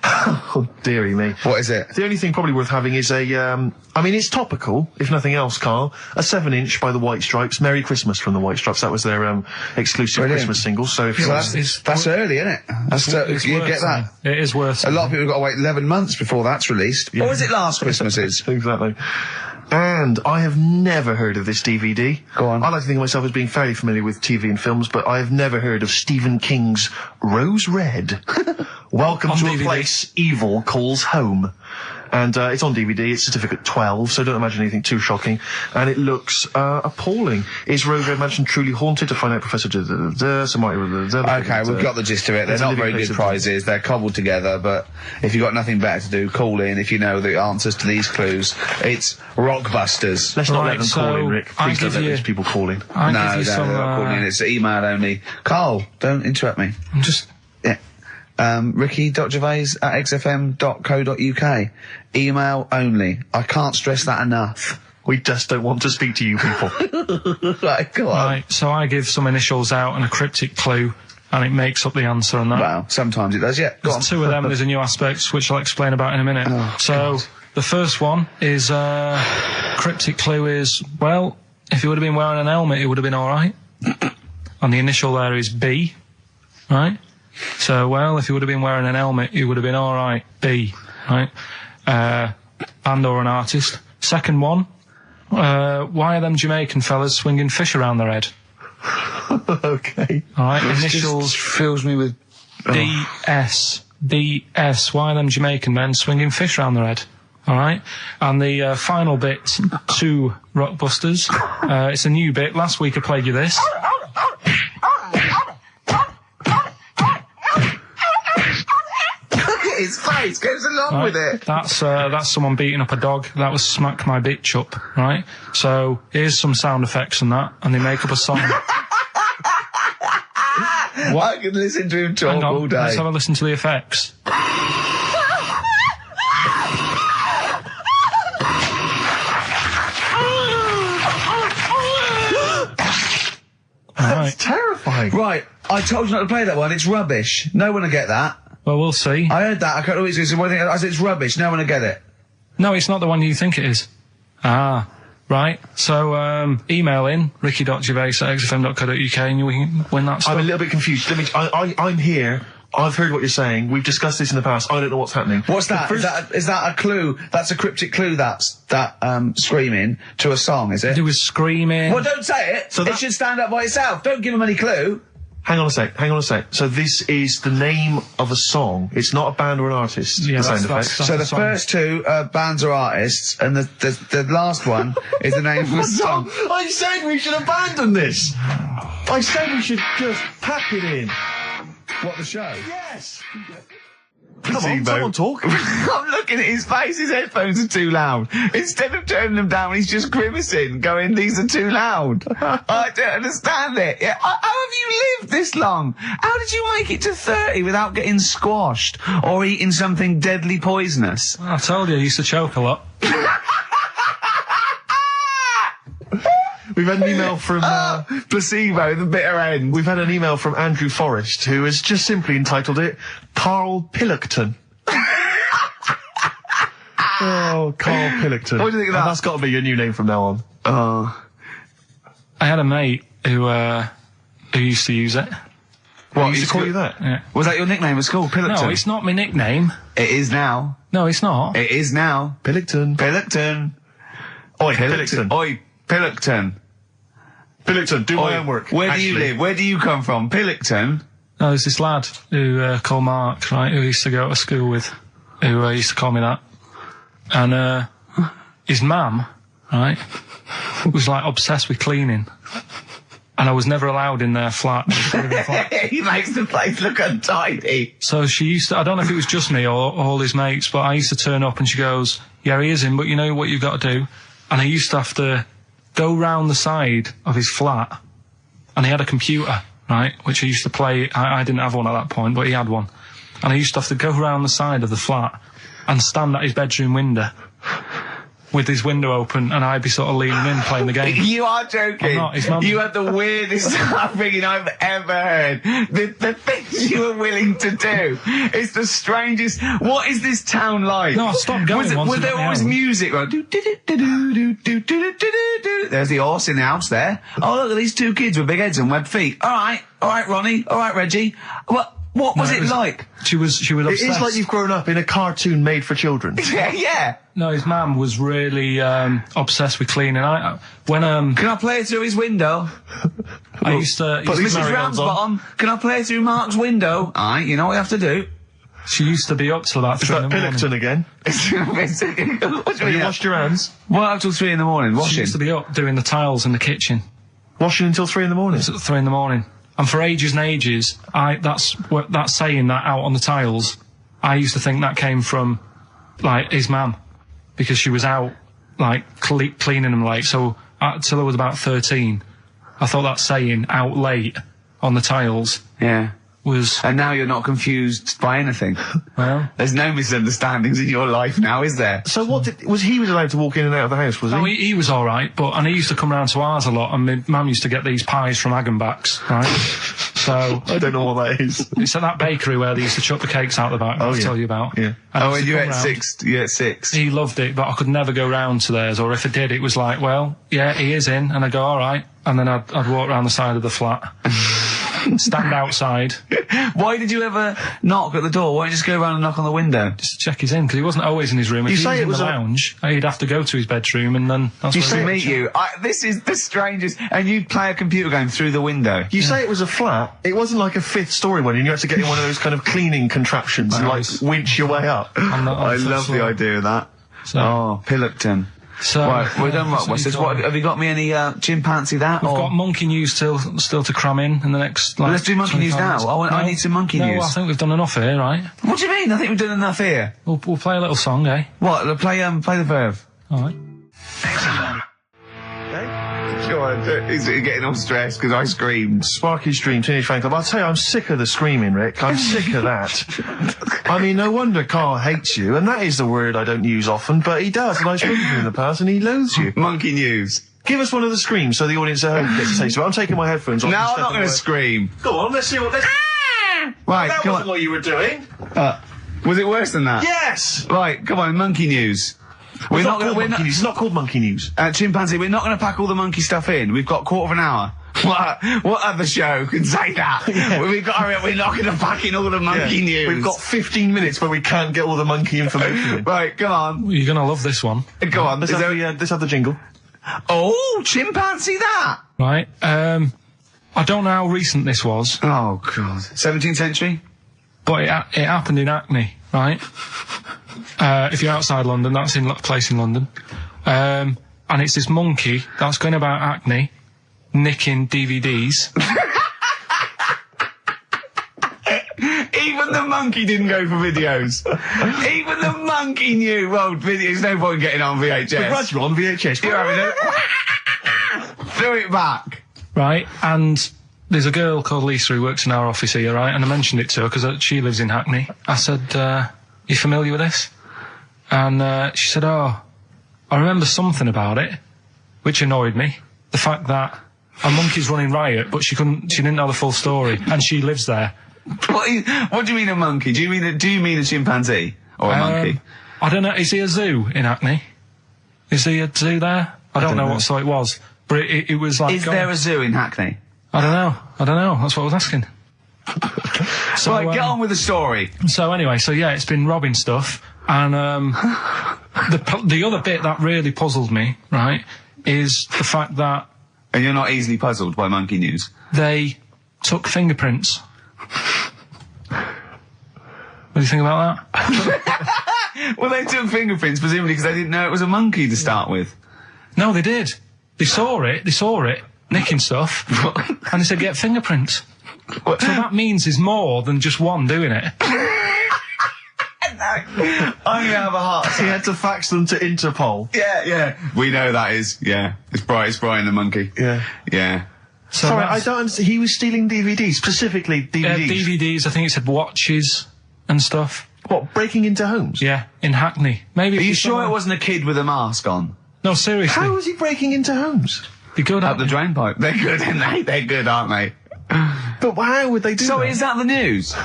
Speaker 2: Oh, dearie me.
Speaker 1: What is it?
Speaker 2: The only thing probably worth having is it's topical, if nothing else, Karl. A 7-inch by the White Stripes. Merry Christmas from the White Stripes. That was their exclusive
Speaker 1: Brilliant.
Speaker 2: Christmas single. So if
Speaker 1: So
Speaker 2: you
Speaker 1: that's early, isn't it?
Speaker 3: It's
Speaker 1: You
Speaker 3: worth
Speaker 1: get that.
Speaker 3: saying. It is worth
Speaker 1: A lot of people have got to wait 11 months before that's released. Or was it last Christmas's?
Speaker 2: Exactly. And I have never heard of this DVD.
Speaker 1: Go on.
Speaker 2: I like to think of myself as being fairly familiar with TV and films, but I have never heard of Stephen King's Rose Red. Welcome
Speaker 3: On
Speaker 2: to
Speaker 3: DVD.
Speaker 2: a place evil calls home. And it's on DVD, it's certificate 12, so don't imagine anything too shocking. And it looks appalling. Is Rose Red Mansion truly haunted? To find out, Professor...
Speaker 1: Okay, we've got the gist of it. They're
Speaker 2: It's a
Speaker 1: not
Speaker 2: living
Speaker 1: very
Speaker 2: place
Speaker 1: good
Speaker 2: of-
Speaker 1: prizes. They're cobbled together, but if you've got nothing better to do, call in if you know the answers to these clues. It's Rockbusters.
Speaker 2: Let's not let
Speaker 3: Right,
Speaker 2: them call in,
Speaker 3: so
Speaker 2: Rick.
Speaker 3: I
Speaker 2: Please don't
Speaker 3: give
Speaker 2: let
Speaker 3: you-
Speaker 2: these people call in.
Speaker 3: I'll
Speaker 1: No,
Speaker 3: give you
Speaker 1: no,
Speaker 3: some,
Speaker 1: they're not calling in. It's email only. Carl, don't interrupt me.
Speaker 3: I'm just...
Speaker 1: Yeah. Ricky.gervais@xfm.co.uk. Email only. I can't stress that enough.
Speaker 2: We just don't want to speak to you people.
Speaker 1: Right, go on.
Speaker 3: Right, so I give some initials out and a cryptic clue, and it makes up the answer on that.
Speaker 1: Well, sometimes it does, yeah. Go on.
Speaker 3: There's two of them, there's a new aspect, which I'll explain about in a minute.
Speaker 1: Oh,
Speaker 3: so, the first one is, cryptic clue is, well, if he would have been wearing an helmet, it would have been alright. And the initial there is B, right? So, well, if he would have been wearing an helmet, it would have been alright. B, right? Band or an artist. Second one, why are them Jamaican fellas swinging fish around their head?
Speaker 2: Okay.
Speaker 3: Alright,
Speaker 1: This
Speaker 3: initials
Speaker 1: just fills me with...
Speaker 3: DS. DS. Why are them Jamaican men swinging fish around their head? Alright? And the final bit to Rockbusters. It's a new bit. Last week I played you this.
Speaker 1: His face goes along
Speaker 3: Right?
Speaker 1: with it.
Speaker 3: That's someone beating up a dog. That was Smack My Bitch Up, right? So here's some sound effects and that, and they make up a song.
Speaker 1: I could listen to him talk
Speaker 3: Hang on,
Speaker 1: all day.
Speaker 3: let's have a listen to the effects. Alright,
Speaker 2: Terrifying.
Speaker 1: Right, I told you not to play that one. It's rubbish. No one will get that.
Speaker 3: well, we'll see.
Speaker 1: I heard that. I can't always say one thing. I said it's rubbish. No one will get it.
Speaker 3: No, it's not the one you think it is. Ah, Right, so email in ricky.gervais@xfm.co.uk and you can win that stuff.
Speaker 2: I'm a little bit confused. I'm here. I've heard what you're saying. We've discussed this in the past. I don't know what's happening.
Speaker 1: What's that? Is that a clue? That's a cryptic clue. That's screaming to a song, is it?
Speaker 3: It was screaming.
Speaker 1: Well, don't say it.
Speaker 2: So
Speaker 1: it should stand up by itself. Don't give them any clue.
Speaker 2: Hang on a sec. So this is the name of a song. It's not a band or an artist.
Speaker 3: Yeah,
Speaker 2: the sound
Speaker 3: that's
Speaker 2: effect.
Speaker 1: So the
Speaker 3: song.
Speaker 1: first two are bands or artists, and the last one is the name of a song.
Speaker 2: I said we should abandon this. I said we should just pack it in.
Speaker 1: What, the show?
Speaker 2: Yes.
Speaker 1: Placebo.
Speaker 2: Someone talk.
Speaker 1: I'm looking at his face. His headphones are too loud. Instead of turning them down, he's just grimacing, going, "These are too loud." I don't understand it. Yeah. How have you lived this long? How did you make it to 30 without getting squashed or eating something deadly poisonous?
Speaker 3: I told you I used to choke a lot.
Speaker 2: We've had an email from.
Speaker 1: Placebo, the bitter end.
Speaker 2: We've had an email from Andrew Forrest, who has just simply entitled it Karl Pilkington. Oh, Karl Pilkington.
Speaker 1: What do you think of that?
Speaker 2: That's got to be your new name from now on.
Speaker 1: Oh.
Speaker 3: I had a mate who used to use it.
Speaker 2: What, he used to call you that?
Speaker 3: Yeah.
Speaker 1: Was that your nickname at school, Pilkington?
Speaker 3: No, it's not my nickname.
Speaker 1: It is now.
Speaker 3: No, it's not.
Speaker 1: It is now.
Speaker 2: Pilkington.
Speaker 1: Pilkington.
Speaker 2: Oi, Pilkington.
Speaker 1: Oi, Pilkington.
Speaker 2: Pilkington, do my
Speaker 1: Oi,
Speaker 2: homework.
Speaker 1: Where do you
Speaker 2: Actually.
Speaker 1: live? Where do you come from? Pilkington?
Speaker 3: No, there's this lad who called Mark, right, who used to go to school with, who used to call me that. And his mum, right, was like obsessed with cleaning. And I was never allowed in their flat.
Speaker 1: He makes the place look untidy.
Speaker 3: So she used to, I don't know if it was just me or all his mates, but I used to turn up and she goes, "Yeah, he is in, but you know what you've got to do?" And I used to have to go round the side of his flat, and he had a computer, right, which I used to play. I didn't have one at that point, but he had one. And I used to have to go round the side of the flat and stand at his bedroom window with his window open, and I'd be sort of leaning in playing the game.
Speaker 1: You are joking.
Speaker 3: I'm not, his mum-
Speaker 1: You had the weirdest upbringing I've ever heard. The things you were willing to do. It's the strangest. What is this town like?
Speaker 3: No, I stopped going once
Speaker 1: Was
Speaker 3: I
Speaker 1: there
Speaker 3: got my
Speaker 1: always
Speaker 3: own.
Speaker 1: music? Right? There's the horse in the house there. Oh, look at these two kids with big heads and webbed feet. All right, Ronnie. All right, Reggie. What was it like?
Speaker 3: She was
Speaker 2: It
Speaker 3: obsessed.
Speaker 2: is like you've grown up in a cartoon made for children.
Speaker 1: Yeah.
Speaker 3: No, his mum was really obsessed with cleaning. When
Speaker 1: Can I play through his window?
Speaker 3: I used to,
Speaker 2: Put these
Speaker 1: Mrs.
Speaker 2: marigolds on.
Speaker 1: Ramsbottom, can I play through Mark's window? Aye, you know what you have to do.
Speaker 3: she used to be up till about
Speaker 2: Is
Speaker 3: 3 in
Speaker 2: that
Speaker 3: the morning.
Speaker 2: Pilkington again?
Speaker 1: What do
Speaker 2: Have you
Speaker 1: mean?
Speaker 2: washed your hands?
Speaker 1: What, up till 3 in the morning?
Speaker 3: She
Speaker 1: Washing?
Speaker 3: used to be up doing the tiles in the kitchen.
Speaker 2: Washing until 3 in the morning?
Speaker 3: It's at 3 in the morning. And for ages and ages, that saying that out on the tiles, I used to think that came from, like, his mum. Because she was out, like, cleaning them late. So, till I was about 13, I thought that saying, out late, on the tiles,
Speaker 1: Yeah.
Speaker 3: was,
Speaker 1: And now you're not confused by anything.
Speaker 3: well...
Speaker 1: There's no misunderstandings in your life now, is there?
Speaker 2: So he was allowed to walk in and out of the house, was
Speaker 3: No,
Speaker 2: he?
Speaker 3: he was alright, and he used to come round to ours a lot, and my mum used to get these pies from Hagenbach's, right? So,
Speaker 2: I don't know what that is.
Speaker 3: it's at that bakery where they used to chuck the cakes out the back, I'll
Speaker 2: yeah.
Speaker 3: tell you about.
Speaker 2: Yeah.
Speaker 3: And
Speaker 1: Oh,
Speaker 3: he
Speaker 1: and
Speaker 3: used
Speaker 1: you
Speaker 3: to
Speaker 1: at
Speaker 3: come round.
Speaker 1: 6. You at 6.
Speaker 3: He loved it, but I could never go round to theirs, or if I did, it was like, well, yeah, he is in, and I'd go, alright, and then I'd walk round the side of the flat, stand outside,
Speaker 1: Why did you ever knock at the door? Why don't you just go around and knock on the window?
Speaker 3: just to check he's in, because he wasn't always in his room. If
Speaker 2: You
Speaker 3: he
Speaker 2: say
Speaker 3: was
Speaker 2: it
Speaker 3: in
Speaker 2: was
Speaker 3: the
Speaker 2: a-
Speaker 3: lounge, he'd have to go to his bedroom, and then that's
Speaker 2: You
Speaker 3: where
Speaker 2: say
Speaker 3: he
Speaker 1: To
Speaker 3: was.
Speaker 1: meet you. This is the strangest. And you'd play a computer game through the window.
Speaker 2: You say it was a flat. It wasn't like a 5th story one, and you had to get in one of those kind of cleaning contraptions and, like,
Speaker 3: Nice.
Speaker 2: winch your way up.
Speaker 3: On the- on
Speaker 1: I
Speaker 3: the
Speaker 1: love
Speaker 3: first
Speaker 1: the
Speaker 3: floor.
Speaker 1: idea of that.
Speaker 3: So-
Speaker 1: Oh, Pilkington.
Speaker 3: So,
Speaker 1: Right, we're done.
Speaker 3: so
Speaker 1: What's
Speaker 3: you've
Speaker 1: this?
Speaker 3: got-
Speaker 1: What, have you got me any chimpanzee that?
Speaker 3: We've
Speaker 1: or?
Speaker 3: got monkey news still to cram in the next. Like,
Speaker 1: Let's do monkey news
Speaker 3: 25
Speaker 1: now.
Speaker 3: minutes.
Speaker 1: I need some monkey
Speaker 3: no,
Speaker 1: news.
Speaker 3: I think we've done enough here, right?
Speaker 1: What do you mean? I think we've done enough here.
Speaker 3: We'll play a little song, eh?
Speaker 1: What? Play the verb.
Speaker 3: All right.
Speaker 1: Go on. He's getting all stressed because I screamed.
Speaker 2: Sparky's Dream, Teenage Fan Club. I'll tell you, I'm sick of the screaming, Rick. I'm sick of that. I mean, no wonder Carl hates you, and that is the word I don't use often, but he does, and I've spoken to him in the past, and he loathes you.
Speaker 1: Monkey news.
Speaker 2: Give us one of the screams so the audience at home gets a taste of it. I'm taking my headphones off.
Speaker 1: No,
Speaker 2: and
Speaker 1: I'm
Speaker 2: stepping
Speaker 1: not going to
Speaker 2: away.
Speaker 1: scream.
Speaker 2: Go on, let's see what...
Speaker 1: Right,
Speaker 2: That
Speaker 1: come
Speaker 2: wasn't
Speaker 1: on.
Speaker 2: what you were doing.
Speaker 1: Was it worse than that?
Speaker 2: Yes!
Speaker 1: Right, come on, monkey news. We're
Speaker 2: It's
Speaker 1: not
Speaker 2: called
Speaker 1: gonna,
Speaker 2: monkey news. It's not called monkey news.
Speaker 1: Chimpanzee, we're not going to pack all the monkey stuff in. We've got quarter of an hour. What other show can say that? We're not going to pack in all the monkey news.
Speaker 2: We've got 15 minutes where we can't get all the monkey information in.
Speaker 1: Right, come on.
Speaker 3: You're gonna love this one.
Speaker 1: Go on.
Speaker 2: Let's have the jingle.
Speaker 1: Oh, chimpanzee that!
Speaker 3: Right. I don't know how recent this was,
Speaker 1: Oh, God. 17th century?
Speaker 3: but it happened in Hackney, right? If you're outside London, that's in a place in London. And it's this monkey that's going about Hackney, nicking DVDs.
Speaker 1: Even the monkey didn't go for videos. Even the monkey knew, well, videos, no point getting on VHS.
Speaker 2: Right, you're on VHS.
Speaker 1: You're having it. Throw it back.
Speaker 3: Right, and there's a girl called Lisa who works in our office here, right, and I mentioned it to her because she lives in Hackney. I said, you familiar with this? And she said, oh, I remember something about it, which annoyed me. The fact that a monkey's running riot, but she didn't know the full story, and she lives there.
Speaker 1: What do you mean a monkey? Do you mean a chimpanzee? Or a monkey?
Speaker 3: I don't know, is he a zoo in Hackney? Is he a zoo there? I don't know what sort it was, but it was like...
Speaker 1: Is there a zoo in Hackney?
Speaker 3: I don't know, that's what I was asking. So,
Speaker 1: right, get on with the story.
Speaker 3: So anyway, yeah, it's been robbing stuff, and the other bit that really puzzled me, right, is the fact that...
Speaker 1: And you're not easily puzzled by monkey news?
Speaker 3: They took fingerprints. What do you think about that?
Speaker 1: Well, they took fingerprints, presumably because they didn't know it was a monkey to start with.
Speaker 3: No, they did. They saw it, nicking stuff, and they said, get fingerprints. So that means there's more than just one doing it.
Speaker 1: I'm going to have a heart attack.
Speaker 2: He had to fax them to Interpol.
Speaker 1: Yeah. We know that is, yeah. It's Brian the monkey.
Speaker 2: Yeah.
Speaker 1: Yeah.
Speaker 3: So
Speaker 2: Sorry, I don't understand. He was stealing DVDs, specifically DVDs.
Speaker 3: DVDs, I think it said watches and stuff.
Speaker 2: What, breaking into homes?
Speaker 3: Yeah, in Hackney. Maybe.
Speaker 1: Are you sure it wasn't a kid with a mask on?
Speaker 3: No, seriously.
Speaker 2: How was he breaking into homes?
Speaker 3: Be good
Speaker 1: Up the drain pipe. They're good, aren't they? They're good, aren't they?
Speaker 2: But how would they do
Speaker 1: So
Speaker 2: that?
Speaker 1: is that the news?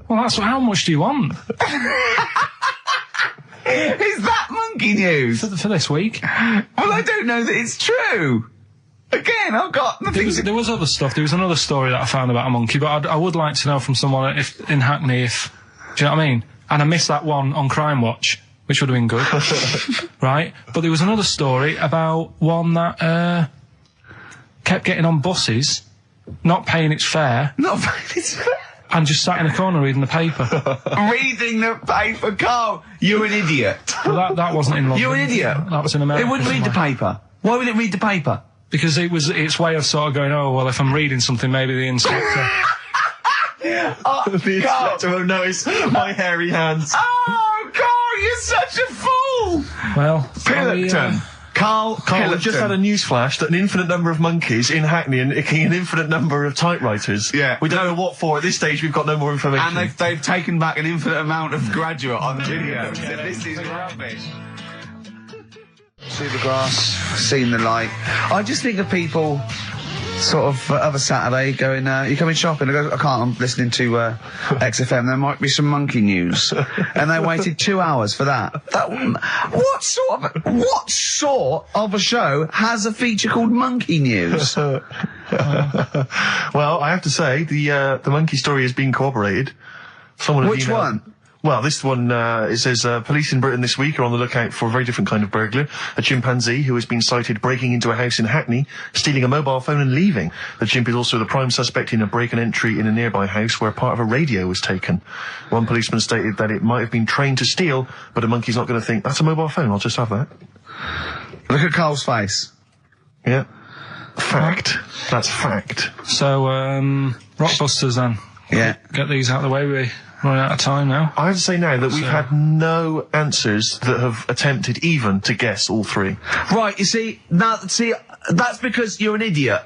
Speaker 3: Well, how much do you want
Speaker 1: Is that monkey news?
Speaker 3: for this week?
Speaker 1: Well, I don't know that it's true. Again, I've got nothing.
Speaker 3: There was other stuff. There was another story that I found about a monkey, but I would like to know from someone in Hackney do you know what I mean? And I missed that one on Crime Watch, which would have been good. Right? But there was another story about one that kept getting on buses, not paying its fare, and just sat in a corner reading the paper.
Speaker 1: Reading the paper, Carl. You're an idiot.
Speaker 3: But that wasn't in London.
Speaker 1: You're an idiot.
Speaker 3: That was in America.
Speaker 1: It wouldn't read the paper. Why would it read the paper?
Speaker 3: Because it was its way of sort of going, oh, well, if I'm reading something, maybe the inspector...
Speaker 2: The inspector won't notice my hairy hands.
Speaker 1: Oh, Carl, you're such a fool.
Speaker 3: Well,
Speaker 1: Pilkington. Carl
Speaker 2: We've just had a news flash that an infinite number of monkeys in Hackney and an infinite number of typewriters.
Speaker 1: Yeah.
Speaker 2: We don't know what for. At this stage, we've got no more information.
Speaker 1: And they've taken back an infinite amount of graduate on the video. Said, this is rubbish. Supergrass, seen the light. I just think of people sort of of a Saturday going, you coming shopping? I go, I can't, I'm listening to XFM, there might be some monkey news. And they waited 2 hours for that. What sort of a show has a feature called Monkey News?
Speaker 2: Well, I have to say, the monkey story has been corroborated.
Speaker 1: Which one?
Speaker 2: Well, this one, it says, police in Britain this week are on the lookout for a very different kind of burglar. A chimpanzee who has been sighted breaking into a house in Hackney, stealing a mobile phone and leaving. The chimp is also the prime suspect in a break and entry in a nearby house where part of a radio was taken. One policeman stated that it might have been trained to steal, but a monkey's not going to think, that's a mobile phone, I'll just have that.
Speaker 1: Look at Carl's face.
Speaker 2: Yeah. Fact. That's fact.
Speaker 3: So, Rockbusters then.
Speaker 1: Yeah.
Speaker 3: Get these out of the way, we're running out of time now.
Speaker 2: I have to say now that we've had no answers that have attempted even to guess all three.
Speaker 1: Right, you see, that's because you're an idiot.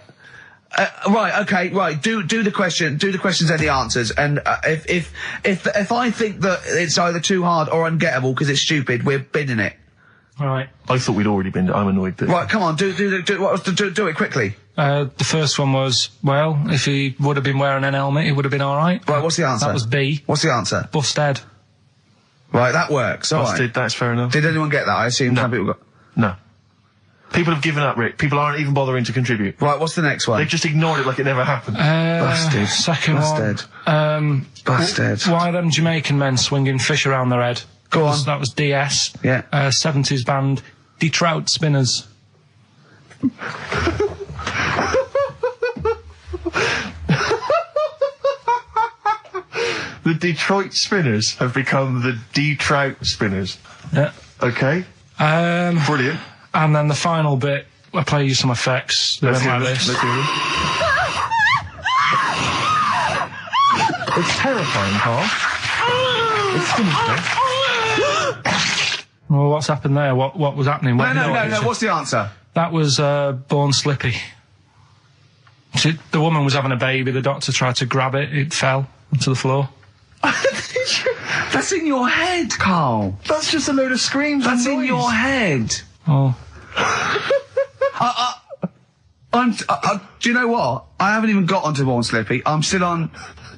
Speaker 1: Right, okay, right. Do the questions and the answers. And if I think that it's either too hard or ungettable because it's stupid, we're binning it.
Speaker 3: All right.
Speaker 2: I thought we'd already been. I'm annoyed that.
Speaker 1: Right, come on, do it quickly.
Speaker 3: The first one was, well, if he would have been wearing an helmet, he would have been all right.
Speaker 1: Right, what's the answer?
Speaker 3: That was B.
Speaker 1: What's the answer?
Speaker 3: Busted.
Speaker 1: Right, that works. All right.
Speaker 2: Busted, that's fair enough.
Speaker 1: Did anyone get that? I assume some people got...
Speaker 2: No. People have given up, Rick. People aren't even bothering to contribute.
Speaker 1: Right, what's the next one?
Speaker 2: They just ignored it like it never happened.
Speaker 1: Busted.
Speaker 3: Second
Speaker 1: Busted.
Speaker 3: one.
Speaker 1: Busted.
Speaker 3: Why are them Jamaican men swinging fish around their head?
Speaker 1: Go on.
Speaker 3: That was DS.
Speaker 1: Yeah.
Speaker 3: 70s band. Detroit Spinners.
Speaker 2: The Detroit Spinners have become the D-Trout Spinners.
Speaker 3: Yeah.
Speaker 2: Okay. Brilliant.
Speaker 3: And then the final bit, I play you some effects. They went like this.
Speaker 2: Let's hear this. It's terrifying, Carl. It's sinister.
Speaker 3: Well, what's happened there? What was happening?
Speaker 1: No. What's the answer?
Speaker 3: That was Born Slippy. The woman was having a baby. The doctor tried to grab it. It fell onto the floor.
Speaker 1: That's in your head, Carl.
Speaker 2: That's just a load of screams.
Speaker 1: That's
Speaker 2: and
Speaker 1: in
Speaker 2: noise.
Speaker 1: your head.
Speaker 3: Oh.
Speaker 1: Do you know what? I haven't even got onto Born Slippy. I'm still on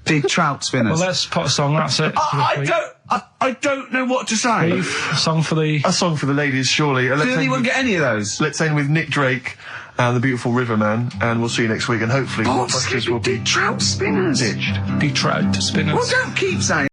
Speaker 1: the Trout Spinners.
Speaker 3: Well, let's put a song. That's it.
Speaker 1: I don't know what to say.
Speaker 3: A song for the...
Speaker 2: A song for the ladies, surely.
Speaker 1: Did anyone get any of those?
Speaker 2: Let's end with Nick Drake and the Beautiful Riverman, and we'll see you next week. And hopefully,
Speaker 1: Born
Speaker 2: Blockbusters
Speaker 1: Slippy,
Speaker 2: will be
Speaker 1: Trout Spinners.
Speaker 2: ditched.
Speaker 3: Detroit Spinners.
Speaker 1: Well, don't keep saying